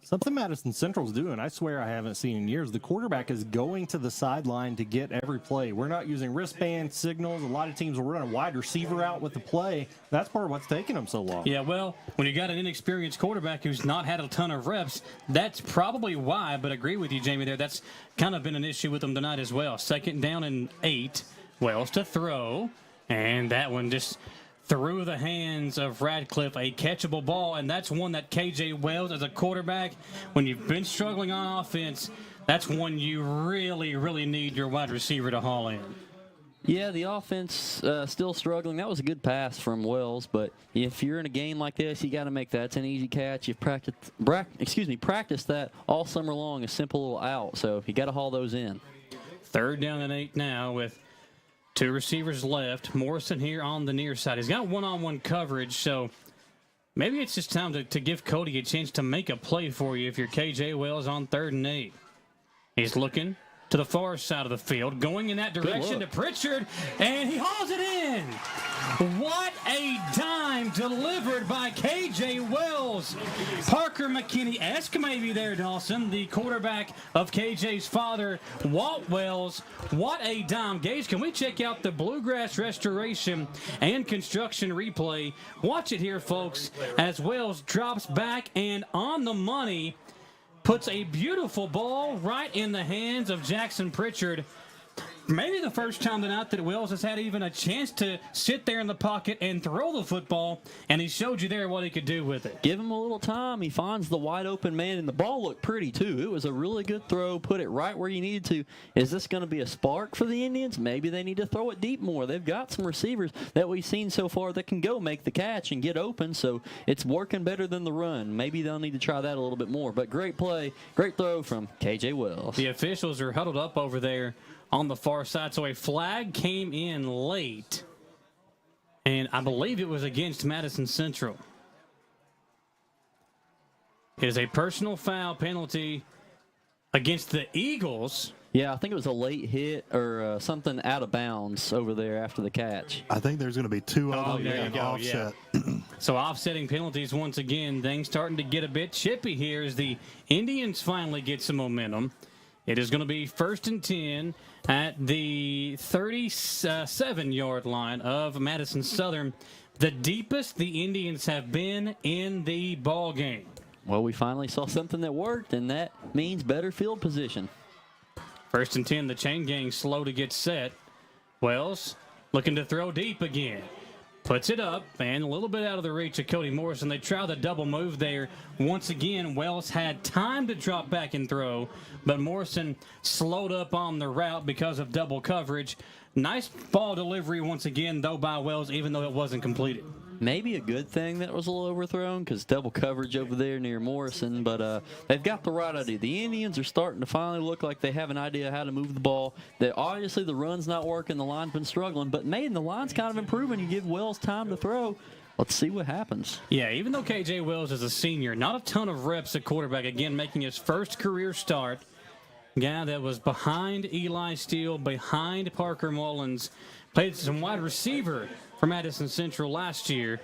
Something Madison Central's doing, I swear I haven't seen in years. The quarterback is going to the sideline to get every play. We're not using wristband signals. A lot of teams will run a wide receiver out with the play. That's part of what's taking them so long. Yeah, well, when you got an inexperienced quarterback who's not had a ton of reps, that's probably why, but I agree with you, Jamie, there. That's kind of been an issue with them tonight as well. 2nd down and 8. Wells to throw, and that one just through the hands of Radcliffe, a catchable ball, and that's one that K.J. Wells, as a quarterback, when you've been struggling on offense, that's one you really, really need your wide receiver to haul in. Yeah, the offense still struggling. That was a good pass from Wells, but if you're in a game like this, you got to make that. It's an easy catch. You've practiced that all summer long, a simple little out, so you got to haul those in. 3rd down and 8 now with 2 receivers left. Morrison here on the near side. He's got one-on-one coverage, so maybe it's just time to give Cody a chance to make a play for you if you're K.J. Wells on 3rd and 8. He's looking to the far side of the field, going in that direction to Pritchard, and he hauls it in. What a dime delivered by K.J. Wells. Parker McKinney-esque maybe there, Dawson, the quarterback of K.J.'s father, Walt Wells. What a dime. Gage, can we check out the Bluegrass Restoration and Construction replay? Watch it here, folks, as Wells drops back and on the money, puts a beautiful ball right in the hands of Jackson Pritchard. Maybe the first time tonight that Wells has had even a chance to sit there in the pocket and throw the football, and he showed you there what he could do with it. Give him a little time. He finds the wide open man, and the ball looked pretty, too. It was a really good throw, put it right where you needed to. Is this going to be a spark for the Indians? Maybe they need to throw it deep more. They've got some receivers that we've seen so far that can go make the catch and get open, so it's working better than the run. Maybe they'll need to try that a little bit more. But great play, great throw from K.J. Wells. The officials are huddled up over there on the far side, so a flag came in late, and I believe it was against Madison Central. It is a personal foul penalty against the Eagles. Yeah, I think it was a late hit or something out of bounds over there after the catch. I think there's going to be 2 of them. There you go, offset. Yeah. So offsetting penalties once again. Things starting to get a bit chippy here as the Indians finally get some momentum. It is going to be 1st and 10 at the 37-yard line of Madison Southern, the deepest the Indians have been in the ball game. Well, we finally saw something that worked, and that means better field position. 1st and 10, the chain gang slow to get set. Wells looking to throw deep again. Puts it up and a little bit out of the reach of Cody Morrison. They try the double move there. Once again, Wells had time to drop back and throw, but Morrison slowed up on the route because of double coverage. Nice ball delivery once again, though, by Wells, even though it wasn't completed. Maybe a good thing that was a little overthrown because double coverage over there near Morrison, but they've got the right idea. The Indians are starting to finally look like they have an idea how to move the ball. Obviously, the run's not working. The line's been struggling, but man, the line's kind of improving. You give Wells time to throw. Let's see what happens. Yeah, even though K.J. Wells is a senior, not a ton of reps at quarterback. Again, making his first career start. Guy that was behind Eli Steele, behind Parker Mullins. Played some wide receiver for Madison Central last year.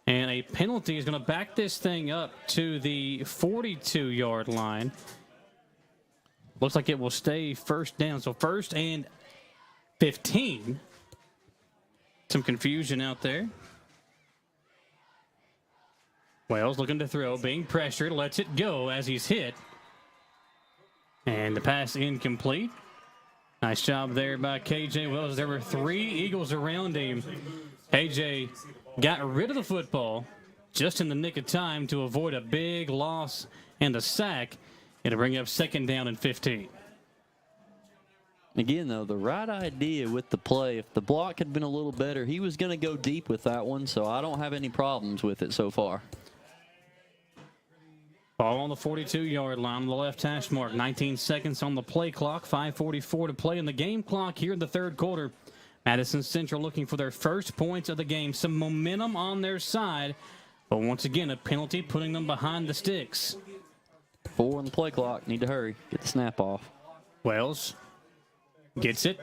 And a penalty is going to back this thing up to the 42-yard line. Looks like it will stay first down. So 1st and 15. Some confusion out there. Wells looking to throw, being pressured, lets it go as he's hit. And the pass incomplete. Nice job there by K.J. Wells. There were 3 Eagles around him. KJ got rid of the football just in the nick of time to avoid a big loss and a sack. It'll bring up 2nd down and 15. Again, though, the right idea with the play, if the block had been a little better, he was going to go deep with that one, so I don't have any problems with it so far. Ball on the 42-yard line on the left hash mark. 19 seconds on the play clock. 5:44 to play in the game clock here in the 3rd quarter. Madison Central looking for their first points of the game. Some momentum on their side. But once again, a penalty putting them behind the sticks. 4 on the play clock. Need to hurry. Get the snap off. Wells gets it.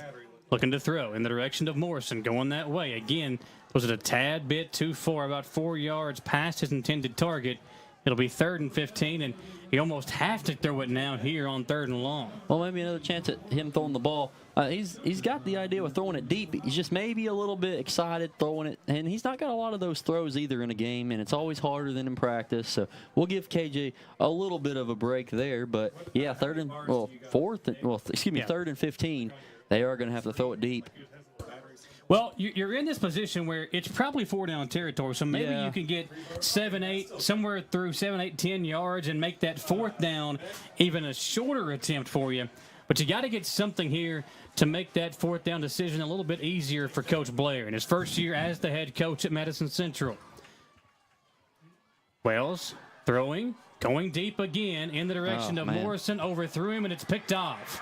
Looking to throw in the direction of Morrison. Going that way. Again, was it a tad bit too far? About 4 yards past his intended target. It'll be 3rd and 15, and you almost have to throw it now here on 3rd and long. Well, maybe another chance at him throwing the ball. He's got the idea of throwing it deep. He's just maybe a little bit excited throwing it, and he's not got a lot of those throws either in a game, and it's always harder than in practice. So we'll give KJ a little bit of a break there. But yeah, 3rd and 15. They are going to have to throw it deep. Well, you're in this position where it's probably 4-down territory, so maybe you can get 7, 8, somewhere through 7, 8, 10 yards and make that 4th down even a shorter attempt for you. But you got to get something here to make that 4th down decision a little bit easier for Coach Blair in his first year as the head coach at Madison Central. Wells throwing, going deep again in the direction of Morrison, overthrew him, and it's picked off.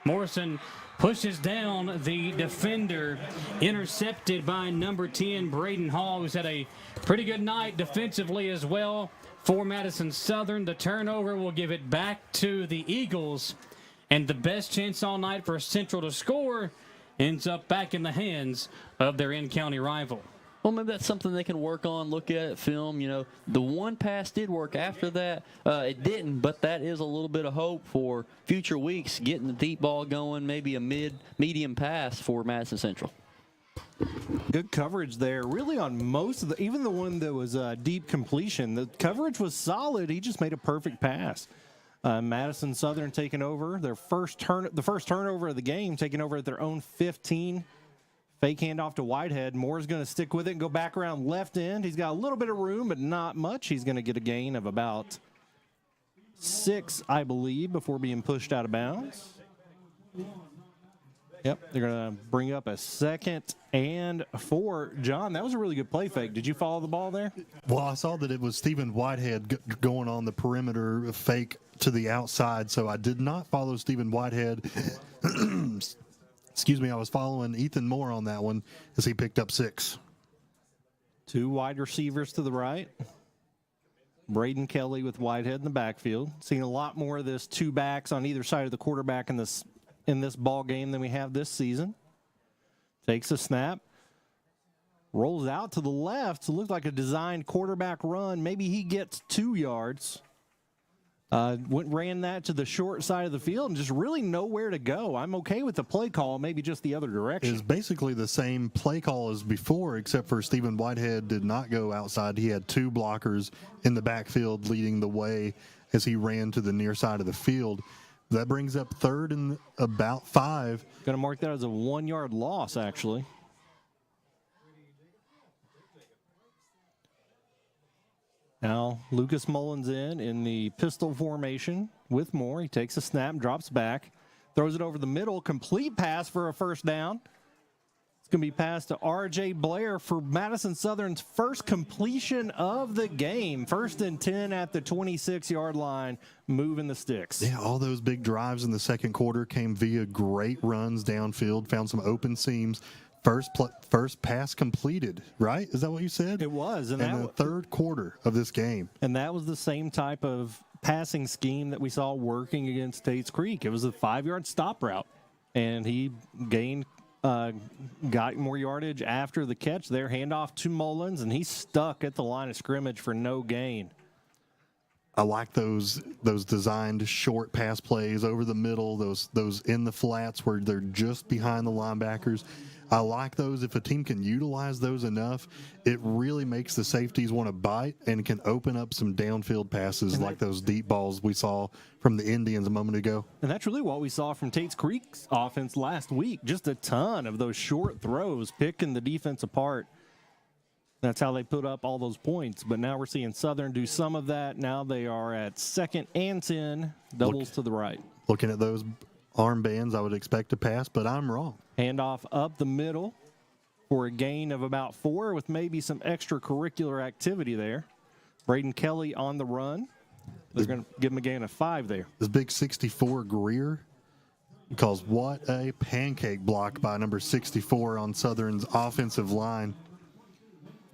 Morrison pushes down the defender, intercepted by number 10, Braden Hall, who's had a pretty good night defensively as well for Madison Southern. The turnover will give it back to the Eagles, and the best chance all night for Central to score ends up back in the hands of their in-county rival. Well, maybe that's something they can work on, look at film. You know, the one pass did work. After that, it didn't, but that is a little bit of hope for future weeks, getting the deep ball going, maybe a medium pass for Madison Central. Good coverage there, really on most of even the one that was deep completion. The coverage was solid. He just made a perfect pass. Madison Southern taking over the first turnover of the game, taking over at their own 15. Fake handoff to Whitehead. Moore's going to stick with it and go back around left end. He's got a little bit of room, but not much. He's going to get a gain of about 6, I believe, before being pushed out of bounds. Yep, they're going to bring up a 2nd and 4. John, that was a really good play fake. Did you follow the ball there? Well, I saw that it was Stephen Whitehead going on the perimeter fake to the outside, so I did not follow Stephen Whitehead. Excuse me, I was following Ethan Moore on that one as he picked up 6. 2 wide receivers to the right. Braden Kelly with Whitehead in the backfield. Seeing a lot more of this 2 backs on either side of the quarterback in this ball game than we have this season. Takes a snap. Rolls out to the left. It looked like a designed quarterback run. Maybe he gets 2 yards. Ran that to the short side of the field and just really nowhere to go. I'm okay with the play call, maybe just the other direction. It's basically the same play call as before, except for Stephen Whitehead did not go outside. He had 2 blockers in the backfield leading the way as he ran to the near side of the field. That brings up 3rd and about 5. Going to mark that as a 1-yard loss, actually. Now, Lucas Mullins in the pistol formation with Moore. He takes a snap, drops back, throws it over the middle, complete pass for a first down. It's going to be passed to R.J. Blair for Madison Southern's first completion of the game. 1st and 10 at the 26-yard line, moving the sticks. Yeah, all those big drives in the second quarter came via great runs downfield, found some open seams. First pass completed, right? Is that what you said? It was. In the third quarter of this game. And that was the same type of passing scheme that we saw working against Tate's Creek. It was a 5-yard stop route, and he got more yardage after the catch there. Handoff to Mullins, and he's stuck at the line of scrimmage for no gain. I like those designed short pass plays over the middle, those in the flats where they're just behind the linebackers. I like those. If a team can utilize those enough, it really makes the safeties want to bite and can open up some downfield passes like those deep balls we saw from the Indians a moment ago. And that's really what we saw from Tate's Creek's offense last week. Just a ton of those short throws, picking the defense apart. That's how they put up all those points. But now we're seeing Southern do some of that. Now they are at 2nd and 10, doubles to the right. Looking at those armbands, I would expect to pass, but I'm wrong. Handoff up the middle for a gain of about 4 with maybe some extracurricular activity there. Braden Kelly on the run. They're going to give him a gain of 5 there. This big 64 Greer, because what a pancake block by number 64 on Southern's offensive line.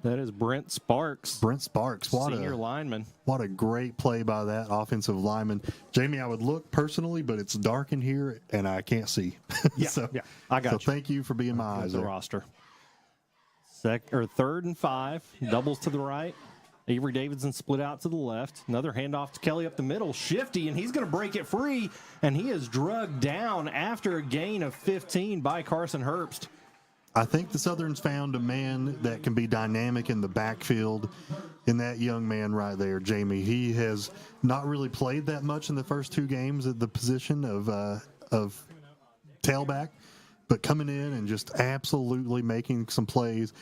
That is Brent Sparks. Brent Sparks. What senior lineman. What a great play by that offensive lineman. Jamie, I would look personally, but it's dark in here, and I can't see. Yeah, I got you. So thank you for being my eyes the there. roster. 3rd and 5, doubles to the right. Avery Davidson split out to the left. Another handoff to Kelly up the middle. Shifty, and he's going to break it free, and he is drugged down after a gain of 15 by Carson Herbst. I think the Southerns found a man that can be dynamic in the backfield in that young man right there, Jamie. He has not really played that much in the first 2 games at the position of tailback, but coming in and just absolutely making some plays.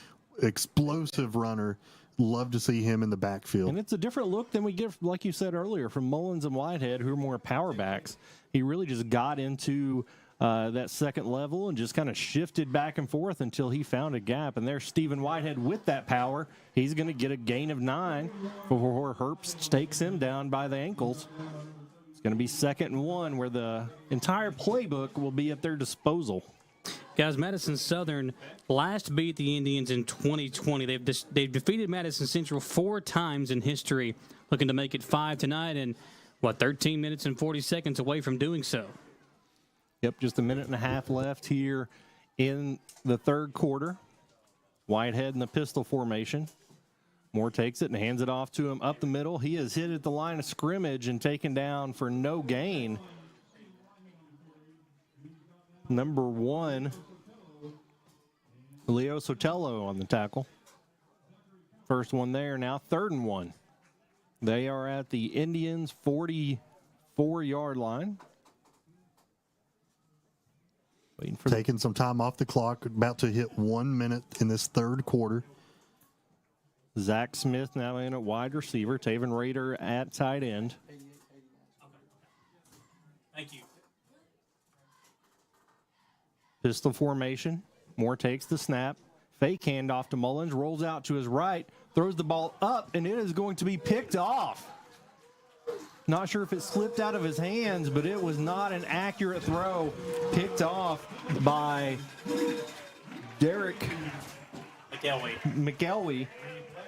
Explosive runner. Love to see him in the backfield. And it's a different look than we get, like you said earlier, from Mullins and Whitehead, who are more power backs. He really just got into that second level and just kind of shifted back and forth until he found a gap. And there's Stephen Whitehead with that power. He's going to get a gain of 9 before Herbst takes him down by the ankles. It's going to be 2nd and 1 where the entire playbook will be at their disposal. Guys, Madison Southern last beat the Indians in 2020. They've defeated Madison Central 4 times in history, looking to make it 5 tonight and, 13 minutes and 40 seconds away from doing so. Yep, just a minute and a half left here in the third quarter. Whitehead in the pistol formation. Moore takes it and hands it off to him up the middle. He is hit at the line of scrimmage and taken down for no gain. Number 1, Leo Sotelo on the tackle. First one there, now 3rd and 1. They are at the Indians' 44-yard line. Taking some time off the clock, about to hit 1 minute in this third quarter. Zach Smith now in at wide receiver. Taven Rader at tight end. Thank you. Pistol formation. Moore takes the snap. Fake handoff to Mullins. Rolls out to his right. Throws the ball up, and it is going to be picked off. Not sure if it slipped out of his hands, but it was not an accurate throw. Picked off by Derek McElwee,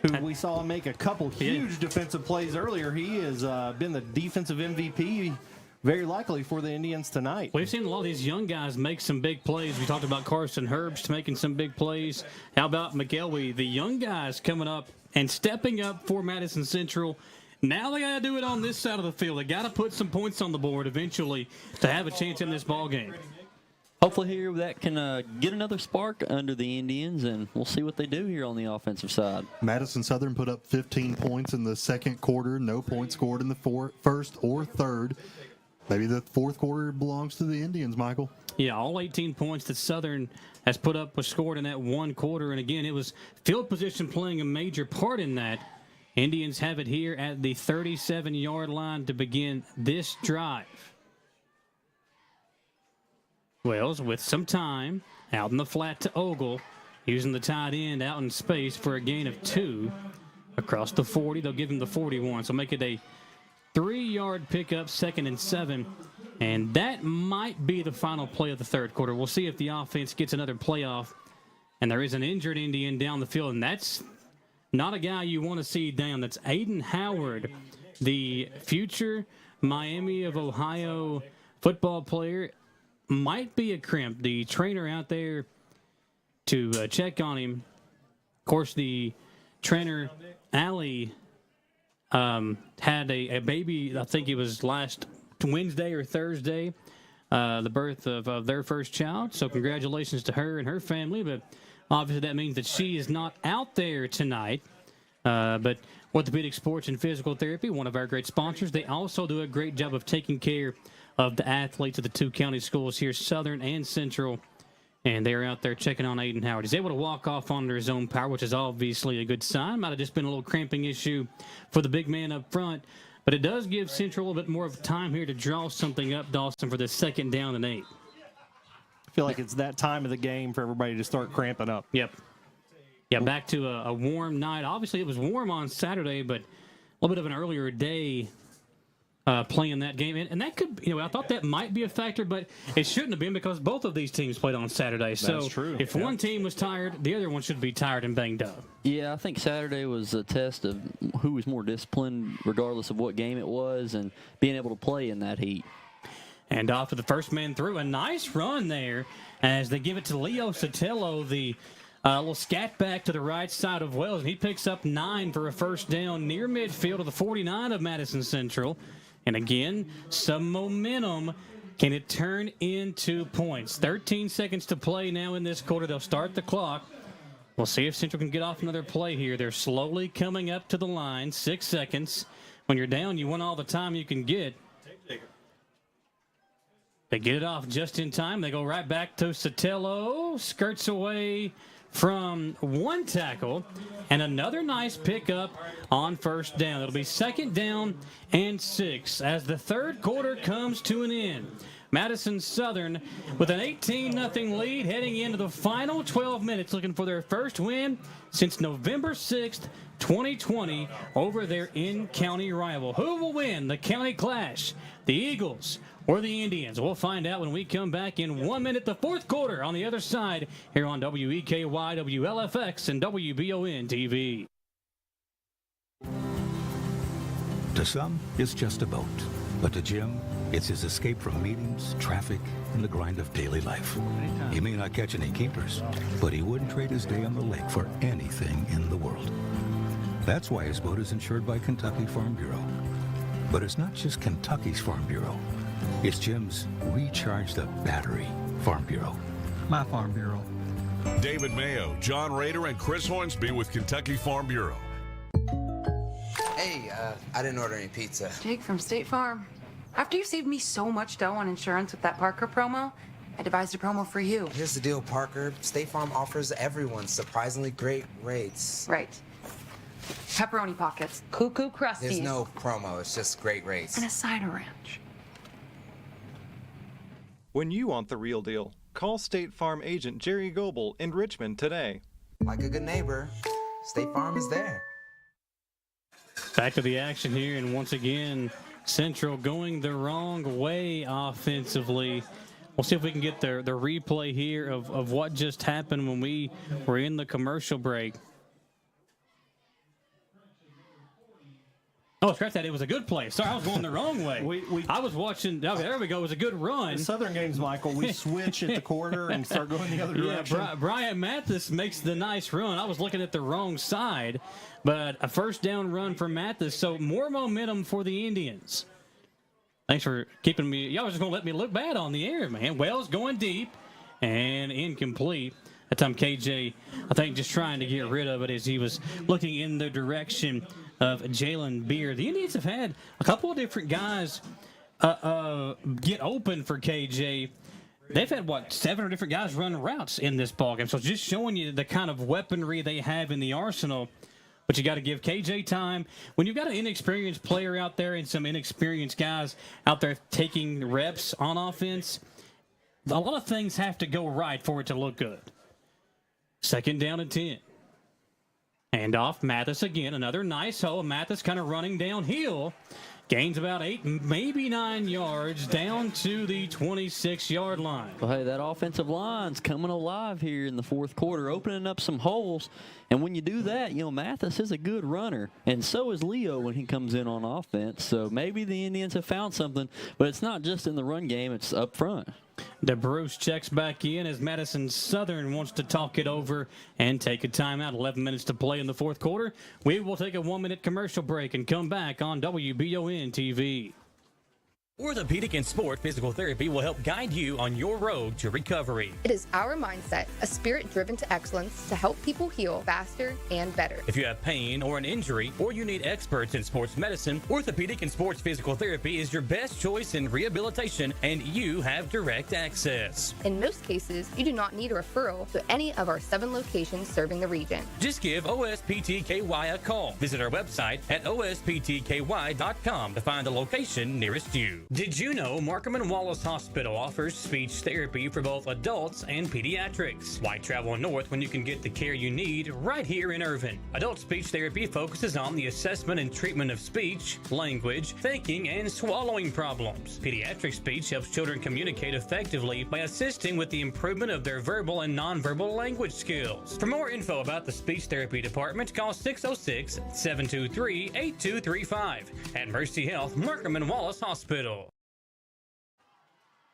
who we saw make a couple huge defensive plays earlier. He has been the defensive MVP very likely for the Indians tonight. We've seen a lot of these young guys make some big plays. We talked about Carson Herbst making some big plays. How about McElwee? The young guys coming up and stepping up for Madison Central Now they got to do it on this side of the field. They got to put some points on the board eventually to have a chance in this ball game. Hopefully here that can get another spark under the Indians, and we'll see what they do here on the offensive side. Madison Southern put up 15 points in the second quarter. No points scored in the first or third. Maybe the fourth quarter belongs to the Indians, Michael. Yeah, all 18 points that Southern has put up was scored in that one quarter. And again, it was field position playing a major part in that. Indians have it here at the 37-yard line to begin this drive. Wells with some time out in the flat to Ogle, using the tight end out in space for a gain of 2 across the 40. They'll give him the 41, so make it a 3-yard pickup, 2nd and 7. And that might be the final play of the third quarter. We'll see if the offense gets another playoff. And there is an injured Indian down the field, and that's not a guy you want to see down. That's Aiden Howard, the future Miami of Ohio football player. Might be a crimp. The trainer out there to check on him. Of course, the trainer, Allie, had a baby, I think it was last Wednesday or Thursday, the birth of their first child. So congratulations to her and her family. But obviously that means that she is not out there tonight. But Orthopedic Sports and Physical Therapy, one of our great sponsors, they also do a great job of taking care of the athletes of the two county schools here, Southern and Central. And they're out there checking on Aiden Howard. He's able to walk off under his own power, which is obviously a good sign. Might have just been a little cramping issue for the big man up front. But it does give Central a little bit more of time here to draw something up, Dawson, for the 2nd down and 8. I feel like it's that time of the game for everybody to start cramping up. Yep. Yeah, back to a warm night. Obviously, it was warm on Saturday, but a little bit of an earlier day playing that game. And that could, I thought that might be a factor, but it shouldn't have been because both of these teams played on Saturday. So That's true. If one team was tired, the other one should be tired and banged up. Yeah, I think Saturday was a test of who was more disciplined, regardless of what game it was, and being able to play in that heat. And off to the first man through. A nice run there as they give it to Leo Sotelo, the little scat back to the right side of Wells. And he picks up 9 for a first down near midfield of the 49 of Madison Central. And again, some momentum. Can it turn into points? 13 seconds to play now in this quarter. They'll start the clock. We'll see if Central can get off another play here. They're slowly coming up to the line. 6 seconds. When you're down, you want all the time you can get. They get it off just in time. They go right back to Sotelo. Skirts away from one tackle, and another nice pickup on first down. It'll be 2nd down and 6 as the third quarter comes to an end. Madison Southern with an 18-0 lead heading into the final 12 minutes, looking for their first win since November 6th, 2020 over their in-county rival. Who will win the county clash? The Eagles or the Indians? We'll find out when we come back in 1 minute, the fourth quarter on the other side here on WEKY, WLFX, and WBON TV. To some, it's just a boat. But to Jim, it's his escape from meetings, traffic, and the grind of daily life. He may not catch any keepers, but he wouldn't trade his day on the lake for anything in the world. That's why his boat is insured by Kentucky Farm Bureau. But it's not just Kentucky's Farm Bureau. It's Jim's Recharge the Battery Farm Bureau. My Farm Bureau. David Mayo, John Rader, and Chris Hornsby with Kentucky Farm Bureau. Hey, I didn't order any pizza. Jake from State Farm. After you saved me so much dough on insurance with that Parker promo, I devised a promo for you. Here's the deal, Parker. State Farm offers everyone surprisingly great rates. Right. Pepperoni pockets, cuckoo crusties. There's no promo, it's just great rates. And a side of ranch. When you want the real deal, call State Farm agent Jerry Goebel in Richmond today. Like a good neighbor, State Farm is there. Back to the action here, and once again, Central going the wrong way offensively. We'll see if we can get the replay here of what just happened when we were in the commercial break. Oh, scratch that. It was a good play. Sorry, I was going the wrong way. I was watching. Oh, there we go. It was a good run. The Southern games, Michael, we switch at the corner and start going the other direction. Yeah, Brian Mathis makes the nice run. I was looking at the wrong side, but a first down run for Mathis. So more momentum for the Indians. Thanks for keeping me. Y'all was just going to let me look bad on the air, man. Wells going deep and incomplete. That time KJ, I think, just trying to get rid of it as he was looking in the direction of Jalen Beard. The Indians have had a couple of different guys get open for KJ. They've had, 7 different guys run routes in this ballgame. So just showing you the kind of weaponry they have in the arsenal. But you got to give KJ time. When you've got an inexperienced player out there and some inexperienced guys out there taking reps on offense, a lot of things have to go right for it to look good. Second down and 10. Hand off, Mathis again. Another nice hole. Mathis kind of running downhill. Gains about 8, maybe 9 yards down to the 26-yard line. Well, hey, that offensive line's coming alive here in the fourth quarter, opening up some holes. And when you do that, Mathis is a good runner. And so is Leo when he comes in on offense. So maybe the Indians have found something. But it's not just in the run game. It's up front. DeBruce checks back in as Madison Southern wants to talk it over and take a timeout. 11 minutes to play in the fourth quarter. We will take a 1-minute commercial break and come back on WBON TV. Orthopedic and Sport Physical Therapy will help guide you on your road to recovery. It is our mindset, a spirit driven to excellence to help people heal faster and better. If you have pain or an injury, or you need experts in sports medicine, Orthopedic and Sports Physical Therapy is your best choice in rehabilitation, and you have direct access. In most cases, you do not need a referral to any of our 7 locations serving the region. Just give OSPTKY a call. Visit our website at osptky.com to find the location nearest you. Did you know Markham and Wallace Hospital offers speech therapy for both adults and pediatrics? Why travel north when you can get the care you need right here in Irvin? Adult speech therapy focuses on the assessment and treatment of speech, language, thinking, and swallowing problems. Pediatric speech helps children communicate effectively by assisting with the improvement of their verbal and nonverbal language skills. For more info about the speech therapy department, call 606-723-8235 at Mercy Health, Markham and Wallace Hospital.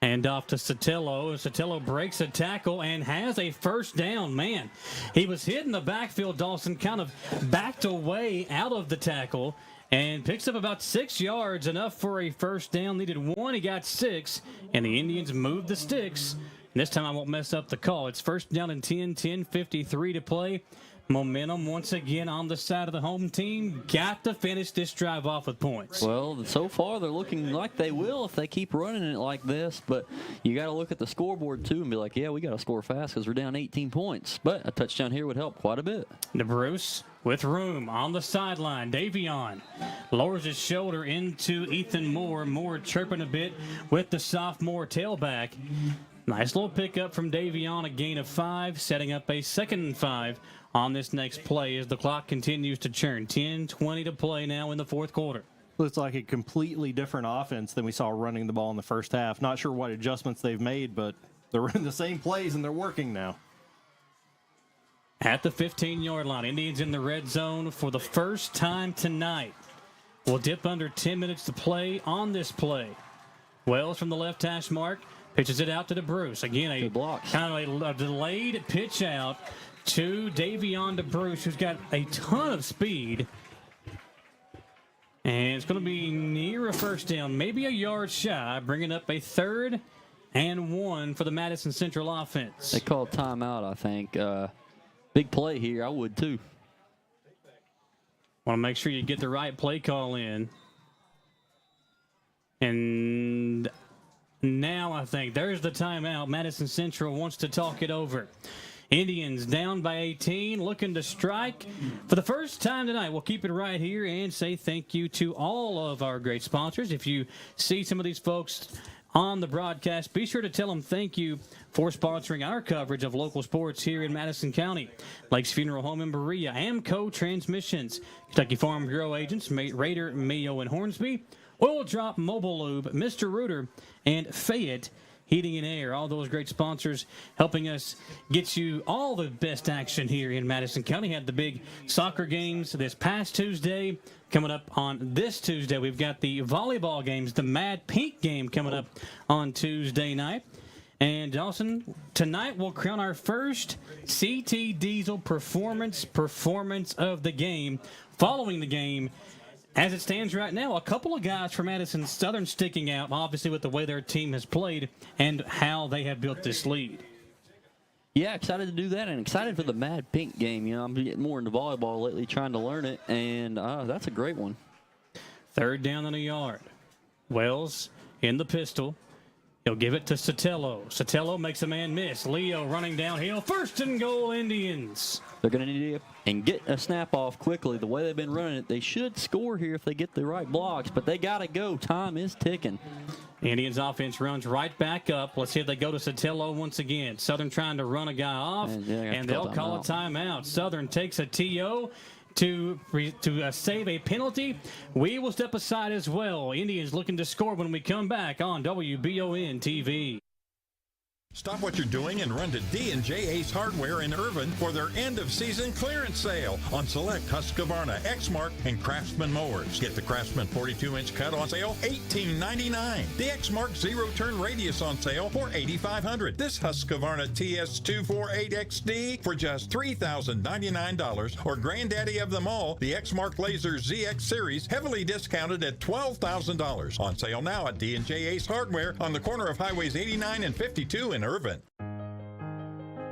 And off to Sotelo. Sotelo breaks a tackle and has a first down. Man, he was hit in the backfield. Dawson kind of backed away out of the tackle and picks up about 6 yards, enough for a first down. Needed 1, he got 6, and the Indians moved the sticks. And this time I won't mess up the call. It's first down and 10, 10:53 to play. Momentum once again on the side of the home team. Got to finish this drive off with points. Well, so far they're looking like they will if they keep running it like this. But you got to look at the scoreboard, too, and be like, yeah, we got to score fast because we're down 18 points. But a touchdown here would help quite a bit. DeBruce with room on the sideline. Davion lowers his shoulder into Ethan Moore. Moore chirping a bit with the sophomore tailback. Nice little pickup from Davion, a gain of 5, setting up a 2nd and 5 on this next play as the clock continues to churn. 10:20 to play now in the fourth quarter. Looks like a completely different offense than we saw running the ball in the first half. Not sure what adjustments they've made, but they're running the same plays and they're working now. At the 15-yard line, Indians in the red zone for the first time tonight. We'll dip under 10 minutes to play on this play. Wells from the left hash mark pitches it out to DeBruce. Again, a kind of a delayed pitch out to Davion DeBruce, who's got a ton of speed. And it's going to be near a first down, maybe a yard shy, bringing up a 3rd and 1 for the Madison Central offense. They called timeout, I think. Big play here. I would, too. Want to make sure you get the right play call in. And now I think there's the timeout. Madison Central wants to talk it over. Indians down by 18, looking to strike for the first time tonight. We'll keep it right here and say thank you to all of our great sponsors. If you see some of these folks on the broadcast, be sure to tell them thank you for sponsoring our coverage of local sports here in Madison County. Lakes Funeral Home in Berea, Amco Transmissions, Kentucky Farm Bureau agents, Raider, Mayo, and Hornsby, Oil Drop Mobile Lube, Mr. Rooter, and Fayette Heating and Air, all those great sponsors helping us get you all the best action here in Madison County. Had the big soccer games this past Tuesday. Coming up on this Tuesday, we've got the volleyball games, the Mad Pink game coming up on Tuesday night. And Dawson, tonight we'll crown our first CT Diesel performance of the game. Following the game, as it stands right now, a couple of guys from Madison Southern sticking out, obviously with the way their team has played and how they have built this lead. Yeah, excited to do that, and excited for the Mad Pink game. You know, I'm getting more into volleyball lately, trying to learn it, and that's a great one. Third down in the yard. Wells in the pistol. He'll give it to Sotelo. Sotelo makes a man miss. Leo running downhill. First and goal, Indians. They're going to need to get a snap off quickly. The way they've been running it, they should score here if they get the right blocks, but they got to go. Time is ticking. Indians offense runs right back up. Let's see if they go to Sotelo once again. Southern trying to run a guy off, and they'll call a timeout. Southern takes a TO to save a penalty. We will step aside as well. Indians looking to score when we come back on WBON TV. Stop what you're doing and run to D&J Ace Hardware in Irvin for their end-of-season clearance sale on select Husqvarna, Exmark, and Craftsman mowers. Get the Craftsman 42-inch cut on sale, $18.99. The Exmark zero-turn radius on sale for $8,500. This Husqvarna TS248XD for just $3,099. Or granddaddy of them all, the Exmark Laser ZX Series, heavily discounted at $12,000. On sale now at D&J Ace Hardware on the corner of Highways 89 and 52 in Irvin.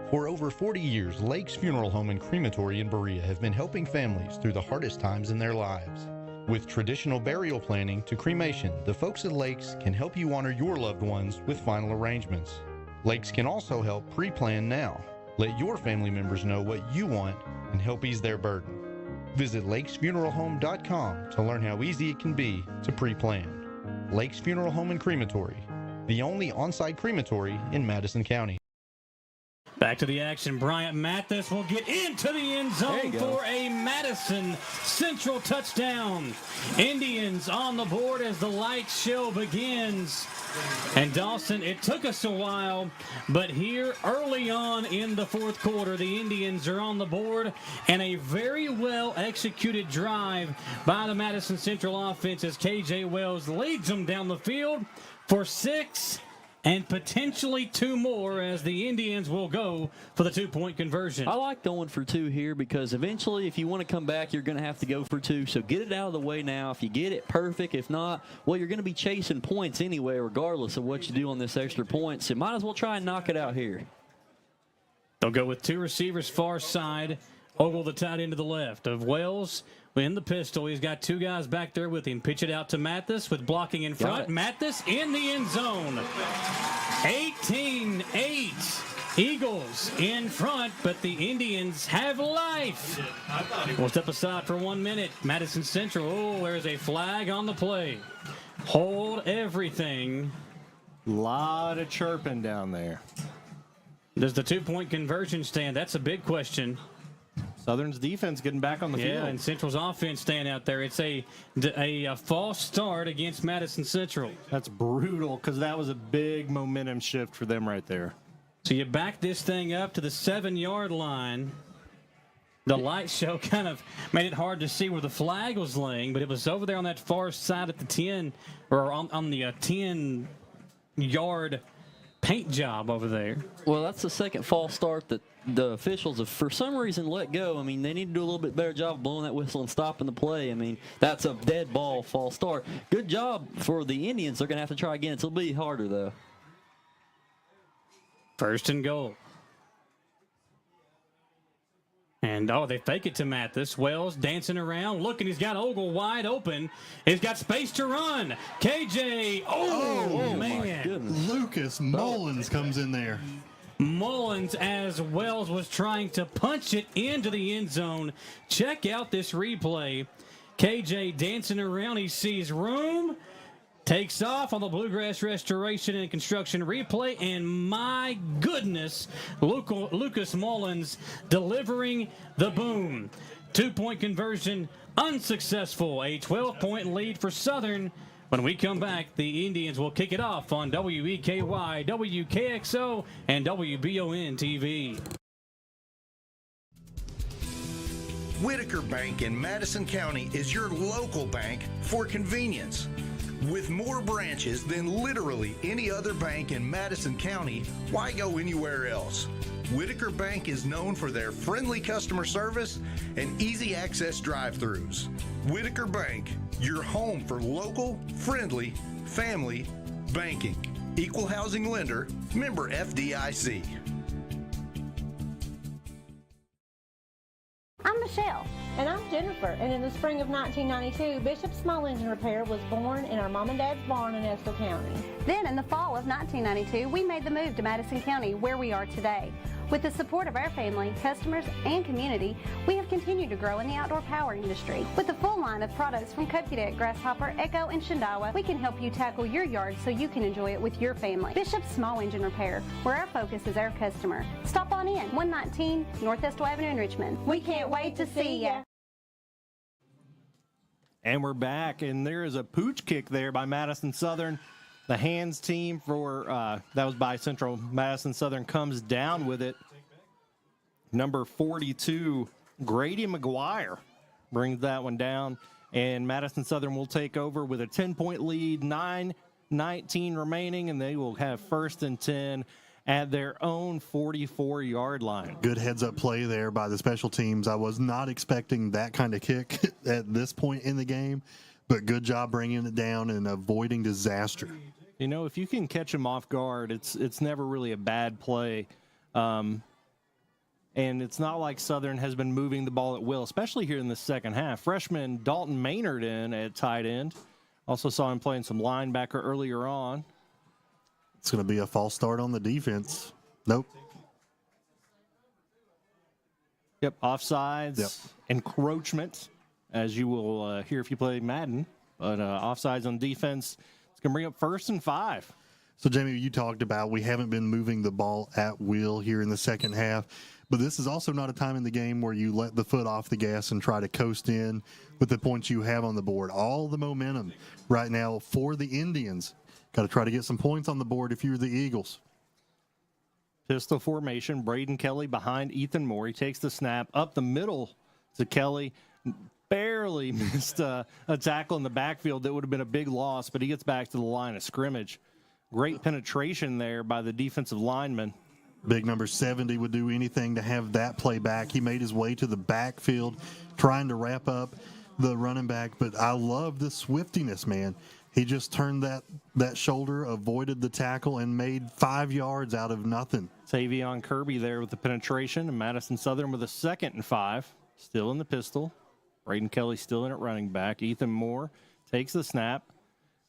For over 40 years, Lakes Funeral Home and Crematory in Berea have been helping families through the hardest times in their lives. With traditional burial planning to cremation, the folks at Lakes can help you honor your loved ones with final arrangements. Lakes can also help pre-plan now. Let your family members know what you want and help ease their burden. Visit lakesfuneralhome.com to learn how easy it can be to pre-plan. Lakes Funeral Home and Crematory, the only on-site crematory in Madison County. Back to the action. Bryant Mathis will get into the end zone for a Madison Central touchdown. Indians on the board as the light show begins. And Dawson, it took us a while, but here early on in the fourth quarter, the Indians are on the board, and a very well executed drive by the Madison Central offense as KJ Wells leads them down the field for 6 and potentially 2 more as the Indians will go for the 2-point conversion. I like going for 2 here because eventually if you want to come back, you're going to have to go for 2. So get it out of the way now. If you get it, perfect. If not, well, you're going to be chasing points anyway, regardless of what you do on this extra point. So might as well try and knock it out here. They'll go with 2 receivers far side. Ogle the tight end to the left of Wells. In the pistol, he's got 2 guys back there with him. Pitch it out to Mathis with blocking in front. Mathis in the end zone. 18-8. Eagles in front, but the Indians have life. We'll step aside for 1 minute. Madison Central, there's a flag on the play. Hold everything. Lot of chirping down there. Does the 2-point conversion stand? That's a big question. Southern's defense getting back on the field. Yeah, and Central's offense staying out there. It's a false start against Madison Central. That's brutal because that was a big momentum shift for them right there. So you back this thing up to the 7-yard line. The light show kind of made it hard to see where the flag was laying, but it was over there on that far side at the 10, or on the 10-yard paint job over there. Well, that's the second false start that the officials have, for some reason, let go. I mean, they need to do a little bit better job of blowing that whistle and stopping the play. I mean, that's a dead ball false start. Good job for the Indians. They're going to have to try again. It'll be harder, though. First and goal. And, they fake it to Mathis. Wells dancing around, looking. He's got Ogle wide open. He's got space to run. KJ. Oh man. Lucas Mullins comes in there. Mullins, as Wells was trying to punch it into the end zone. Check out this replay. KJ dancing around. He sees room. Takes off on the Bluegrass Restoration and Construction replay, and my goodness, Lucas Mullins delivering the boom. 2-point conversion unsuccessful. A 12-point lead for Southern When we come back, the Indians will kick it off on WEKY, WKXO, and WBON TV. Whitaker Bank in Madison County is your local bank for convenience. With more branches than literally any other bank in Madison County, why go anywhere else? Whitaker Bank is known for their friendly customer service and easy access drive-thrus. Whitaker Bank, your home for local, friendly, family banking. Equal housing lender, member FDIC. I'm Michelle. And I'm Jennifer, and in the spring of 1992, Bishop Small Engine Repair was born in our mom and dad's barn in Estill County. Then, in the fall of 1992, we made the move to Madison County, where we are today. With the support of our family, customers, and community, we have continued to grow in the outdoor power industry. With a full line of products from Cupcadet, Grasshopper, Echo, and Shindawa, we can help you tackle your yard so you can enjoy it with your family. Bishop Small Engine Repair, where our focus is our customer. Stop on in, 119 North Estill Avenue in Richmond. We can't wait to see ya. And we're back, and there is a pooch kick there by Madison Southern. The hands team for that was by Central Madison Southern comes down with it. Number 42, Grady McGuire, brings that one down, and Madison Southern will take over with a 10-point lead, 9:19 remaining, and they will have 1st and 10 at their own 44-yard line. Good heads-up play there by the special teams. I was not expecting that kind of kick at this point in the game, but good job bringing it down and avoiding disaster. You know, if you can catch them off guard, it's never really a bad play. And it's not like Southern has been moving the ball at will, especially here in the second half. Freshman Dalton Maynard in at tight end. Also saw him playing some linebacker earlier on. It's going to be a false start on the defense. Nope. Yep, offsides, yep. Encroachment, as you will hear if you play Madden. But offsides on defense, it's going to bring up 1st and 5. So, Jamie, you talked about we haven't been moving the ball at will here in the second half, but this is also not a time in the game where you let the foot off the gas and try to coast in with the points you have on the board. All the momentum right now for the Indians. Got to try to get some points on the board if you're the Eagles. Pistol formation, Braden Kelly behind Ethan Moore. He takes the snap up the middle to Kelly. Barely missed a tackle in the backfield that would have been a big loss, but he gets back to the line of scrimmage. Great penetration there by the defensive lineman. Big number 70 would do anything to have that play back. He made his way to the backfield trying to wrap up the running back, but I love the swiftiness, man. He just turned that shoulder, avoided the tackle, and made 5 yards out of nothing. Tavion Kirby there with the penetration, and Madison Southern with a 2nd and 5. Still in the pistol. Braden Kelly still in at running back. Ethan Moore takes the snap,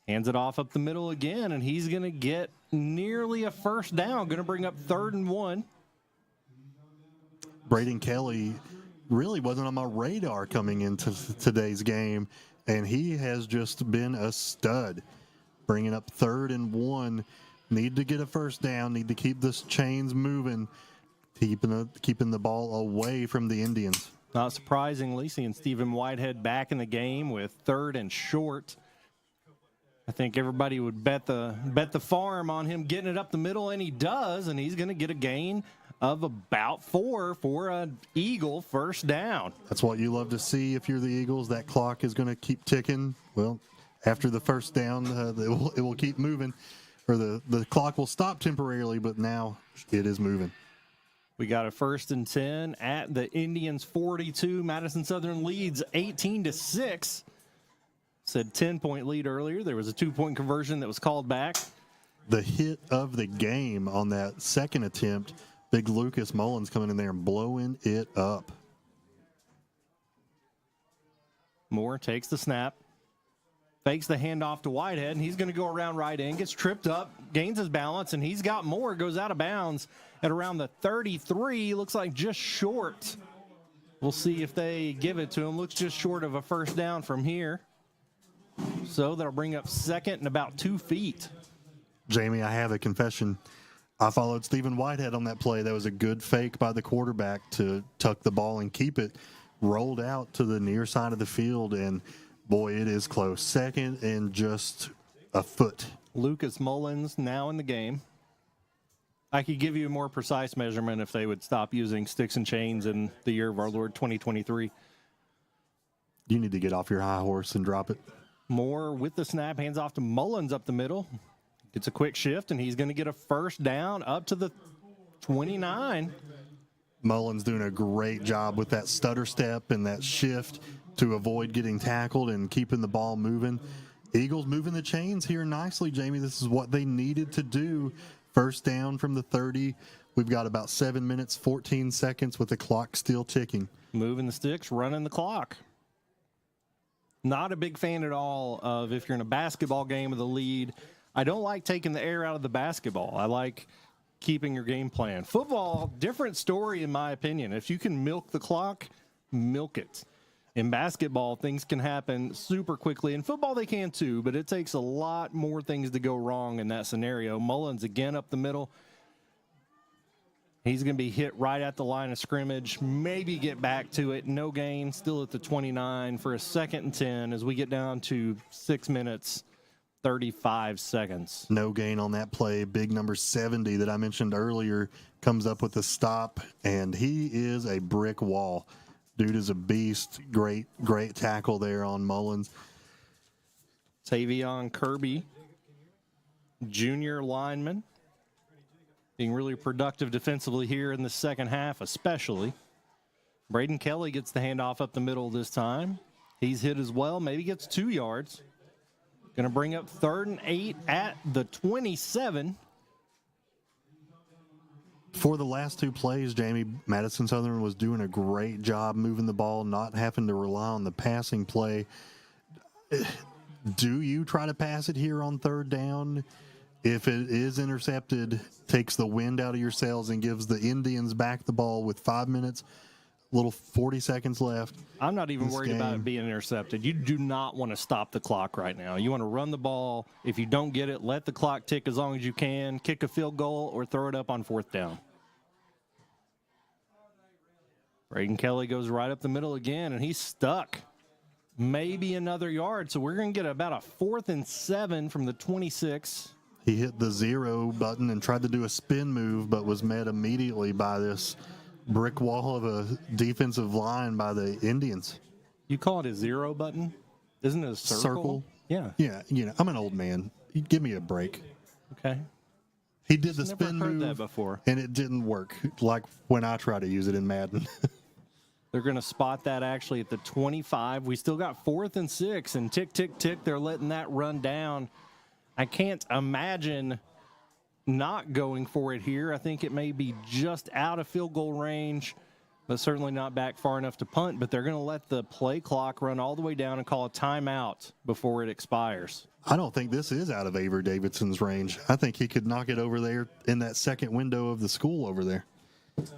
hands it off up the middle again, and he's going to get nearly a 1st down. Going to bring up 3rd and 1. Braden Kelly really wasn't on my radar coming into today's game, and he has just been a stud. Bringing up 3rd and 1. Need to get a 1st down. Need to keep this chains moving. Keeping the ball away from the Indians. Not surprisingly, seeing Stephen Whitehead back in the game with 3rd and short. I think everybody would bet the farm on him getting it up the middle, and he does, and he's going to get a gain of about 4 for an Eagle 1st down. That's what you love to see if you're the Eagles. That clock is going to keep ticking. Well, after the 1st down, it will keep moving, or the clock will stop temporarily, but now it is moving. We got a 1st and 10 at the Indians 42. Madison Southern leads 18-6. Said 10-point lead earlier. There was a 2-point conversion that was called back. The hit of the game on that 2nd attempt, Big Lucas Mullins coming in there and blowing it up. Moore takes the snap, fakes the handoff to Whitehead, and he's going to go around right in, gets tripped up, gains his balance, and he's got more, goes out of bounds at around the 33, looks like just short. We'll see if they give it to him. Looks just short of a 1st down from here. So that'll bring up 2nd and about 2 feet. Jamie, I have a confession. I followed Stephen Whitehead on that play. That was a good fake by the quarterback to tuck the ball and keep it. Rolled out to the near side of the field, and Boy, it is close. Second and just a foot. Lucas Mullins now in the game. I could give you a more precise measurement if they would stop using sticks and chains in the year of our Lord 2023. You need to get off your high horse and drop it. Moore with the snap, hands off to Mullins up the middle. Gets a quick shift, and he's going to get a first down up to the 29. Mullins doing a great job with that stutter step and that shift to avoid getting tackled and keeping the ball moving. Eagles moving the chains here nicely, Jamie. This is what they needed to do. First down from the 30. We've got about 7 minutes, 14 seconds with the clock still ticking. Moving the sticks, running the clock. Not a big fan at all of if you're in a basketball game with a lead. I don't like taking the air out of the basketball. I like keeping your game plan. Football, different story in my opinion. If you can milk the clock, milk it. In basketball, things can happen super quickly. In football, they can too, but it takes a lot more things to go wrong in that scenario. Mullins again up the middle. He's going to be hit right at the line of scrimmage, maybe get back to it. No gain, still at the 29 for a 2nd and 10 as we get down to 6 minutes, 35 seconds. No gain on that play. Big number 70 that I mentioned earlier comes up with the stop, and he is a brick wall. Dude is a beast. Great tackle there on Mullins. Tavion Kirby, junior lineman, being really productive defensively here in the second half especially. Braden Kelly gets the handoff up the middle this time. He's hit as well, maybe gets 2 yards. Going to bring up 3rd and 8 at the 27. For the last 2 plays, Jamie, Madison Southern was doing a great job moving the ball, not having to rely on the passing play. Do you try to pass it here on 3rd down? If it is intercepted, takes the wind out of your sails and gives the Indians back the ball with 5 minutes, little 40 seconds left. I'm not even worried about it being intercepted. You do not want to stop the clock right now. You want to run the ball. If you don't get it, let the clock tick as long as you can. Kick a field goal or throw it up on 4th down. Braden Kelly goes right up the middle again, and he's stuck. Maybe another yard, so we're going to get about a 4th and 7 from the 26. He hit the 0 button and tried to do a spin move, but was met immediately by this brick wall of a defensive line by the Indians. You call it a 0 button? Isn't it a circle? Yeah. Yeah, I'm an old man. Give me a break. Okay. He did the spin move, that before. And it didn't work, like when I try to use it in Madden. They're going to spot that actually at the 25. We still got 4th and 6, and tick, tick, tick, they're letting that run down. I can't imagine not going for it here. I think it may be just out of field goal range, but certainly not back far enough to punt. But they're going to let the play clock run all the way down and call a timeout before it expires. I don't think this is out of Avery Davidson's range. I think he could knock it over there in that second window of the school over there. It's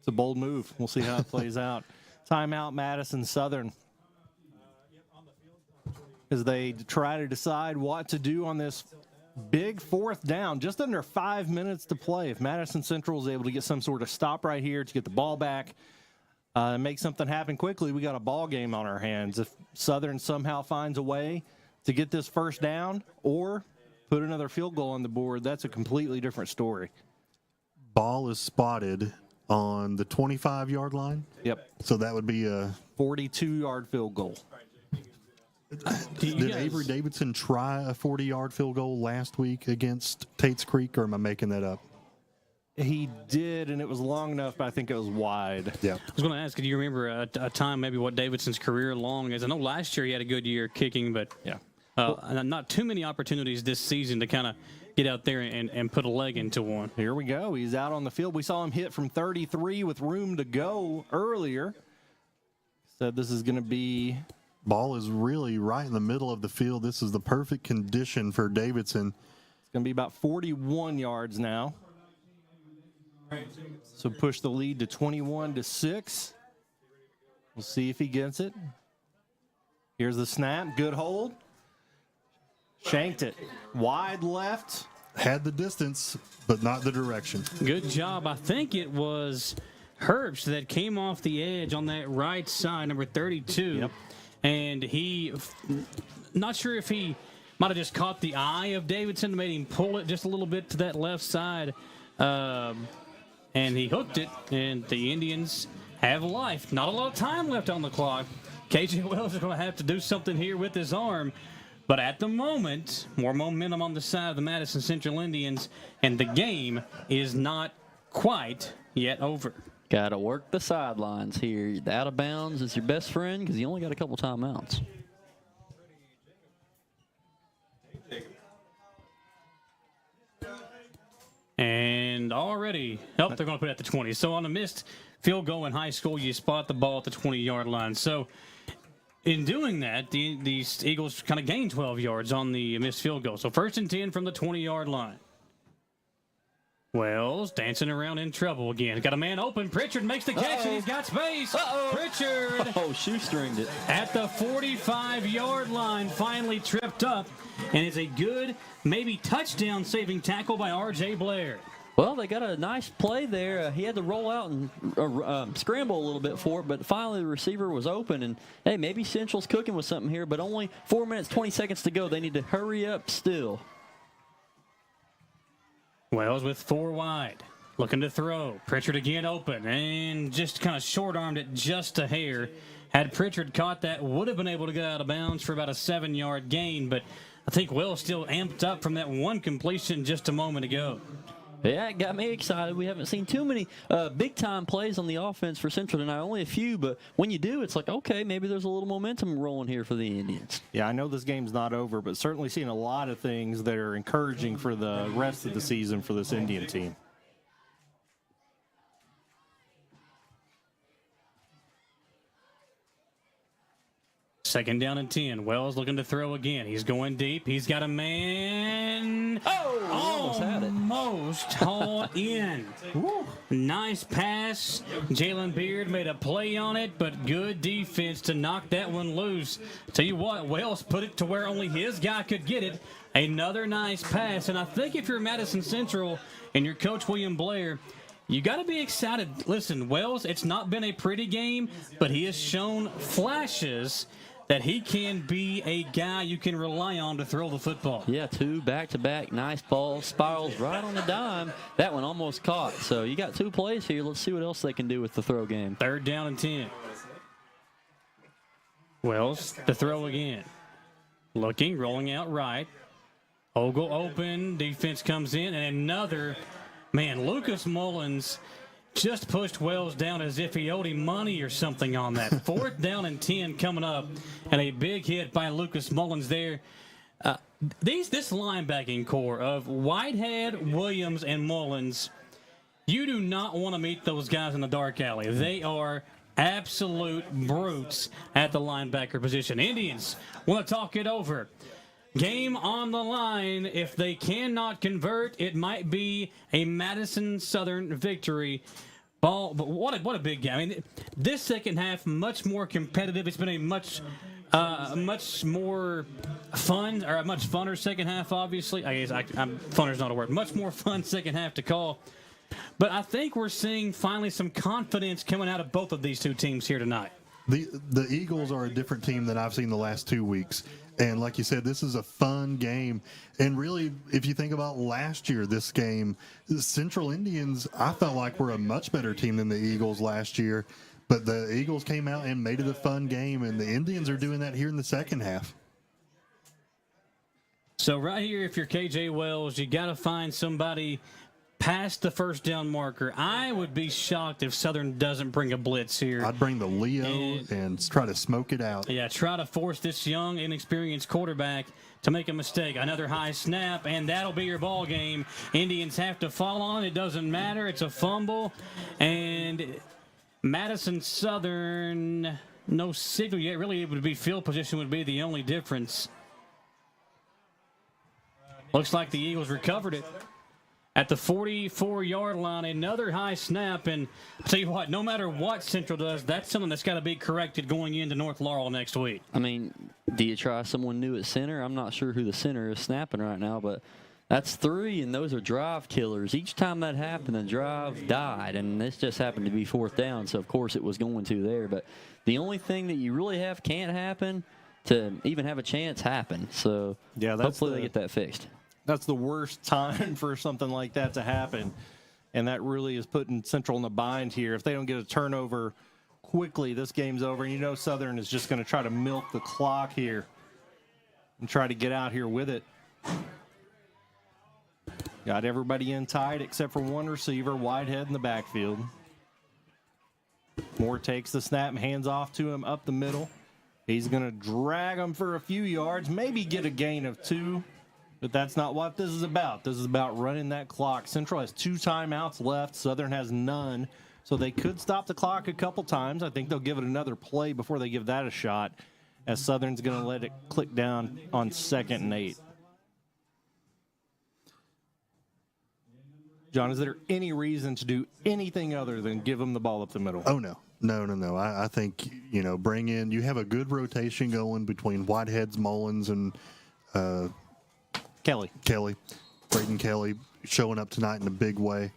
a bold move. We'll see how it plays out. Timeout, Madison Southern, as they try to decide what to do on this big 4th down. Just under 5 minutes to play. If Madison Central is able to get some sort of stop right here to get the ball back and make something happen quickly, we got a ball game on our hands. If Southern somehow finds a way to get this first down or put another field goal on the board, that's a completely different story. Ball is spotted on the 25-yard line? Yep. So that would be a 42-yard field goal. Did Avery Davidson try a 40-yard field goal last week against Tate's Creek, or am I making that up? He did, and it was long enough, but I think it was wide. Yeah. I was going to ask, do you remember a time maybe what Davidson's career long is? I know last year he had a good year kicking, but not too many opportunities this season to kind of get out there and put a leg into one. Here we go. He's out on the field. We saw him hit from 33 with room to go earlier. Said this is going to be... Ball is really right in the middle of the field. This is the perfect condition for Davidson. It's going to be about 41 yards now. So push the lead to 21-6. We'll see if he gets it. Here's the snap. Good hold. Shanked it. Wide left. Had the distance, but not the direction. Good job. I think it was Herbst that came off the edge on that right side, number 32. Yep. and he, not sure if he might have just caught the eye of Davidson, made him pull it just a little bit to that left side, and he hooked it, and the Indians have life. Not a lot of time left on the clock. KJ Wells is going to have to do something here with his arm. But at the moment, more momentum on the side of the Madison Central Indians, and the game is not quite yet over. Got to work the sidelines here. The out of bounds is your best friend because you only got a couple timeouts. And already, they're going to put it at the 20. So on a missed field goal in high school, you spot the ball at the 20-yard line. So in doing that, the Eagles kind of gained 12 yards on the missed field goal. So 1st and 10 from the 20-yard line. Wells dancing around in trouble again. Got a man open. Pritchard makes the catch, and he's got space. Pritchard. Shoestringed it. At the 45-yard line, finally tripped up, and it's a good, maybe touchdown-saving tackle by R.J. Blair. Well, they got a nice play there. He had to roll out and scramble a little bit for it, but finally the receiver was open. And, hey, maybe Central's cooking with something here, but only 4 minutes, 20 seconds to go. They need to hurry up still. Wells with 4 wide. Looking to throw. Pritchard again open, and just kind of short-armed it just a hair. Had Pritchard caught that, would have been able to get out of bounds for about a 7-yard gain, but I think Wells still amped up from that one completion just a moment ago. Yeah, it got me excited. We haven't seen too many big-time plays on the offense for Central tonight, only a few, but when you do, it's like, okay, maybe there's a little momentum rolling here for the Indians. Yeah, I know this game's not over, but certainly seeing a lot of things that are encouraging for the rest of the season for this Indian team. Second down and 10. Wells looking to throw again. He's going deep. He's got a man. Almost hauled in. Nice pass. Jalen Beard made a play on it, but good defense to knock that one loose. Tell you what, Wells put it to where only his guy could get it. Another nice pass. And I think if you're Madison Central and your coach William Blair, you got to be excited. Listen, Wells, it's not been a pretty game, but he has shown flashes that he can be a guy you can rely on to throw the football. Yeah, 2 back-to-back nice balls, spirals right on the dime. That one almost caught. So you got 2 plays here. Let's see what else they can do with the throw game. 3rd down and 10. Wells to throw again. Looking, rolling out right. Ogle open, defense comes in, and another, man, Lucas Mullins just pushed Wells down as if he owed him money or something on that. 4th down and 10 coming up, and a big hit by Lucas Mullins there. This linebacking core of Whitehead, Williams, and Mullins, you do not want to meet those guys in the dark alley. They are absolute brutes at the linebacker position. Indians want to talk it over. Game on the line. If they cannot convert, it might be a Madison Southern victory. But what a big game. I mean, this second half, much more competitive. It's been a much more fun, or a much funner second half, obviously. I guess funner's not a word. Much more fun second half to call. But I think we're seeing finally some confidence coming out of both of these two teams here tonight. The Eagles are a different team than I've seen the last 2 weeks. And like you said, this is a fun game. And really, if you think about last year, this game, the Central Indians, I felt like were a much better team than the Eagles last year. But the Eagles came out and made it a fun game, and the Indians are doing that here in the second half. So right here, if you're KJ Wells, you got to find somebody past the 1st down marker. I would be shocked if Southern doesn't bring a blitz here. I'd bring the Leo and try to smoke it out. Yeah, try to force this young, inexperienced quarterback to make a mistake. Another high snap, and that'll be your ball game. Indians have to fall on it. It doesn't matter. It's a fumble. And Madison Southern, no signal yet. Really, it would be field position would be the only difference. Looks like the Eagles recovered it. At the 44-yard line, another high snap, and I'll tell you what, no matter what Central does, that's something that's got to be corrected going into North Laurel next week. I mean, do you try someone new at center? I'm not sure who the center is snapping right now, but That's 3, and those are drive killers. Each time that happened, the drive died, and this just happened to be 4th down, so of course it was going to there. But the only thing that you really can't happen to even have a chance happen. So yeah, hopefully they get that fixed. That's the worst time for something like that to happen, and that really is putting Central in a bind here. If they don't get a turnover quickly, this game's over, and you know Southern is just going to try to milk the clock here and try to get out here with it. Got everybody in tight except for one receiver, Whitehead in the backfield. Moore takes the snap and hands off to him up the middle. He's going to drag him for a few yards, maybe get a gain of 2, but that's not what this is about. This is about running that clock. Central has 2 timeouts left. Southern has none, so they could stop the clock a couple times. I think they'll give it another play before they give that a shot, as Southern's going to let it click down on 2nd and 8. John, is there any reason to do anything other than give them the ball up the middle? Oh, no. No. I think, bring in – you have a good rotation going between Whiteheads, Mullins, and Kelly. Braden Kelly showing up tonight in a big way.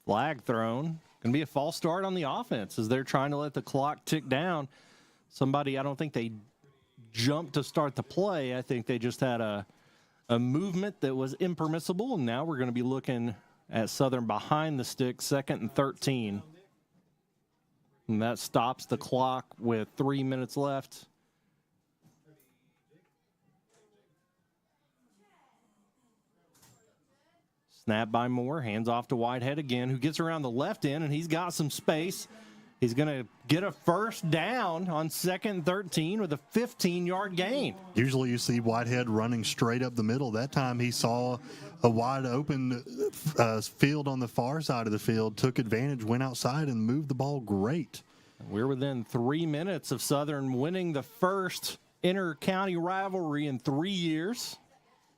Flag thrown. Going to be a false start on the offense as they're trying to let the clock tick down. I don't think they jumped to start the play. I think they just had a movement that was impermissible, and now we're going to be looking at Southern behind the stick, 2nd and 13. And that stops the clock with 3 minutes left. Snap by Moore, hands off to Whitehead again, who gets around the left end, and he's got some space. He's going to get a 1st down on 2nd and 13 with a 15-yard gain. Usually you see Whitehead running straight up the middle. That time he saw a wide open field on the far side of the field, took advantage, went outside, and moved the ball great. We're within 3 minutes of Southern winning the first inter-county rivalry in 3 years.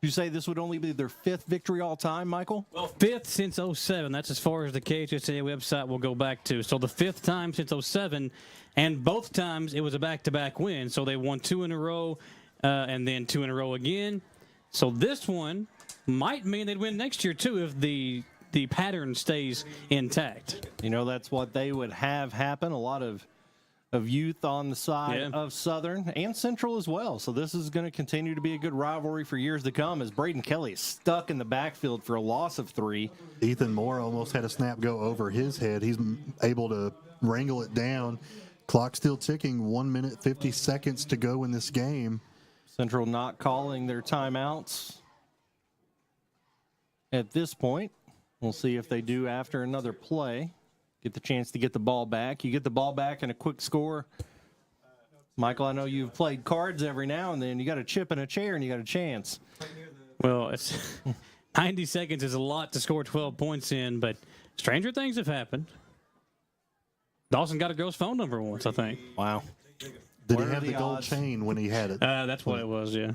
You say this would only be their 5th victory all time, Michael? Well, 5th since 07. That's as far as the KHSAA website will go back to. So the 5th time since 07, and both times it was a back-to-back win. So they won 2 in a row and then 2 in a row again. So this one might mean they'd win next year, too, if the pattern stays intact. That's what they would have happen. A lot of youth on the side of Southern and Central as well. So this is going to continue to be a good rivalry for years to come as Braden Kelly is stuck in the backfield for a loss of 3. Ethan Moore almost had a snap go over his head. He's able to wrangle it down. Clock still ticking, 1 minute, 50 seconds to go in this game. Central not calling their timeouts at this point. We'll see if they do after another play. Get the chance to get the ball back. You get the ball back and a quick score. Michael, I know you've played cards every now and then. You got a chip in a chair and you got a chance. Well, it's 90 seconds is a lot to score 12 points in, but stranger things have happened. Dawson got a girl's phone number once, I think. Wow. Did he have the gold chain when he had it? That's what it was, yeah.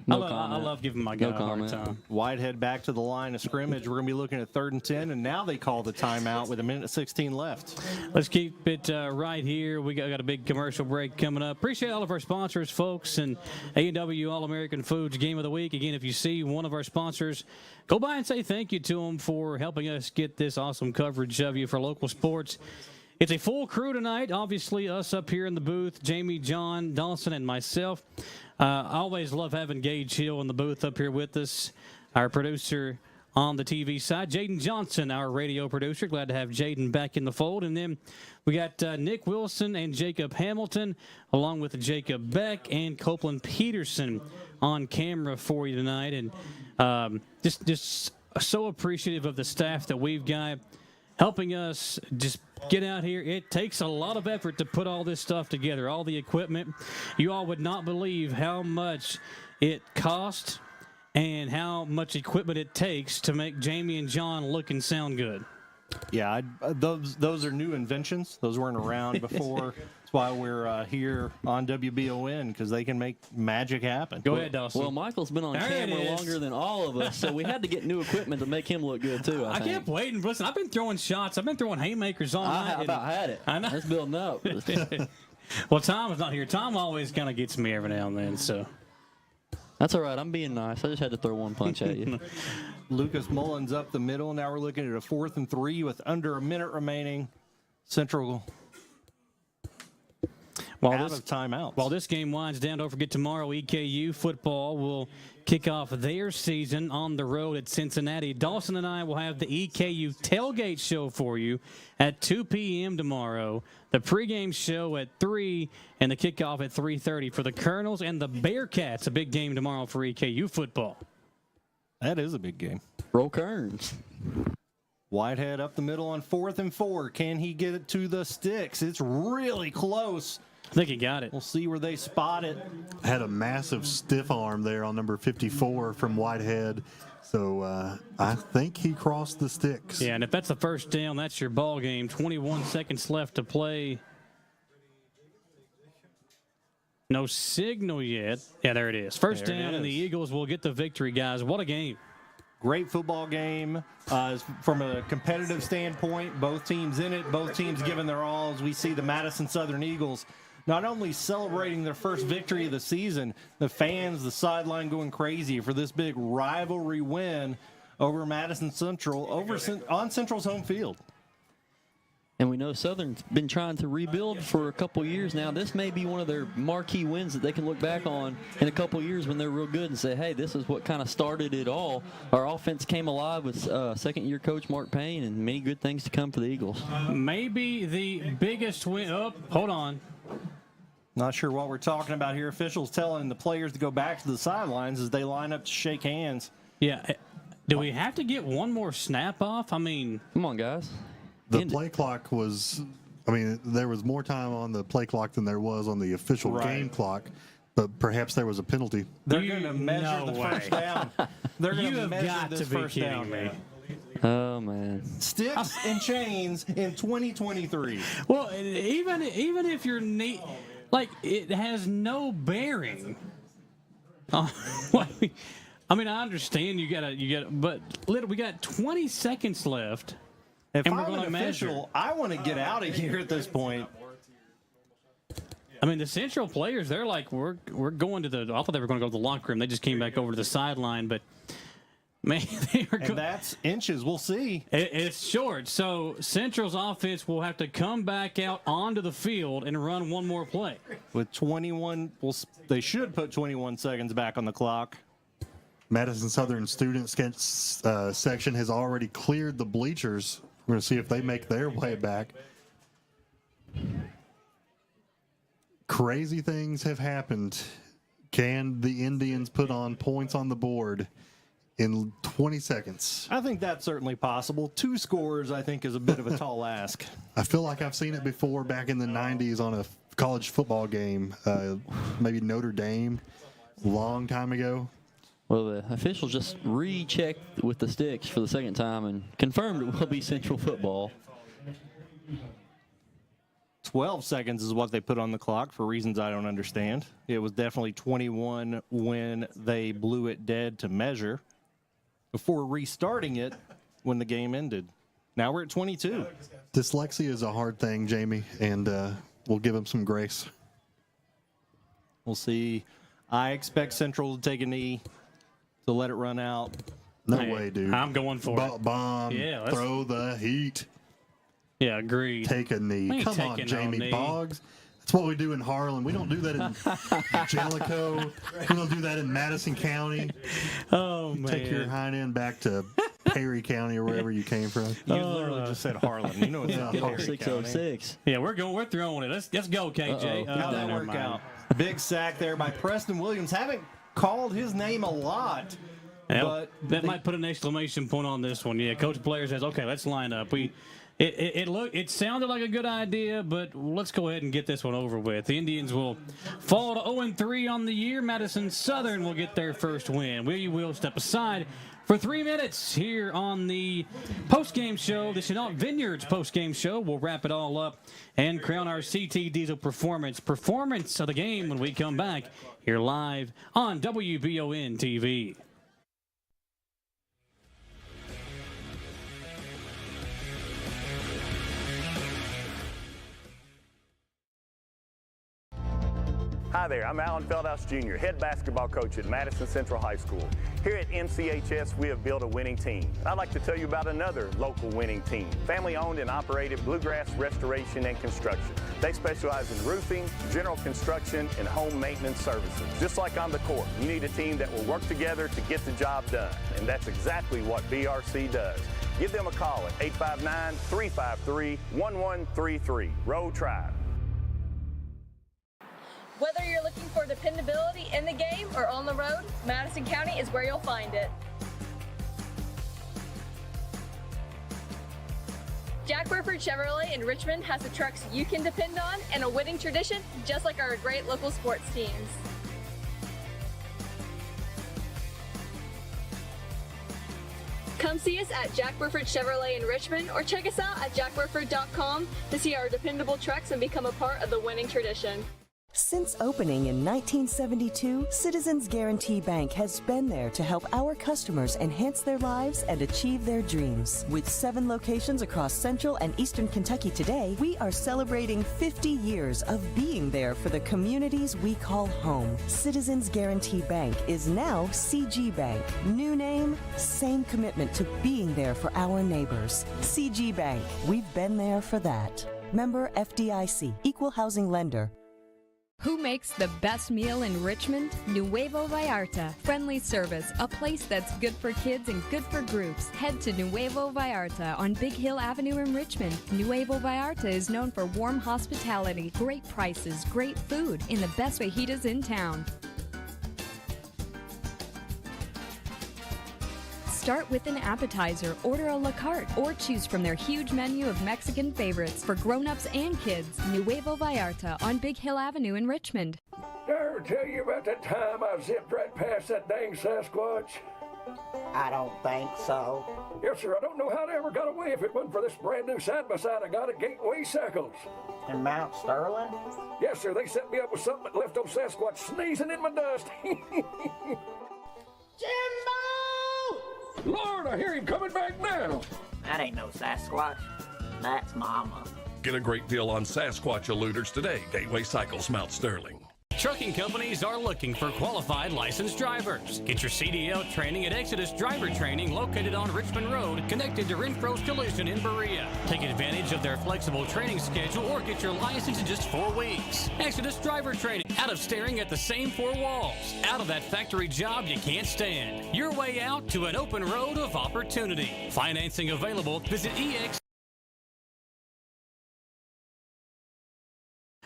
I love giving my guy a hard time. Whitehead back to the line of scrimmage. We're going to be looking at 3rd and 10, and now they call the timeout with 1:16 left. Let's keep it right here. We got a big commercial break coming up. Appreciate all of our sponsors, folks, and A&W All-American Foods Game of the Week. Again, if you see one of our sponsors, go by and say thank you to them for helping us get this awesome coverage of you for local sports. It's a full crew tonight. Obviously, us up here in the booth, Jamie, John, Dawson, and myself. I always love having Gage Hill in the booth up here with us, our producer on the TV side. Jaden Johnson, our radio producer. Glad to have Jaden back in the fold. And then we got Nick Wilson and Jacob Hamilton, along with Jacob Beck and Copeland Peterson on camera for you tonight. And just so appreciative of the staff that we've got helping us just get out here. It takes a lot of effort to put all this stuff together, all the equipment. You all would not believe how much it costs and how much equipment it takes to make Jamie and John look and sound good. Yeah, those are new inventions. Those weren't around before. That's why we're here on WBON, because they can make magic happen. Go ahead, Dawson. Well, Michael's been on camera longer than all of us, so we had to get new equipment to make him look good, too, I think. kept waiting. Listen, I've been throwing shots. I've been throwing haymakers all night. I about had it. I know. It's building up. Well, Tom is not here. Tom always kind of gets me every now and then, so. That's all right. I'm being nice. I just had to throw one punch at you. Lucas Mullins up the middle. Now we're looking at a 4th and 3 with under a minute remaining. Central out of timeouts. While this game winds down, don't forget tomorrow EKU football will kick off their season on the road at Cincinnati. Dawson and I will have the EKU tailgate show for you at 2 p.m. tomorrow. The pregame show at 3 and the kickoff at 3:30 for the Colonels and the Bearcats. A big game tomorrow for EKU football. That is a big game. Roll Kearns. Whitehead up the middle on 4th and 4. Can he get it to the sticks? It's really close. I think he got it. We'll see where they spot it. Had a massive stiff arm there on number 54 from Whitehead. So I think he crossed the sticks. Yeah, and if that's the first down, that's your ball game. 21 seconds left to play. No signal yet. Yeah, there it is. First down, and the Eagles will get the victory, guys. What a game. Great football game. From a competitive standpoint, both teams in it, both teams giving their all as we see the Madison Southern Eagles not only celebrating their first victory of the season, the fans, the sideline going crazy for this big rivalry win over Madison Central on Central's home field. And we know Southern's been trying to rebuild for a couple years now. This may be one of their marquee wins that they can look back on in a couple years when they're real good and say, hey, this is what kind of started it all. Our offense came alive with second-year coach Mark Payne, and many good things to come for the Eagles. Maybe the biggest win. Oh, hold on. Not sure what we're talking about here. Officials telling the players to go back to the sidelines as they line up to shake hands. Yeah. Do we have to get one more snap off? I mean, come on, guys. The play clock was, there was more time on the play clock than there was on the official game clock, but perhaps there was a penalty. They're going to measure the first down. They're going to measure this first down. Oh, man. Sticks and chains in 2023. Well, even if you're neat, like, it has no bearing. I understand you gotta, but we got 20 seconds left. If and we're I'm going to an measure. official, I want to get out of here at this point. The Central players, they're like, we're going to I thought they were going to go to the locker room. They just came back over to the sideline, but man, they are and that's inches. We'll see. It's short, so Central's offense will have to come back out onto the field and run one more play. With 21, they should put 21 seconds back on the clock. Madison Southern student section has already cleared the bleachers. We're going to see if they make their way back. Crazy things have happened. Can the Indians put on points on the board in 20 seconds? I think that's certainly possible. 2 scores, I think, is a bit of a tall ask. I feel like I've seen it before back in the 90s on a college football game, maybe Notre Dame, long time ago. Well, the officials just rechecked with the sticks for the second time and confirmed it will be Central football. 12 seconds is what they put on the clock for reasons I don't understand. It was definitely 21 when they blew it dead to measure before restarting it when the game ended. Now we're at 22. Dyslexia is a hard thing, Jamie, and we'll give them some grace. We'll see. I expect Central to take a knee to let it run out. No way, dude. I'm going for it. Bomb. Yeah, throw the heat. Yeah, agreed. Take a knee. Come on, Jamie Boggs. That's what we do in Harlan. We don't do that in Jellicoe. We don't do that in Madison County. Oh, man. Take your hind end back to Perry County or wherever you came from. You literally just said Harlan. You know it's not Perry 606. Yeah, we're throwing it. Let's go, KJ. How'd that work out? Big sack there by Preston Williams. Haven't called his name a lot. But that might put an exclamation point on this one. Yeah, Coach Blair says, okay, let's line up. It sounded like a good idea, but let's go ahead and get this one over with. The Indians will fall to 0-3 on the year. Madison Southern will get their first win. We will step aside for 3 minutes here on the postgame show, the Chenault Vineyards postgame show. We'll wrap it all up and crown our CT Diesel performance of the game when we come back here live on WBON TV. Hi there, I'm Alan Feldhouse Jr., head basketball coach at Madison Central High School. Here at MCHS, we have built a winning team. I'd like to tell you about another local winning team, family-owned and operated Bluegrass Restoration and Construction. They specialize in roofing, general construction, and home maintenance services. Just like on the court, you need a team that will work together to get the job done, and that's exactly what BRC does. Give them a call at 859-353-1133. Row Tribe. Whether you're looking for dependability in the game or on the road, Madison County is where you'll find it. Jack Burford Chevrolet in Richmond has the trucks you can depend on and a winning tradition just like our great local sports teams. Come see us at Jack Burford Chevrolet in Richmond or check us out at jackburford.com to see our dependable trucks and become a part of the winning tradition. Since opening in 1972, Citizens Guarantee Bank has been there to help our customers enhance their lives and achieve their dreams. With 7 locations across Central and Eastern Kentucky today, we are celebrating 50 years of being there for the communities we call home. Citizens Guarantee Bank is now CG Bank. New name, same commitment to being there for our neighbors. CG Bank, we've been there for that. Member FDIC, Equal Housing Lender. Who makes the best meal in Richmond? Nuevo Vallarta. Friendly service, a place that's good for kids and good for groups. Head to Nuevo Vallarta on Big Hill Avenue in Richmond. Nuevo Vallarta is known for warm hospitality, great prices, great food, and the best fajitas in town. Start with an appetizer, order a la carte, or choose from their huge menu of Mexican favorites for grown-ups and kids. Nuevo Vallarta on Big Hill Avenue in Richmond. Did I ever tell you about that time I zipped right past that dang Sasquatch? I don't think so. Yes, sir. I don't know how they ever got away if it wasn't for this brand new side-by-side I got at Gateway Cycles. In Mount Sterling? Yes, sir. They set me up with something that left old Sasquatch sneezing in my dust. Jimbo! Lord, I hear him coming back now. That ain't no Sasquatch. That's Mama. Get a great deal on Sasquatch eluders today. Gateway Cycles, Mount Sterling. Trucking companies are looking for qualified licensed drivers. Get your CDL training at Exodus Driver Training located on Richmond Road, connected to Renfro's Collision in Berea. Take advantage of their flexible training schedule or get your license in just 4 weeks. Exodus Driver Training, out of staring at the same 4 walls, out of that factory job you can't stand. Your way out to an open road of opportunity. Financing available. Visit EX.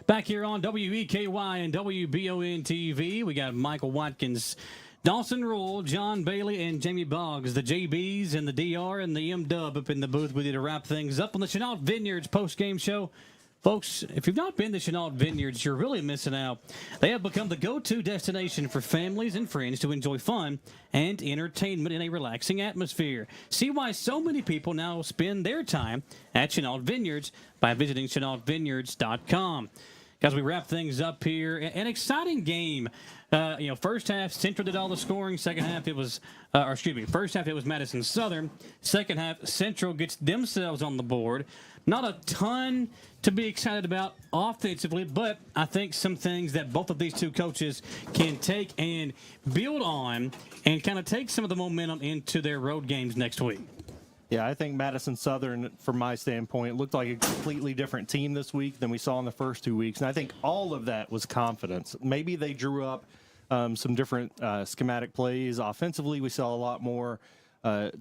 Back here on WEKY and WBON TV, we got Michael Watkins, Dawson Rule, John Bailey, and Jamie Boggs, the JBs and the DR and the M-Dub up in the booth with you to wrap things up on the Chenault Vineyards post-game show. Folks, if you've not been to Chenault Vineyards, you're really missing out. They have become the go-to destination for families and friends to enjoy fun and entertainment in a relaxing atmosphere. See why so many people now spend their time at Chenault Vineyards by visiting ChenaultVineyards.com. As we wrap things up here, an exciting game. First half, Central did all the scoring. Second half, first half it was Madison Southern. Second half, Central gets themselves on the board. Not a ton to be excited about offensively, but I think some things that both of these two coaches can take and build on and kind of take some of the momentum into their road games next week. Yeah, I think Madison Southern, from my standpoint, looked like a completely different team this week than we saw in the first 2 weeks. And I think all of that was confidence. Maybe they drew up some different schematic plays. Offensively, we saw a lot more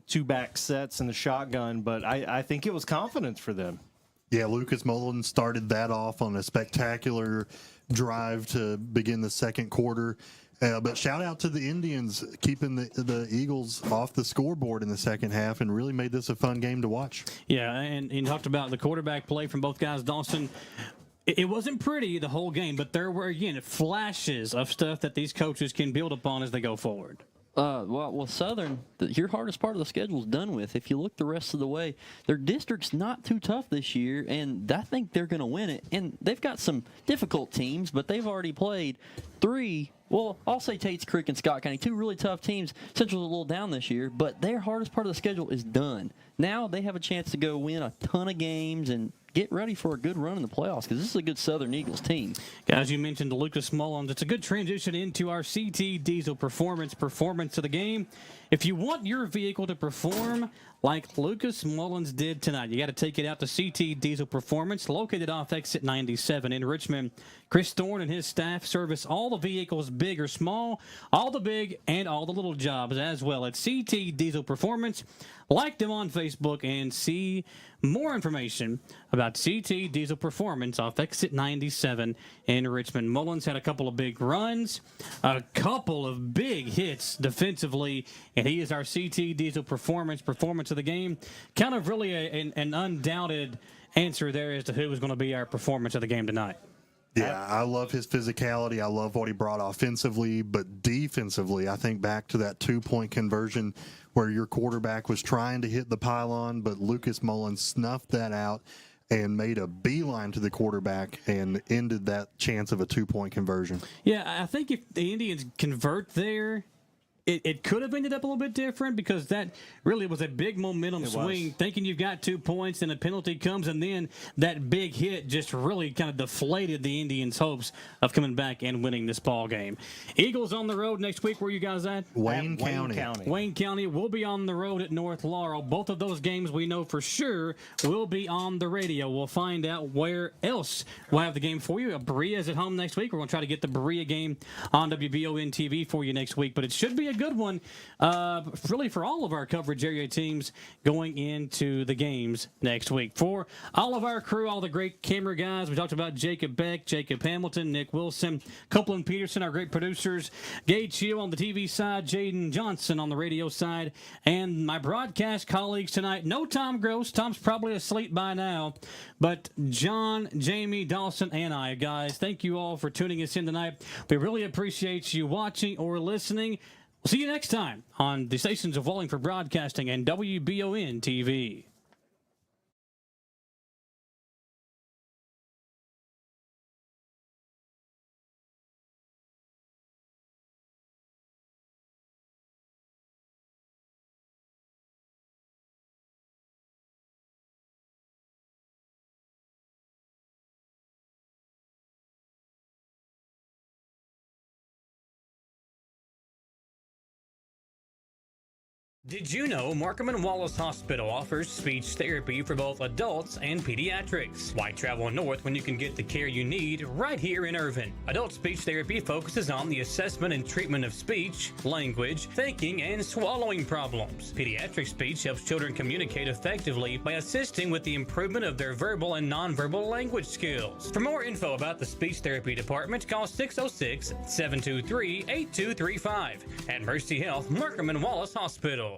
two-back sets in the shotgun, but I think it was confidence for them. Yeah, Lucas Mullen started that off on a spectacular drive to begin the second quarter. But shout out to the Indians keeping the Eagles off the scoreboard in the second half and really made this a fun game to watch. Yeah, and you talked about the quarterback play from both guys. Dawson, it wasn't pretty the whole game, but there were, again, flashes of stuff that these coaches can build upon as they go forward. Well, Southern, your hardest part of the schedule is done with. If you look the rest of the way, their district's not too tough this year, and I think they're going to win it. And they've got some difficult teams, but they've already played 3. Well, I'll say Tate's Creek and Scott County, 2 really tough teams. Central's a little down this year, but their hardest part of the schedule is done. Now they have a chance to go win a ton of games and get ready for a good run in the playoffs because this is a good Southern Eagles team. Guys, you mentioned Lucas Mullins. It's a good transition into our CT Diesel performance of the game. If you want your vehicle to perform like Lucas Mullins did tonight, you got to take it out to CT Diesel Performance, located off exit 97 in Richmond. Chris Thorne and his staff service all the vehicles, big or small, all the big and all the little jobs as well at CT Diesel Performance. Like them on Facebook and see more information about CT Diesel Performance off exit 97 in Richmond. Mullins had a couple of big runs, a couple of big hits defensively, and he is our CT Diesel performance of the game. Kind of really an undoubted answer there as to who was going to be our performance of the game tonight. Yeah, I love his physicality. I love what he brought offensively, but defensively, I think back to that 2-point conversion where your quarterback was trying to hit the pylon, but Lucas Mullins snuffed that out and made a beeline to the quarterback and ended that chance of a 2-point conversion. Yeah, I think if the Indians convert there, it could have ended up a little bit different because that really was a big momentum swing, thinking you've got 2 points and a penalty comes, and then that big hit just really kind of deflated the Indians' hopes of coming back and winning this ball game. Eagles on the road next week. Where are you guys at? Wayne County. Wayne County will be on the road at North Laurel. Both of those games we know for sure will be on the radio. We'll find out where else we'll have the game for you. Berea's at home next week. We're going to try to get the Berea game on WBON TV for you next week, but it should be a good one, really, for all of our coverage area teams going into the games next week. For all of our crew, all the great camera guys, we talked about Jacob Beck, Jacob Hamilton, Nick Wilson, Copeland Peterson, our great producers, Gage Hill on the TV side, Jaden Johnson on the radio side, and my broadcast colleagues tonight. No Tom Gross. Tom's probably asleep by now, but John, Jamie, Dawson, and I, guys, thank you all for tuning us in tonight. We really appreciate you watching or listening. We'll see you next time on the stations of Wallingford Broadcasting and WBON TV. Did you know Markham and Wallace Hospital offers speech therapy for both adults and pediatrics? Why travel north when you can get the care you need right here in Irvin? Adult speech therapy focuses on the assessment and treatment of speech, language, thinking, and swallowing problems. Pediatric speech helps children communicate effectively by assisting with the improvement of their verbal and nonverbal language skills. For more info about the speech therapy department, call 606-723-8235 at Mercy Health, Markham and Wallace Hospital.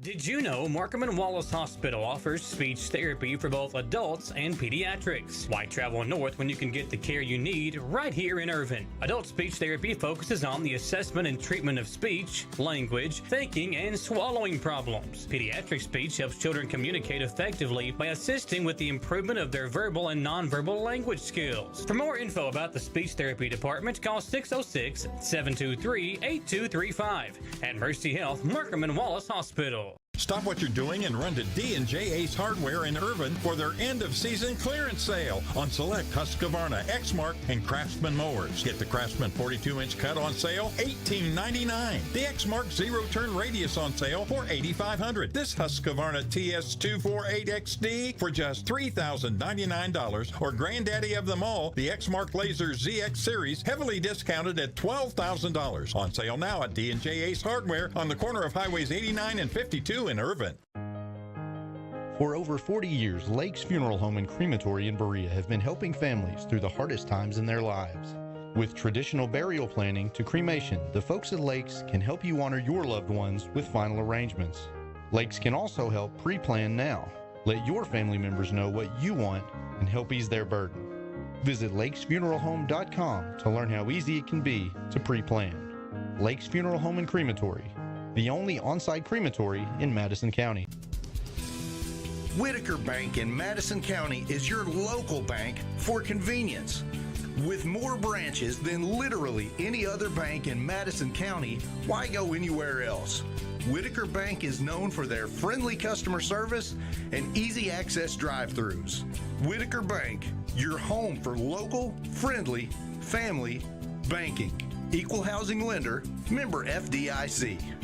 Did you know Markham and Wallace Hospital offers speech therapy for both adults and pediatrics? Why travel north when you can get the care you need right here in Irvin? Adult speech therapy focuses on the assessment and treatment of speech, language, thinking, and swallowing problems. Pediatric speech helps children communicate effectively by assisting with the improvement of their verbal and nonverbal language skills. For more info about the speech therapy department, call 606-723-8235 at Mercy Health, Markham and Wallace Hospital. Stop what you're doing and run to D&J Ace Hardware in Irvin for their end-of-season clearance sale on select Husqvarna, Exmark, and Craftsman mowers. Get the Craftsman 42-inch cut on sale, $18.99. The Exmark zero-turn radius on sale for $8,500. This Husqvarna TS248XD for just $3,099. Or granddaddy of them all, the Exmark Laser ZX Series, heavily discounted at $12,000. On sale now at D&J Ace Hardware on the corner of Highways 89 and 52 in Irvin. For over 40 years, Lake's Funeral Home and Crematory in Berea have been helping families through the hardest times in their lives. With traditional burial planning to cremation, the folks at Lake's can help you honor your loved ones with final arrangements. Lake's can also help pre-plan now. Let your family members know what you want and help ease their burden. Visit lakesfuneralhome.com to learn how easy it can be to pre-plan. Lake's Funeral Home and Crematory the only on-site crematory in Madison County. Whitaker Bank in Madison County is your local bank for convenience. With more branches than literally any other bank in Madison County, why go anywhere else? Whitaker Bank is known for their friendly customer service and easy access drive-thrus. Whitaker Bank, your home for local, friendly, family banking. Equal housing lender, member FDIC.